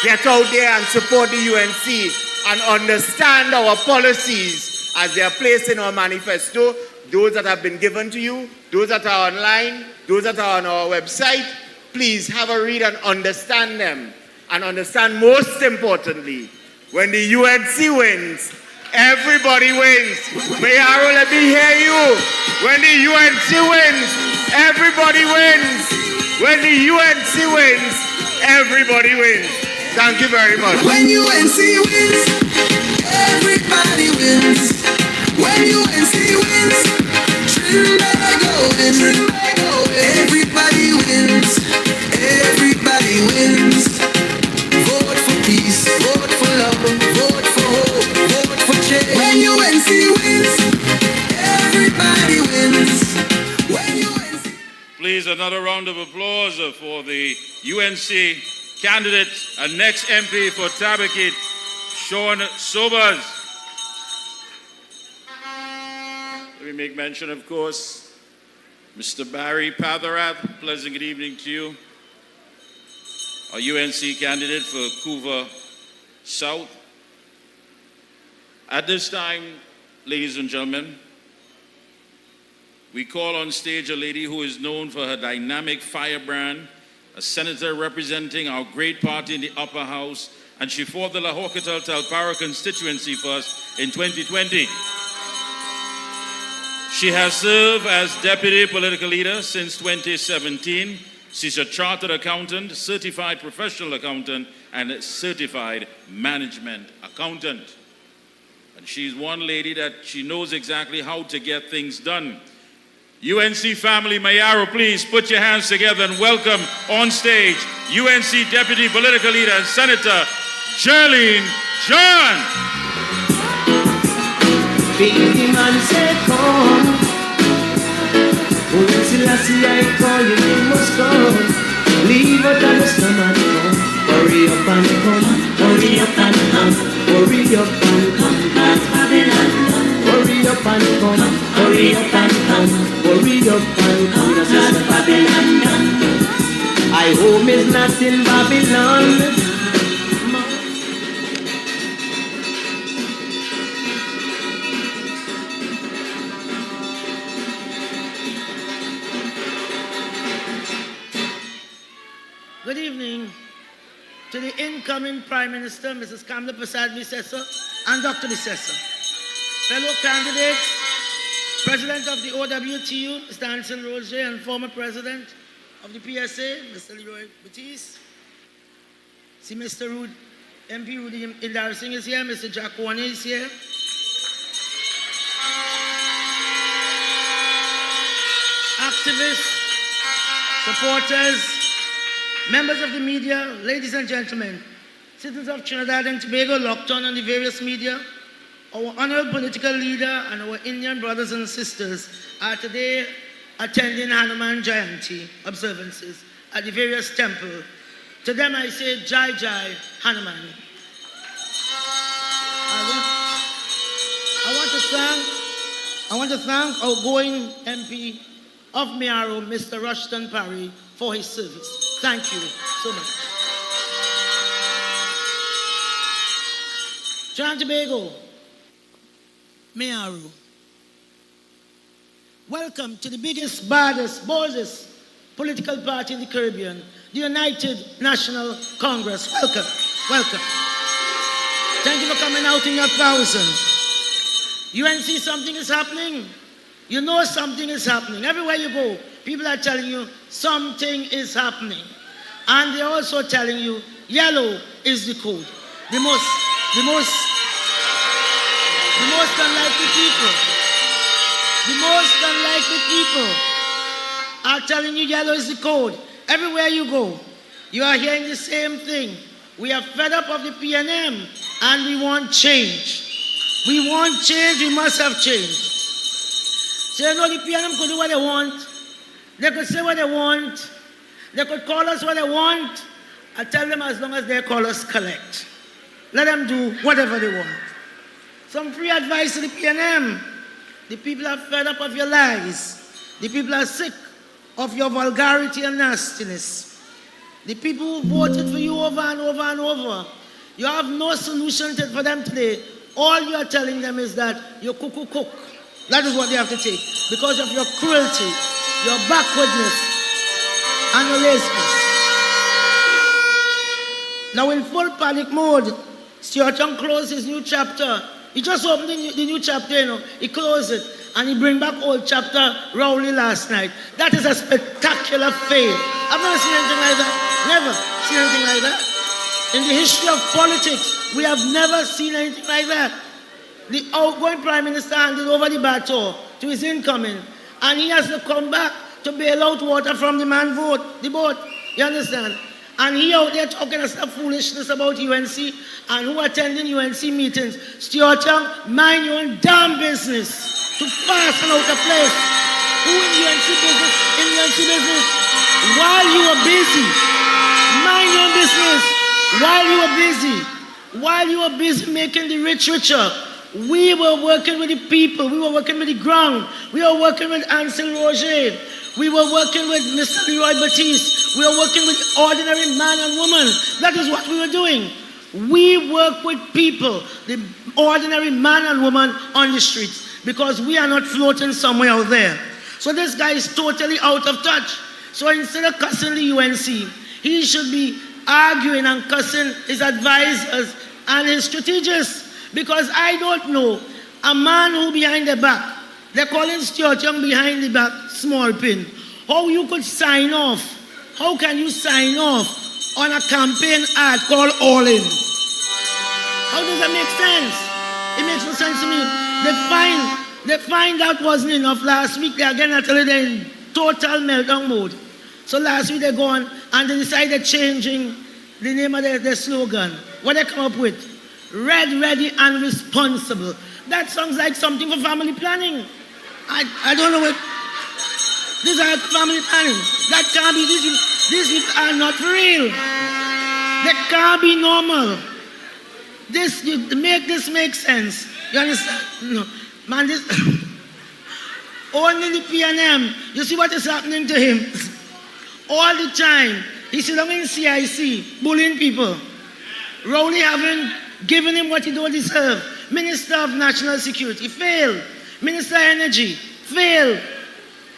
get out there and support the UNC and understand our policies as they are placed in our manifesto, those that have been given to you, those that are online, those that are on our website. Please have a read and understand them. And understand most importantly, when the UNC wins, everybody wins. Mayaro, let me hear you. When the UNC wins, everybody wins. When the UNC wins, everybody wins. Thank you very much. When UNC wins, everybody wins. When UNC wins, Trinidad wins. Everybody wins. Everybody wins. Vote for peace, vote for love, vote for hope, vote for change. When UNC wins, everybody wins. When UNC... Please, another round of applause for the UNC candidate and next MP for Tabakit, Shaun Sobers. Let me make mention, of course, Mr. Barry Patharath, pleasant good evening to you. Our UNC candidate for Couva South. At this time, ladies and gentlemen, we call on stage a lady who is known for her dynamic firebrand, a senator representing our great party in the upper house, and she fought the Lahokital Talpara constituency for us in 2020. She has served as deputy political leader since 2017. She's a chartered accountant, certified professional accountant, and a certified management accountant. And she's one lady that she knows exactly how to get things done. UNC family, Mayaro, please put your hands together and welcome on stage UNC Deputy Political Leader and Senator Charlene John. Big man said, come. I call you, you must come. Leave out on the stomach, come. Hurry up and come. Hurry up and come. Hurry up and come. Back Babylon. Hurry up and come. Hurry up and come. Hurry up and come. Back Babylon. I home is not in Babylon. Good evening to the incoming Prime Minister, Mrs. Kamla Prasad Bisesa, and Dr. Bisesa. Fellow candidates, President of the OWTU, Mr. Anil Roberts, and former President of the PSA, Mr. Leroy Batiste. See Mr. MP Rudy Indar Singh is here, Mr. Jack Warner is here. Activists, supporters, members of the media, ladies and gentlemen, citizens of Trinidad and Tobago locked on the various media, Our honorable political leader and our Indian brothers and sisters are today attending Hanuman Jayanti observances at the various temples. To them I say, Jai Jai Hanuman. I want to thank outgoing MP of Miaro, Mr. Rushton Parry, for his service. Thank you so much. Trinidad and Tobago, Miaro. Welcome to the biggest, baddest, boldest political party in the Caribbean, the United National Congress. Welcome, welcome. Thank you for coming out in your thousands. UNC, something is happening. You know something is happening. Everywhere you go, people are telling you something is happening. And they're also telling you yellow is the code. The most unlikely people. The most unlikely people are telling you yellow is the code. Everywhere you go, you are hearing the same thing. We are fed up of the PNM and we want change. We want change, we must have change. So you know the PNM could do what they want. They could say what they want. They could call us what they want. I tell them as long as they call us collect. Let them do whatever they want. Some free advice to the PNM. The people are fed up of your lies. The people are sick of your vulgarity and nastiness. The people who voted for you over and over and over, you have no solution for them today. All you are telling them is that you're cuckoo cook. That is what they have to take because of your cruelty, your backwardness, and your laziness. Now in full panic mode, Stuart Young closed his new chapter. He just opened the new chapter, you know. He closed it and he bring back old chapter Rowley last night. That is a spectacular fail. I've never seen anything like that. Never seen anything like that. In the history of politics, we have never seen anything like that. The outgoing Prime Minister handed over the baton to his incoming, and he has to come back to bail out water from the the boat. You understand? And he out there talking a stuff foolishness about UNC and who attending UNC meetings. Stuart Young, mind your own damn business to pass and out of place. Who in UNC business? In UNC business? While you were busy, mind your own business. While you were busy making the rich richer, we were working with the people. We were working with the ground. We were working with Ansel Roger. We were working with Mr. Leroy Batiste. We were working with ordinary man and woman. That is what we were doing. We work with people, the ordinary man and woman on the streets, because we are not floating somewhere out there. So this guy is totally out of touch. So instead of cussing the UNC, he should be arguing and cussing his advisors and his strategists. Because I don't know a man who behind the back, they're calling Stuart Young behind the back, small pin. How you could sign off? How can you sign off on a campaign ad called All In? How does that make sense? It makes no sense to me. They find that wasn't enough last week. They again actually they're in total meltdown mode. So last week they go on and they decided changing the name of their slogan. What they come up with? Red, ready, and responsible. That sounds like something for family planning. I don't know what. These are family planning. That can't be. These people are not for real. They can't be normal. This make sense. You understand? No. Man, this only the PNM. You see what is happening to him? All the time. He's sitting in CIC, bullying people. Rowley haven't given him what he don't deserve. Minister of National Security, failed. Minister of Energy, failed.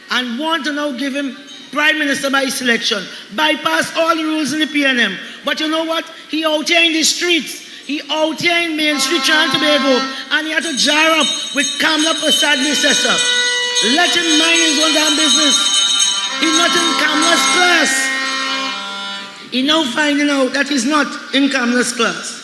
And want to now give him Prime Minister by selection. Bypass all the rules in the PNM. But you know what? He out here in the streets. He out here in Main Street, Trinidad and Tobago. And he had to jar up with Kamla Prasad Nisesa. Let him mind his own damn business. He's not in Kamla's class. He's now finding out that he's not in Kamla's class.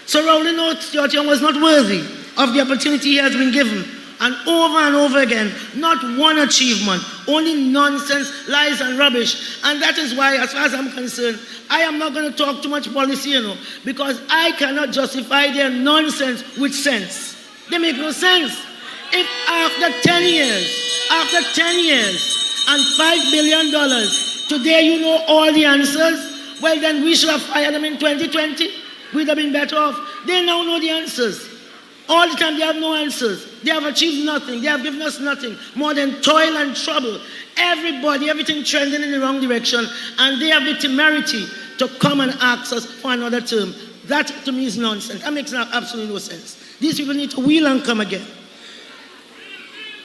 So Rowley knows Stuart Young was not worthy of the opportunity he has been given. And over again, not one achievement, only nonsense, lies and rubbish. And that is why, as far as I'm concerned, I am not going to talk too much policy, because I cannot justify their nonsense with sense. They make no sense. If after 10 years, and $5 billion, today you know all the answers, well then we should have fired them in 2020. We'd have been better off. They now know the answers. All the time they have no answers. They have achieved nothing. They have given us nothing more than toil and trouble. Everybody, everything trending in the wrong direction, and they have the temerity to come and ask us for another term. That to me is nonsense. That makes absolutely no sense. These people need to wheel and come again.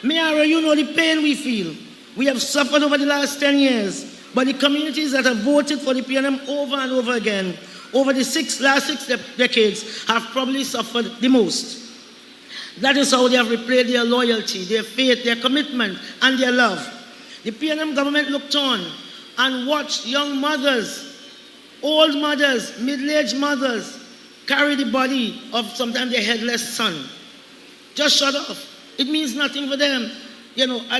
Mayor, you know the pain we feel. We have suffered over the last 10 years, but the communities that have voted for the PNM over and over again, over the last six decades, have probably suffered the most. That is how they have replayed their loyalty, their faith, their commitment, and their love. The PNM government looked on and watched young mothers, old mothers, middle-aged mothers carry the body of sometimes their headless son. Just shut off. It means nothing for them. You know, I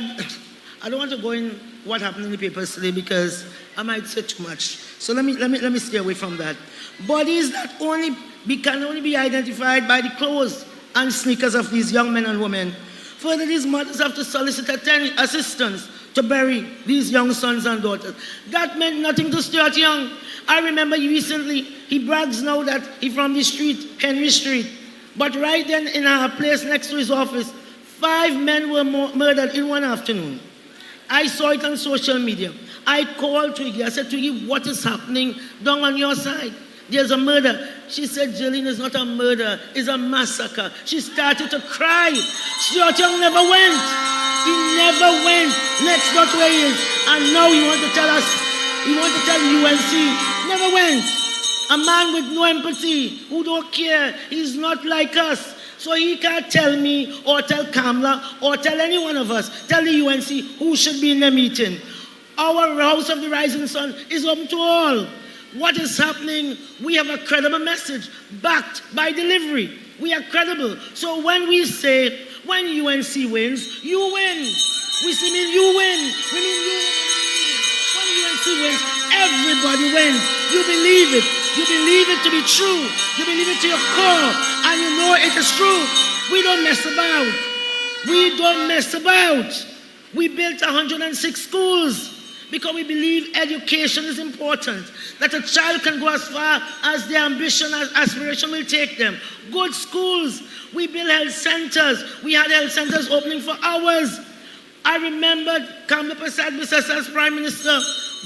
don't want to go in what happened in the papers today because I might say too much. So let me stay away from that. Bodies that can only be identified by the clothes and sneakers of these young men and women. Further, these mothers have to solicit assistance to bury these young sons and daughters. That meant nothing to Stuart Young. I remember recently, he brags now that he's from the street, Henry Street. But right then in our place next to his office, 5 men were murdered in one afternoon. I saw it on social media. I called Twiggy. I said, Twiggy, what is happening down on your side? There's a murder. She said, Jillian, it's not a murder, it's a massacre. She started to cry. Stuart Young never went. He never went next door to where he is. And now he wants to tell us, he wants to tell UNC, never went. A man with no empathy, who don't care. He's not like us. So he can't tell me or tell Kamla or tell any one of us, tell the UNC who should be in the meeting. Our House of the Rising Sun is open to all. What is happening? We have a credible message backed by delivery. We are credible. So when we say, when UNC wins, you win. We mean you win. We mean you win. When UNC wins, everybody wins. You believe it. You believe it to be true. You believe it to your core. And you know it is true. We don't mess about. We don't mess about. We built 106 schools because we believe education is important. That a child can go as far as their ambition, as aspiration will take them. Good schools. We built health centers. We had health centers opening for hours. I remember Kamla Prasad Bisesa as Prime Minister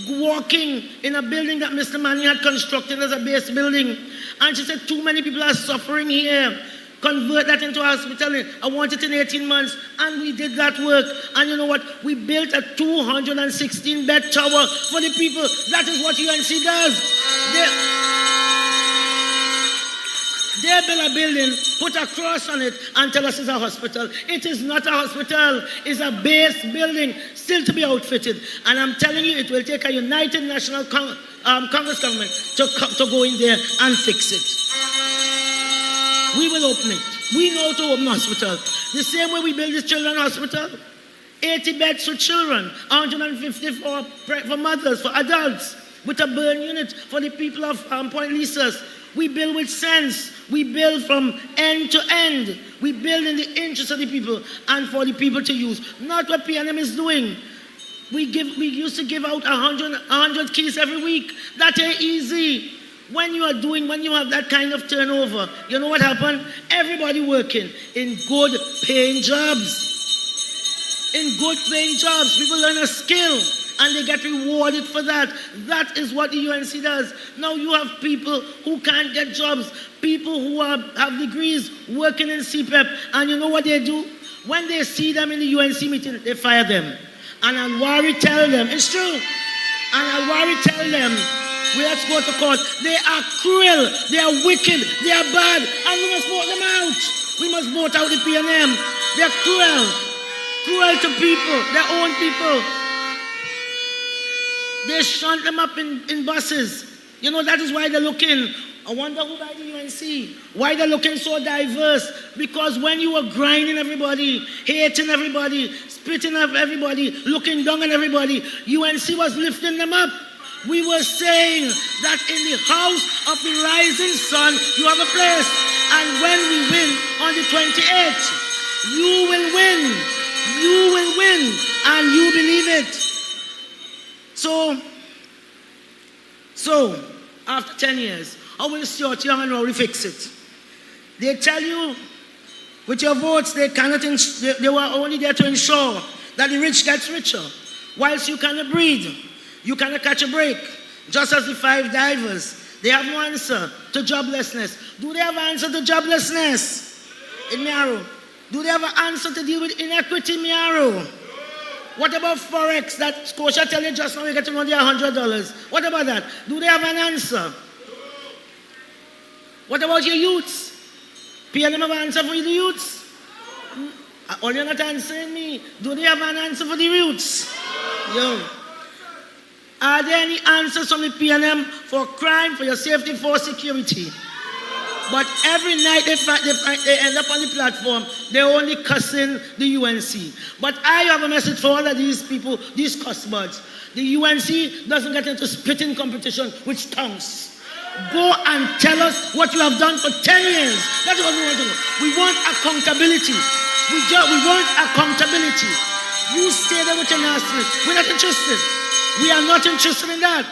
walking in a building that Mr. Manning had constructed as a base building. And she said, too many people are suffering here. Convert that into a hospital. I want it in 18 months. And we did that work. And you know what? We built a 216-bed tower for the people. That is what UNC does. They build a building, put a cross on it, and tell us it's a hospital. It is not a hospital. It's a base building, still to be outfitted. And I'm telling you, it will take a united national Congress government to go in there and fix it. We will open it. We know to open hospital. The same way we build this children's hospital. 80 beds for children, 150 for mothers, for adults, with a burn unit for the people of Point Lisas. We build with sense. We build from end to end. We build in the interest of the people and for the people to use. Not what PNM is doing. We used to give out 100 keys every week. That ain't easy. When you have that kind of turnover, you know what happened? Everybody working in good paying jobs. In good paying jobs. People learn a skill. And they get rewarded for that. That is what the UNC does. Now you have people who can't get jobs, people who have degrees working in CPEP, and you know what they do? When they see them in the UNC meeting, they fire them. And Alwari tell them, it's true. And Alwari tell them, let's go to court. They are cruel, they are wicked, they are bad, and we must vote them out. We must vote out the PNM. They are cruel to people, their own people. They shunt them up in buses. You know, that is why they're looking. I wonder who by the UNC. Why they're looking so diverse. Because when you were grinding everybody, hating everybody, spitting at everybody, looking down on everybody, UNC was lifting them up. We were saying that in the house of the rising sun, you have a place. And when we win on the 28th, you will win. You will win. And you believe it. So, after 10 years, how will Stuart Young and Rory fix it? They tell you, with your votes, they were only there to ensure that the rich gets richer, whilst you cannot breathe, you cannot catch a break. Just as the 5 divers, they have no answer to joblessness. Do they have an answer to joblessness in Miaro? Do they have an answer to deal with inequity in Miaro? What about Forex that Scotia tell you just now you get to know their $100? What about that? Do they have an answer? What about your youths? PNM have an answer for the youths? Or you're not answering me. Do they have an answer for the youths? Yo. Are there any answers from the PNM for crime, for your safety, for security? But every night they end up on the platform, they're only cussing the UNC. But I have a message for all of these people, these cussbirds. The UNC doesn't get into spitting competition with tongues. Go and tell us what you have done for 10 years. That's what we want to know. We want accountability. We want accountability. You stay there with your nastiness. We're not interested. We are not interested in that.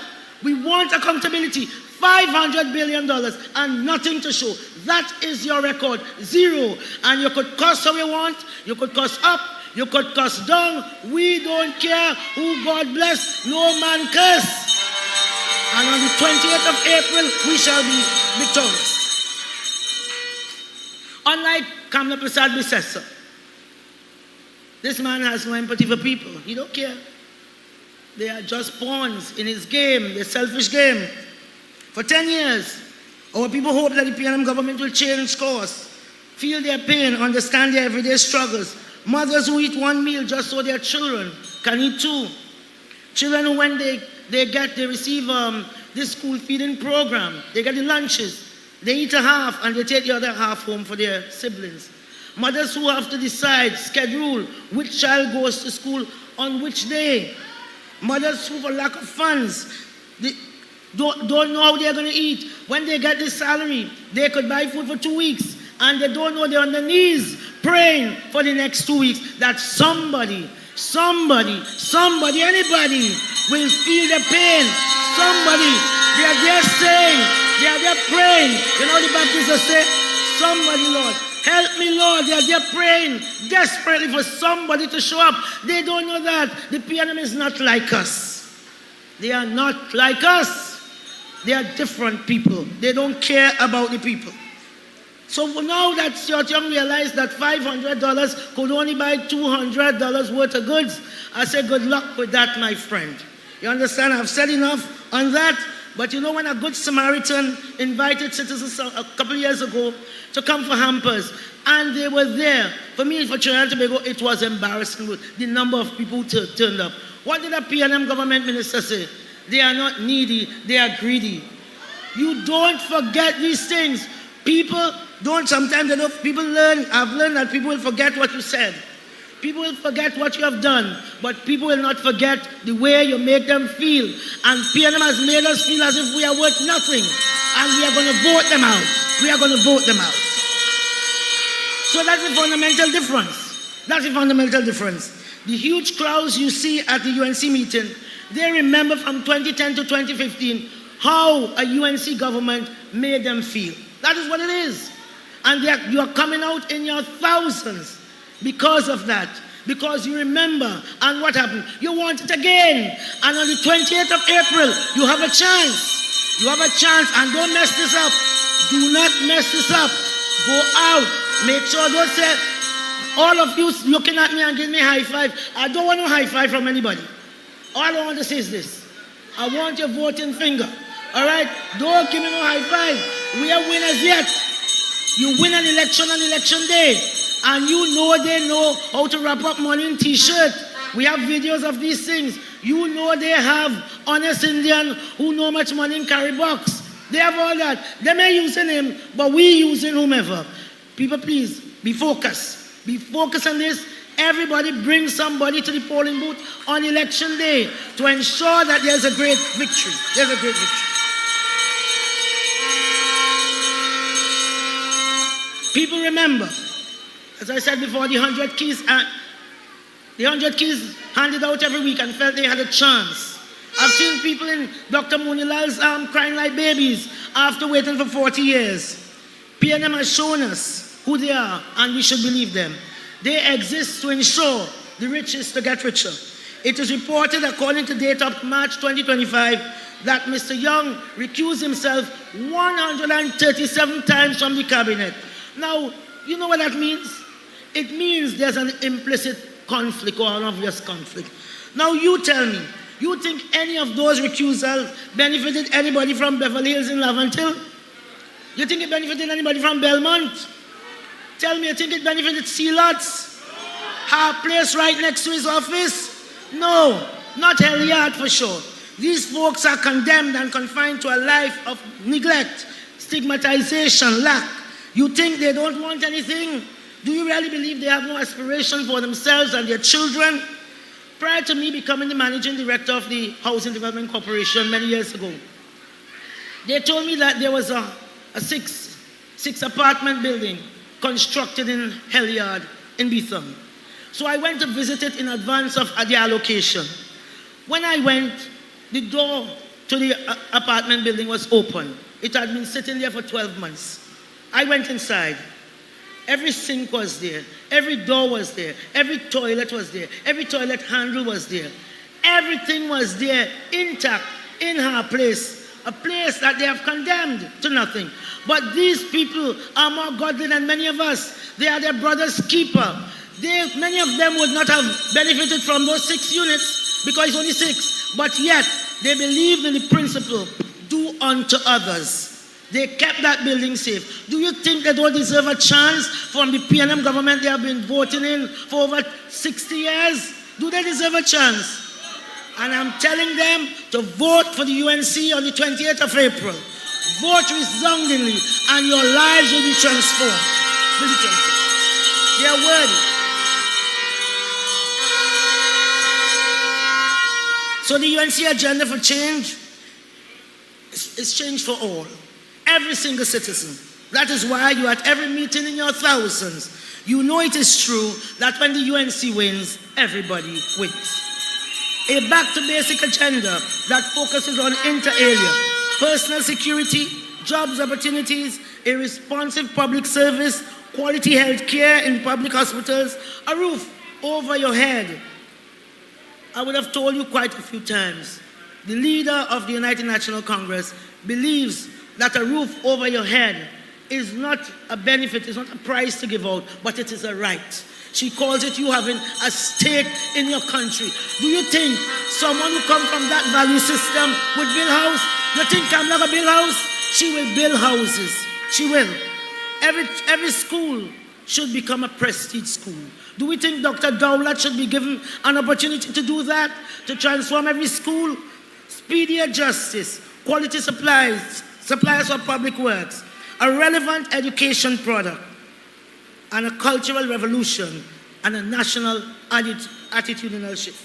We want accountability. $500 billion and nothing to show. That is your record. 0. And you could cuss how you want. You could cuss up. You could cuss down. We don't care who God bless. No man curse. And on the 28th of April, we shall be victorious. Unlike Kamla Prasad Bisesa, this man has no empathy for people. He don't care. They are just pawns in his game, the selfish game. For 10 years, our people hope that the PNM government will change course, feel their pain, understand their everyday struggles. Mothers who eat 1 meal just so their children can eat 2. Children who, when they receive this school feeding program, they get the lunches, they eat a half and they take the other half home for their siblings. Mothers who have to decide, schedule which child goes to school on which day. Mothers who, for lack of funds, they don't know how they're going to eat. When they get this salary, they could buy food for 2 weeks, and they don't know, they're on their knees praying for the next 2 weeks that somebody, anybody will feel the pain. Somebody, they are there saying, they are there praying. You know the Baptists will say, somebody, Lord, help me, Lord. They are there praying desperately for somebody to show up. They don't know that the PNM is not like us. They are not like us. They are different people. They don't care about the people. So now that Stuart Young realized that $500 could only buy $200 worth of goods, I say good luck with that, my friend. You understand? I've said enough on that. But you know, when a good Samaritan invited citizens a couple of years ago to come for hampers, and they were there. For me, for Trinidad and Tobago, it was embarrassing with the number of people who turned up. What did the PNM government minister say? They are not needy, they are greedy. You don't forget these things. People don't, sometimes people learn, I've learned that people will forget what you said. People will forget what you have done, but people will not forget the way you make them feel. And PNM has made us feel as if we are worth nothing. And we are going to vote them out. We are going to vote them out. So that's the fundamental difference. That's the fundamental difference. The huge crowds you see at the UNC meeting, they remember from 2010 to 2015 how a UNC government made them feel. That is what it is. And you are coming out in your thousands because of that. Because you remember, and what happened? You want it again. And on the 28th of April, you have a chance. You have a chance, and don't mess this up. Do not mess this up. Go out. Make sure, don't say, all of you looking at me and giving me a high five. I don't want no high five from anybody. All I want to say is this. I want your voting finger. All right? Don't give me no high five. We are winners yet. You win an election on election day. And you know they know how to wrap up money in T-shirt. We have videos of these things. You know they have honest Indian who know much money in carry box. They have all that. They may using him, but we using whomever. People, please, be focused. Be focused on this. Everybody bring somebody to the polling booth on election day to ensure that there's a great victory. There's a great victory. People remember, as I said before, the 100 keys handed out every week and felt they had a chance. I've seen people in Dr. Munilal's crying like babies after waiting for 40 years. PNM has shown us who they are, and we should believe them. They exist to ensure the richest to get richer. It is reported, according to data of March 2025, that Mr. Young recused himself 137 times from the cabinet. Now, you know what that means? It means there's an implicit conflict or an obvious conflict. Now you tell me, you think any of those recusals benefited anybody from Beverly Hills in Laventille? You think it benefited anybody from Belmont? Tell me, you think it benefited Sealots? Her place right next to his office? No, not Heliard for sure. These folks are condemned and confined to a life of neglect, stigmatization, lack. You think they don't want anything? Do you really believe they have no aspiration for themselves and their children? Prior to me becoming the managing director of the Housing Development Corporation many years ago, they told me that there was a six apartment building constructed in Heliard in Betham. So I went to visit it in advance of the allocation. When I went, the door to the apartment building was open. It had been sitting there for 12 months. I went inside. Every sink was there. Every door was there. Every toilet was there. Every toilet handle was there. Everything was there, intact, in her place. A place that they have condemned to nothing. But these people are more godly than many of us. They are their brother's keeper. Many of them would not have benefited from those 6 units because it's only 6. But yet, they believed in the principle, do unto others. They kept that building safe. Do you think they don't deserve a chance from the PNM government they have been voting in for over 60 years? Do they deserve a chance? And I'm telling them to vote for the UNC on the 28th of April. Vote resoundingly, and your lives will be transformed. They are worthy. So the UNC agenda for change is change for all. Every single citizen. That is why you at every meeting in your thousands, you know it is true that when the UNC wins, everybody wins. A back-to-basic agenda that focuses on inter alia, personal security, jobs opportunities, a responsive public service, quality health care in public hospitals, a roof over your head. I would have told you quite a few times, the leader of the United National Congress believes that a roof over your head is not a benefit, it's not a prize to give out, but it is a right. She calls it you having a stake in your country. Do you think someone who comes from that value system would build house? You think Kamla will build house? She will build houses. She will. Every school should become a prestige school. Do we think Dr. Dowlett should be given an opportunity to do that? To transform every school? Speedier justice, quality supplies for public works, a relevant education product, and a cultural revolution, and a national attitudinal shift.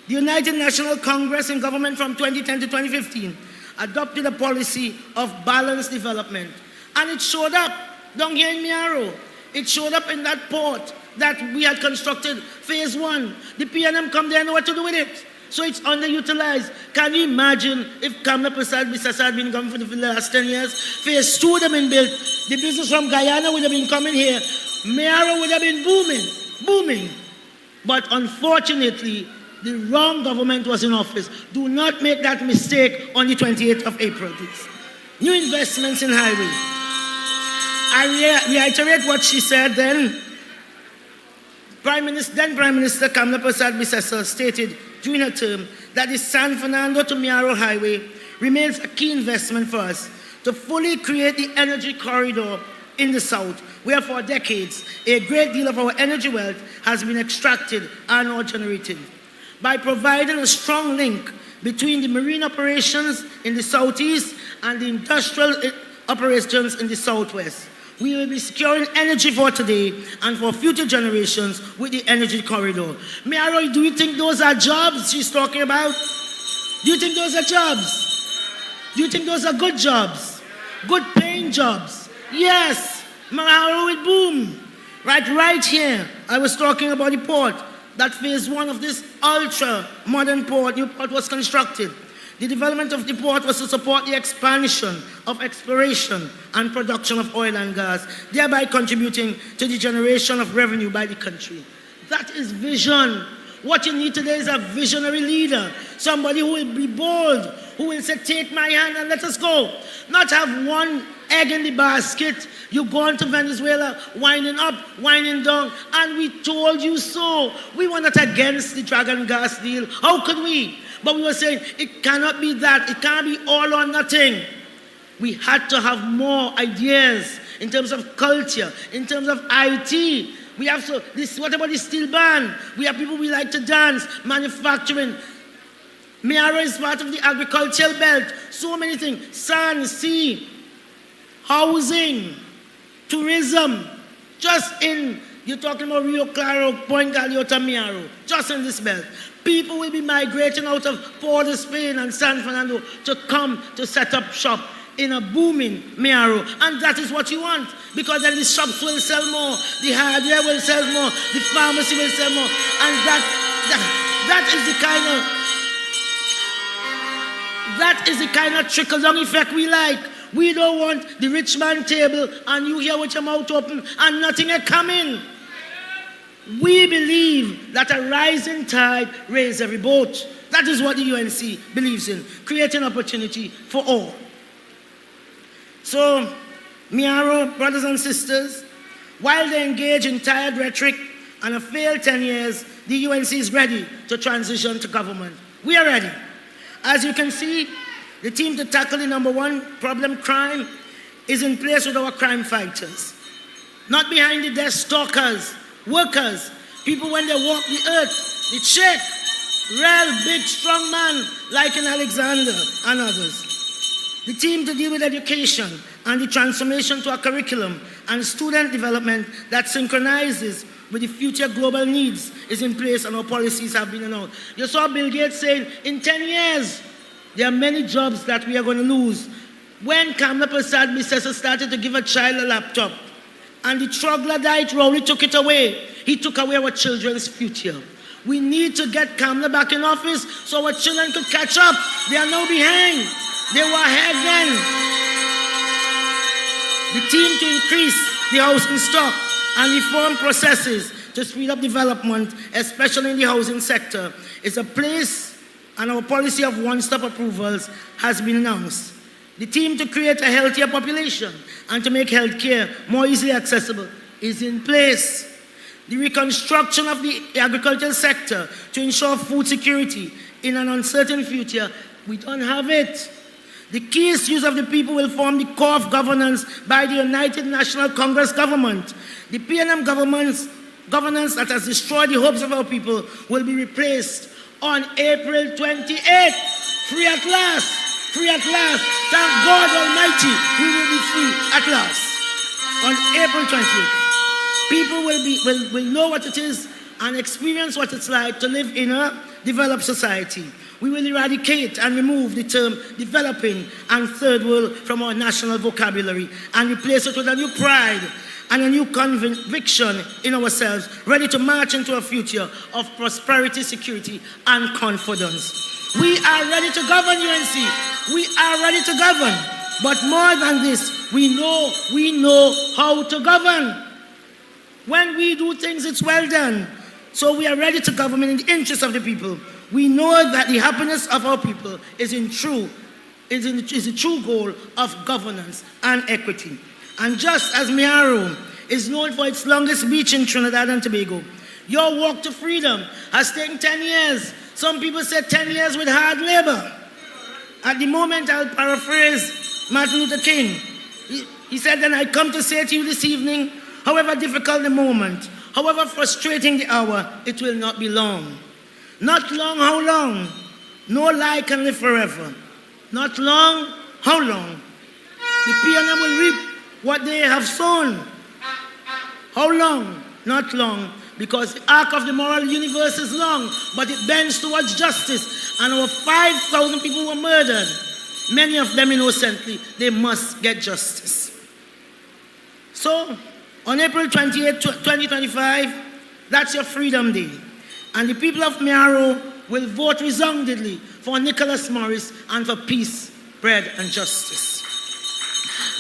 The United National Congress in government from 2010 to 2015 adopted a policy of balanced development. And it showed up down here in Miaro. It showed up in that port that we had constructed, phase 1. The PNM come there and know what to do with it. So it's underutilized. Can you imagine if Kamla Prasad Bisasa had been coming for the last 10 years? Phase 2 would have been built. The business from Guyana would have been coming here. Miaro would have been booming. But unfortunately, the wrong government was in office. Do not make that mistake on the 28th of April, please. New investments in highway. I reiterate what she said then. Prime Minister Kamla Prasad Bisasa stated during her term that the San Fernando to Miaro Highway remains a key investment for us to fully create the energy corridor in the South, where for decades a great deal of our energy wealth has been extracted and or generated. By providing a strong link between the marine operations in the Southeast and the industrial operations in the Southwest, we will be securing energy for today and for future generations with the energy corridor. Miaro, do you think those are jobs she's talking about? Do you think those are jobs? Do you think those are good jobs? Good paying jobs? Yes. Miaro will boom. Right here, I was talking about the port. That phase one of this ultra-modern port, new port was constructed. The development of the port was to support the expansion of exploration and production of oil and gas, thereby contributing to the generation of revenue by the country. That is vision. What you need today is a visionary leader, somebody who will be bold, who will say, take my hand and let us go. Not have one egg in the basket. You go on to Venezuela, winding up, winding down, and we told you so. We were not against the Dragon gas deal. How could we? But we were saying, it cannot be that. It cannot be all or nothing. We had to have more ideas in terms of culture, in terms of IT. We have what about the steel band? We have people we like to dance, manufacturing. Miaro is part of the agricultural belt. So many things. Sand, sea, housing, tourism. Just in, you're talking about Rio Claro, Point Galeota, Miaro. Just in this belt. People will be migrating out of Port of Spain and San Fernando to come to set up shop in a booming Miaro. And that is what you want. Because then the shops will sell more, the hardware will sell more, the pharmacy will sell more. And that is the kind of trickle-down effect we like. We don't want the rich man table and you here with your mouth open and nothing is coming. We believe that a rising tide raises every boat. That is what the UNC believes in, creating opportunity for all. So, Miaro, brothers and sisters, while they engage in tired rhetoric and have failed 10 years, the UNC is ready to transition to government. We are ready. As you can see, the team to tackle the number one problem, crime, is in place with our crime fighters. Not behind the desk stalkers, workers, people when they walk the earth, the check, real big strong man like in Alexander and others. The team to deal with education and the transformation to a curriculum and student development that synchronizes with the future global needs is in place and our policies have been announced. You saw Bill Gates saying, in 10 years, there are many jobs that we are going to lose. When Kamla Prasad Misesa started to give a child a laptop, and the troglodyte Rowley took it away, he took away our children's future. We need to get Kamla back in office so our children could catch up. They are now behind. They were ahead then. The team to increase the housing stock and reform processes to speed up development, especially in the housing sector, is a place, and our policy of one-stop approvals has been announced. The team to create a healthier population and to make healthcare more easily accessible is in place. The reconstruction of the agricultural sector to ensure food security in an uncertain future, we don't have it. The key issues of the people will form the core of governance by the United National Congress government. The PNM governance that has destroyed the hopes of our people will be replaced on April 28th. Free at last. Free at last. Thank God Almighty, we will be free at last. On April 28th. People will know what it is and experience what it's like to live in a developed society. We will eradicate and remove the term developing and third world from our national vocabulary and replace it with a new pride and a new conviction in ourselves, ready to march into a future of prosperity, security, and confidence. We are ready to govern, UNC. We are ready to govern. But more than this, we know how to govern. When we do things, it's well done. So we are ready to govern in the interest of the people. We know that the happiness of our people is a true goal of governance and equity. And just as Miaro is known for its longest beach in Trinidad and Tobago, your walk to freedom has taken 10 years. Some people say 10 years with hard labor. At the moment, I'll paraphrase Martin Luther King. He said, "Then I come to say to you this evening, however difficult the moment, however frustrating the hour, it will not be long. Not long, how long? No lie can live forever. Not long, how long? The PNM will reap what they have sown. How long? Not long, because the arc of the moral universe is long, but it bends towards justice. And over 5,000 people were murdered, many of them innocently. They must get justice." So, on April 28, 2025, that's your Freedom Day. And the people of Miaro will vote resoundingly for Nicholas Morris and for peace, bread, and justice.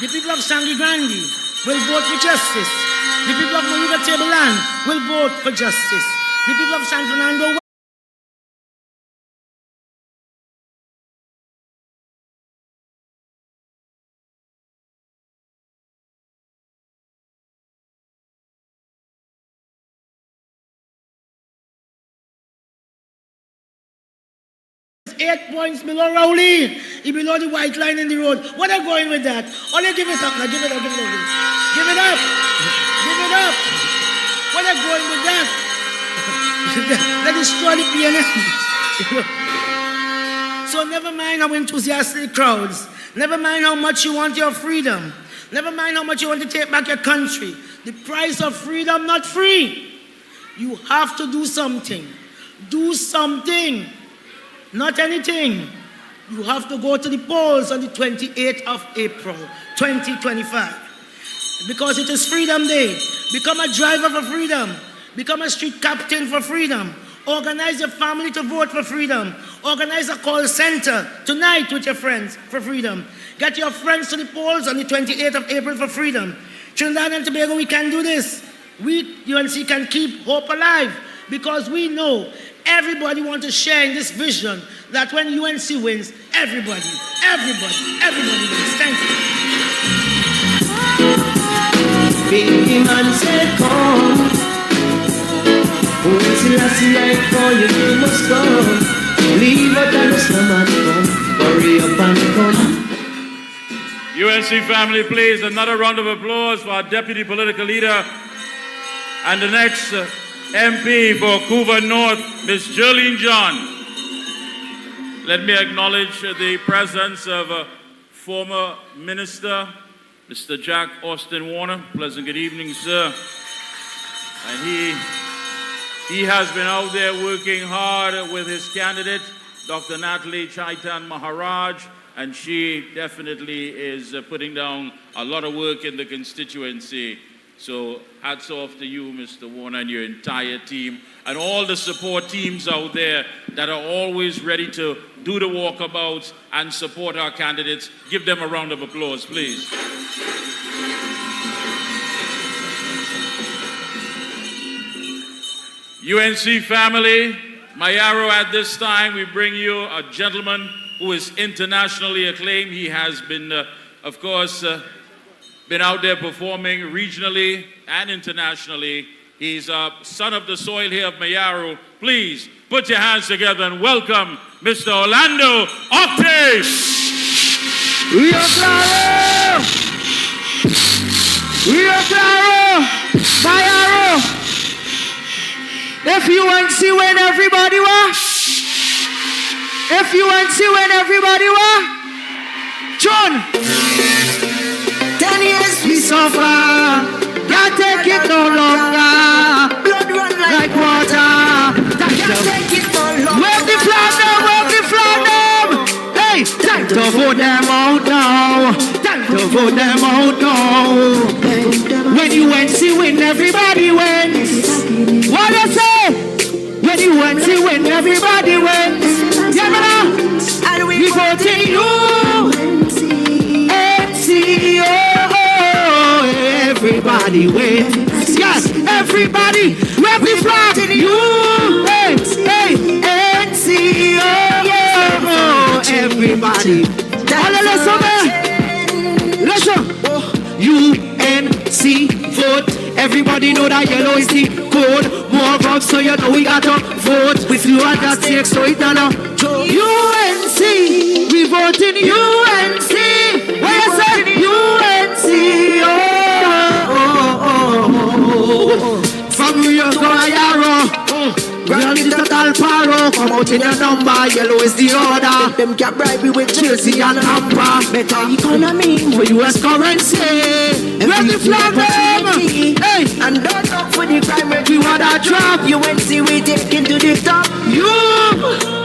The people of Sangre Grande will vote for justice. The people of Moruga Tableland will vote for justice. The people of San Fernando 8 points below Rowley. He below the white line in the road. What are you going with that? Only give it up now. Give it up. Give it up. Give it up. Give it up. What are you going with that? Let destroy the PNM. So never mind how enthusiastic the crowds. Never mind how much you want your freedom. Never mind how much you want to take back your country. The price of freedom, not free. You have to do something. Do something. Not anything. You have to go to the polls on the 28th of April, 2025. Because it is Freedom Day. Become a driver for freedom. Become a street captain for freedom. Organize your family to vote for freedom. Organize a call center tonight with your friends for freedom. Get your friends to the polls on the 28th of April for freedom. Trinidad and Tobago, we can do this. We, UNC, can keep hope alive because we know everybody wants to share in this vision that when UNC wins, everybody wins. Thank you. Baby man said, come. Until I see I call you, you must come. Leave out and come and come. Hurry up and come. UNC family, please, another round of applause for our Deputy Political Leader and the next MP for Couva North, Ms. Charlene John. Let me acknowledge the presence of former Minister, Mr. Jack Austin Warner. Pleasant good evening, sir. And he has been out there working hard with his candidate, Dr. Natalie Chaitan Maharaj, and she definitely is putting down a lot of work in the constituency. So hats off to you, Mr. Warner, and your entire team, and all the support teams out there that are always ready to do the walkabouts and support our candidates. Give them a round of applause, please. UNC family, Mayaro, at this time, we bring you a gentleman who is internationally acclaimed. He has been, of course, been out there performing regionally and internationally. He's a son of the soil here of Mayaro. Please put your hands together and welcome Mr. Orlando Octave. We are Claro! We are Claro! Mayaro! If UNC win, everybody what? If UNC win, everybody what? John! 10 years we suffer, can't take it no longer. Blood run like water, can't take it no longer. Wave the flag now, wave the flag now. Hey, time to vote them out now. Time to vote them out now. When UNC win, everybody wins. What you say? When UNC win, everybody wins. Yeah, man. And we vote in UNC. Everybody wins. Yes, everybody. Wave the flag in UNC. Everybody. Listen. UNC vote. Everybody know that yellow is the code. More votes, so you know we got to vote. With you and that takes, so it down. UNC. We vote in UNC. Where you say? UNC. From New York to Mayaro, Grand in total paro. Come out in your number, yellow is the order. Them get bribe with Jersey and Hamper. Better economy for US currency. Where's the flag, hey, and don't talk for the crime rate. We want a drop. UNC we taking to the top. UNC.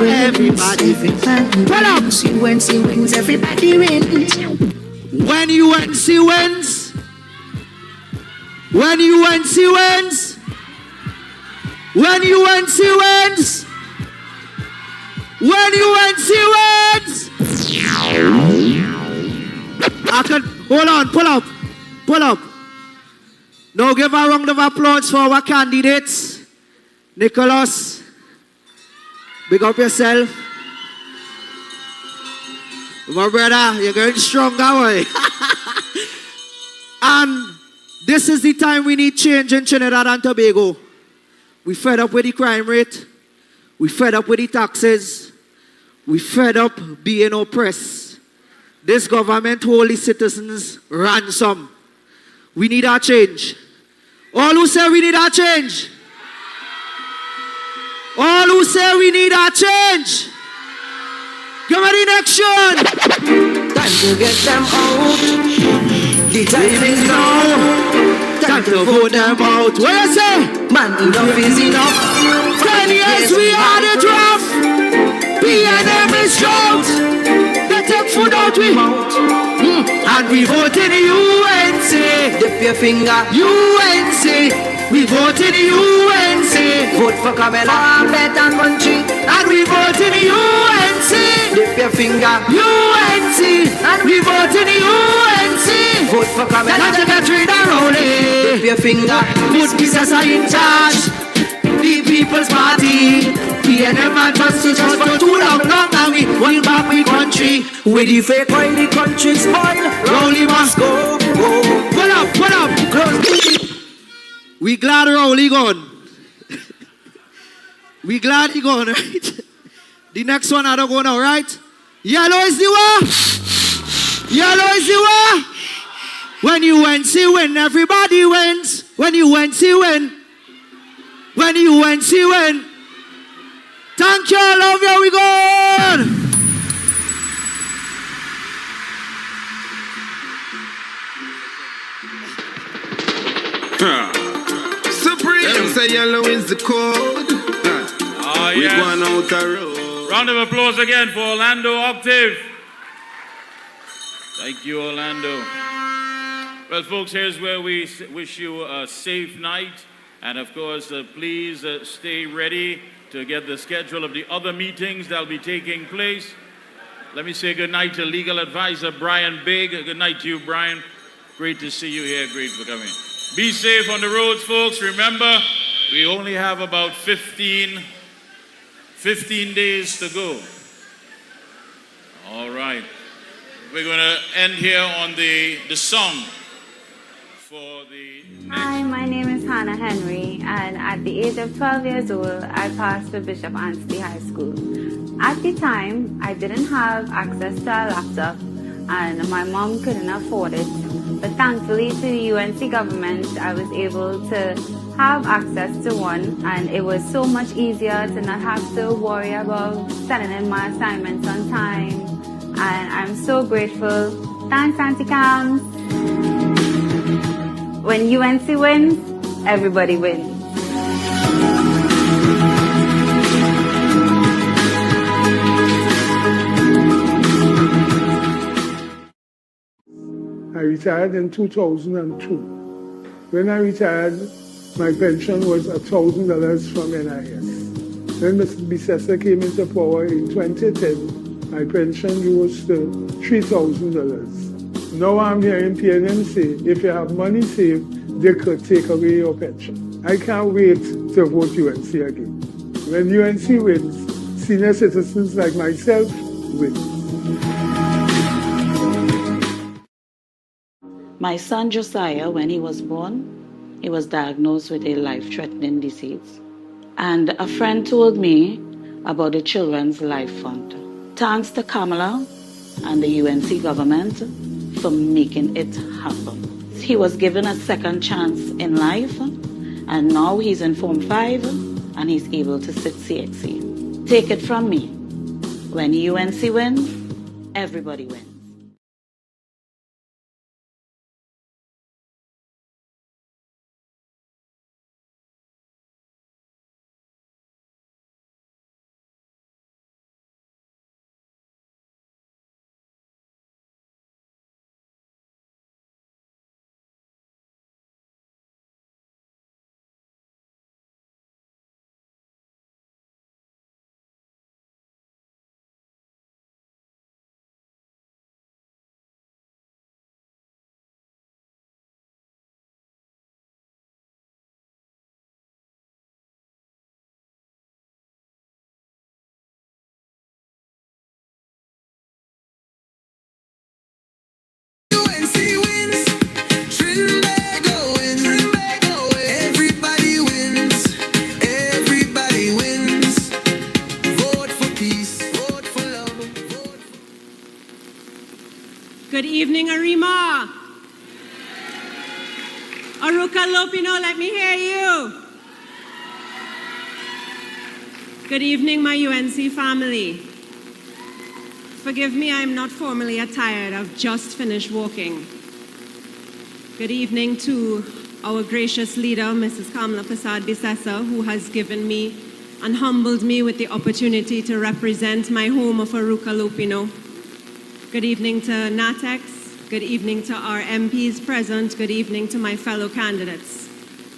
everybody wins. Pull up. UNC wins, everybody wins. When UNC wins, when UNC wins, when UNC wins, when UNC wins. I can, hold on, pull up, pull up. Now give a round of applause for our candidates. Nicholas, big up yourself. My brother, you're going strong, boy. And this is the time we need change in Trinidad and Tobago. We fed up with the crime rate. We fed up with the taxes. We fed up being oppressed. This government hold the citizens ransom. We need our change. All who say we need our change. All who say we need our change. Give me the next one. Time to get them out. The time is now. Time to vote them out. What you say? Man, enough is enough. 10 years we are the draft. PNM is drought. They take food out we mouth. And we vote in the UNC. Dip your finger. UNC. We vote in the UNC. Vote for Camilla, better country. And we vote in the UNC. Dip your finger. UNC. And we vote in the UNC. Vote for Camilla. Let the country down rolling. Dip your finger. Good business are in charge. The People's Party. PNM and justice just for too long, and we will back we country. With the fake oil, the country spoil. Rowley must go. Pull up, pull up. We glad Rowley gone. We glad he gone, right? The next one I don't go now, right? Yellow is the war. Yellow is the war. When UNC win, everybody wins. When UNC win. When UNC win. Thank you, I love you, we gone. Supreme say yellow is the code. We Yes. going out the road. Round of applause again for Orlando Octave. Thank you, Orlando. Well, folks, here's where we wish you a safe night. And of course, please stay ready to get the schedule of the other meetings that will be taking place. Let me say good night to legal advisor Brian Big. Good night to you, Brian. Great to see you here. Great for coming. Be safe on the roads, folks. Remember, we only have about 15 days to go. All right. We're going to end here on the song for the next. Hi, my name is Hannah Henry, and at the age of 12 years old, I passed for Bishop Anstey High School. At the time, I didn't have access to a laptop, and my mom couldn't afford it. But thankfully to the UNC government, I was able to have access to one, and it was so much easier to not have to worry about sending in my assignments on time. And I'm so grateful. Thanks, Auntie Cams. When UNC wins, everybody wins. I retired in 2002. When I retired, my pension was $1,000 from NIS. When Mr. Bissessa came into power in 2010, my pension rose to $3,000. Now I'm hearing PNM say, if you have money saved, they could take away your pension. I can't wait to vote UNC again. When UNC wins, senior citizens like myself win. My son Josiah, when he was born, he was diagnosed with a life-threatening disease. And a friend told me about the Children's Life Fund. Thanks to Kamala and the UNC government for making it happen. He was given a second chance in life, and now he's in Form 5 and he's able to sit CXC. Take it from me. When UNC wins, everybody wins. Good evening, Arima. Aruka Lopino, let me hear you. Good evening, my UNC family. Forgive me, I'm not formally attired. I've just finished walking. Good evening to our gracious leader, Mrs. Kamla Prasad Bisesa, who has given me and humbled me with the opportunity to represent my home of Aruka Lopino. Good evening to NATEX. Good evening to our MPs present. Good evening to my fellow candidates.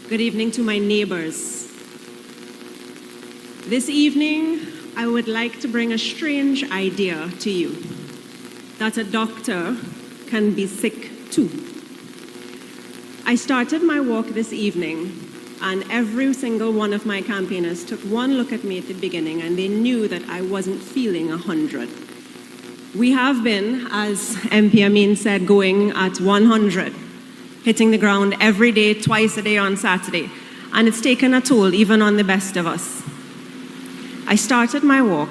Good evening to my neighbors. This evening, I would like to bring a strange idea to you, that a doctor can be sick too. I started my walk this evening, and every single one of my campaigners took one look at me at the beginning, and they knew that I wasn't feeling 100. We have been, as MP Amin said, going at 100, hitting the ground every day, twice a day on Saturday, and it's taken a toll even on the best of us. I started my walk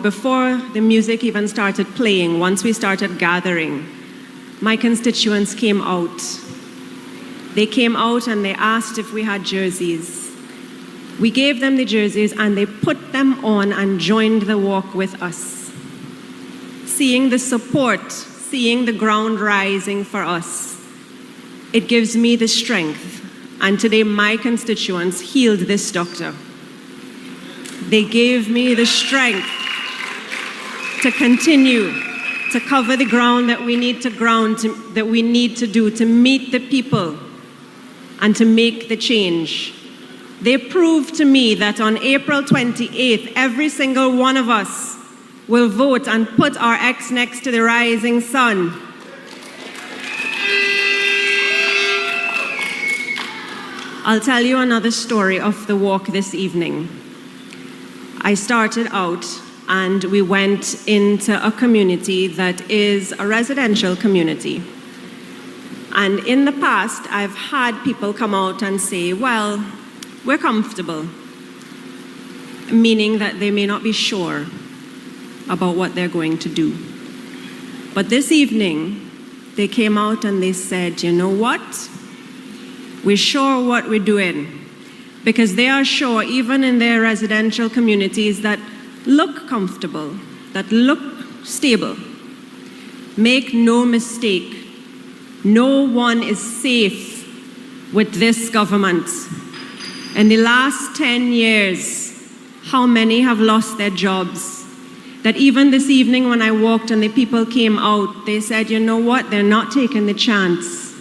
before the music even started playing. Once we started gathering, my constituents came out. They came out and they asked if we had jerseys. We gave them the jerseys and they put them on and joined the walk with us. Seeing the support, seeing the ground rising for us, it gives me the strength. And today my constituents healed this doctor. They gave me the strength to continue to cover the ground that we need to do to meet the people and to make the change. They proved to me that on April 28th, every single one of us will vote and put our X next to the rising sun. I'll tell you another story of the walk this evening. I started out and we went into a community that is a residential community. And in the past, I've had people come out and say, well, we're comfortable, meaning that they may not be sure about what they're going to do. But this evening, they came out and they said, you know what? We're sure what we're doing. Because they are sure, even in their residential communities, that look comfortable, that look stable. Make no mistake, no one is safe with this government. In the last 10 years, how many have lost their jobs? That even this evening when I walked and the people came out, they said, you know what, they're not taking the chance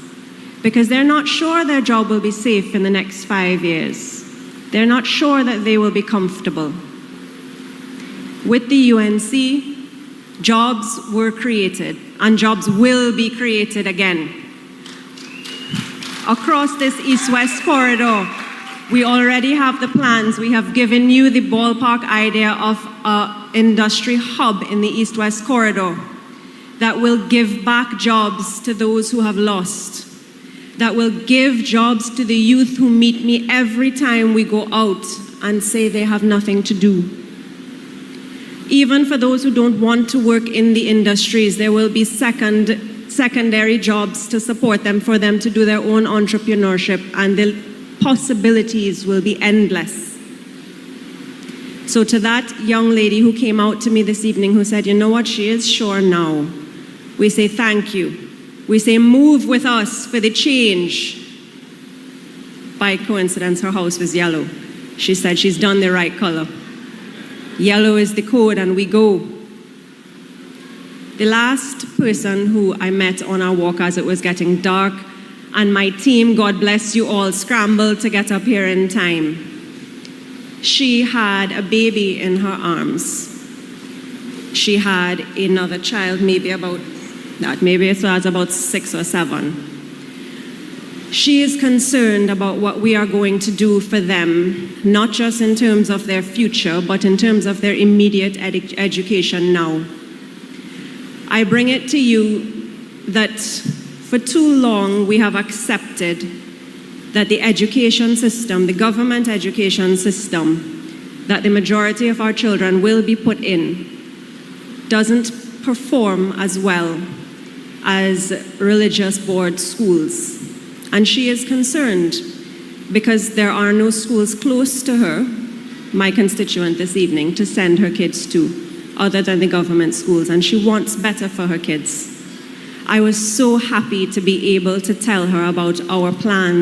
because they're not sure their job will be safe in the next 5 years. They're not sure that they will be comfortable. With the UNC, jobs were created and jobs will be created again. Across this east-west corridor, we already have the plans. We have given you the ballpark idea of an industry hub in the east-west corridor that will give back jobs to those who have lost, that will give jobs to the youth who meet me every time we go out and say they have nothing to do. Even for those who don't want to work in the industries, there will be secondary jobs to support them, for them to do their own entrepreneurship, and the possibilities will be endless. So to that young lady who came out to me this evening who said, you know what, she is sure now, we say thank you. We say move with us for the change. By coincidence, her house was yellow. She said she's done the right color. Yellow is the code and we go. The last person who I met on our walk as it was getting dark, and my team, God bless you all, scrambled to get up here in time. She had a baby in her arms. She had another child, maybe it was about 6 or 7. She is concerned about what we are going to do for them, not just in terms of their future, but in terms of their immediate education now. I bring it to you that for too long we have accepted that the education system, the government education system, that the majority of our children will be put in, doesn't perform as well as religious board schools. And she is concerned because there are no schools close to her, my constituent this evening, to send her kids to, other than the government schools, and she wants better for her kids. I was so happy to be able to tell her about our plans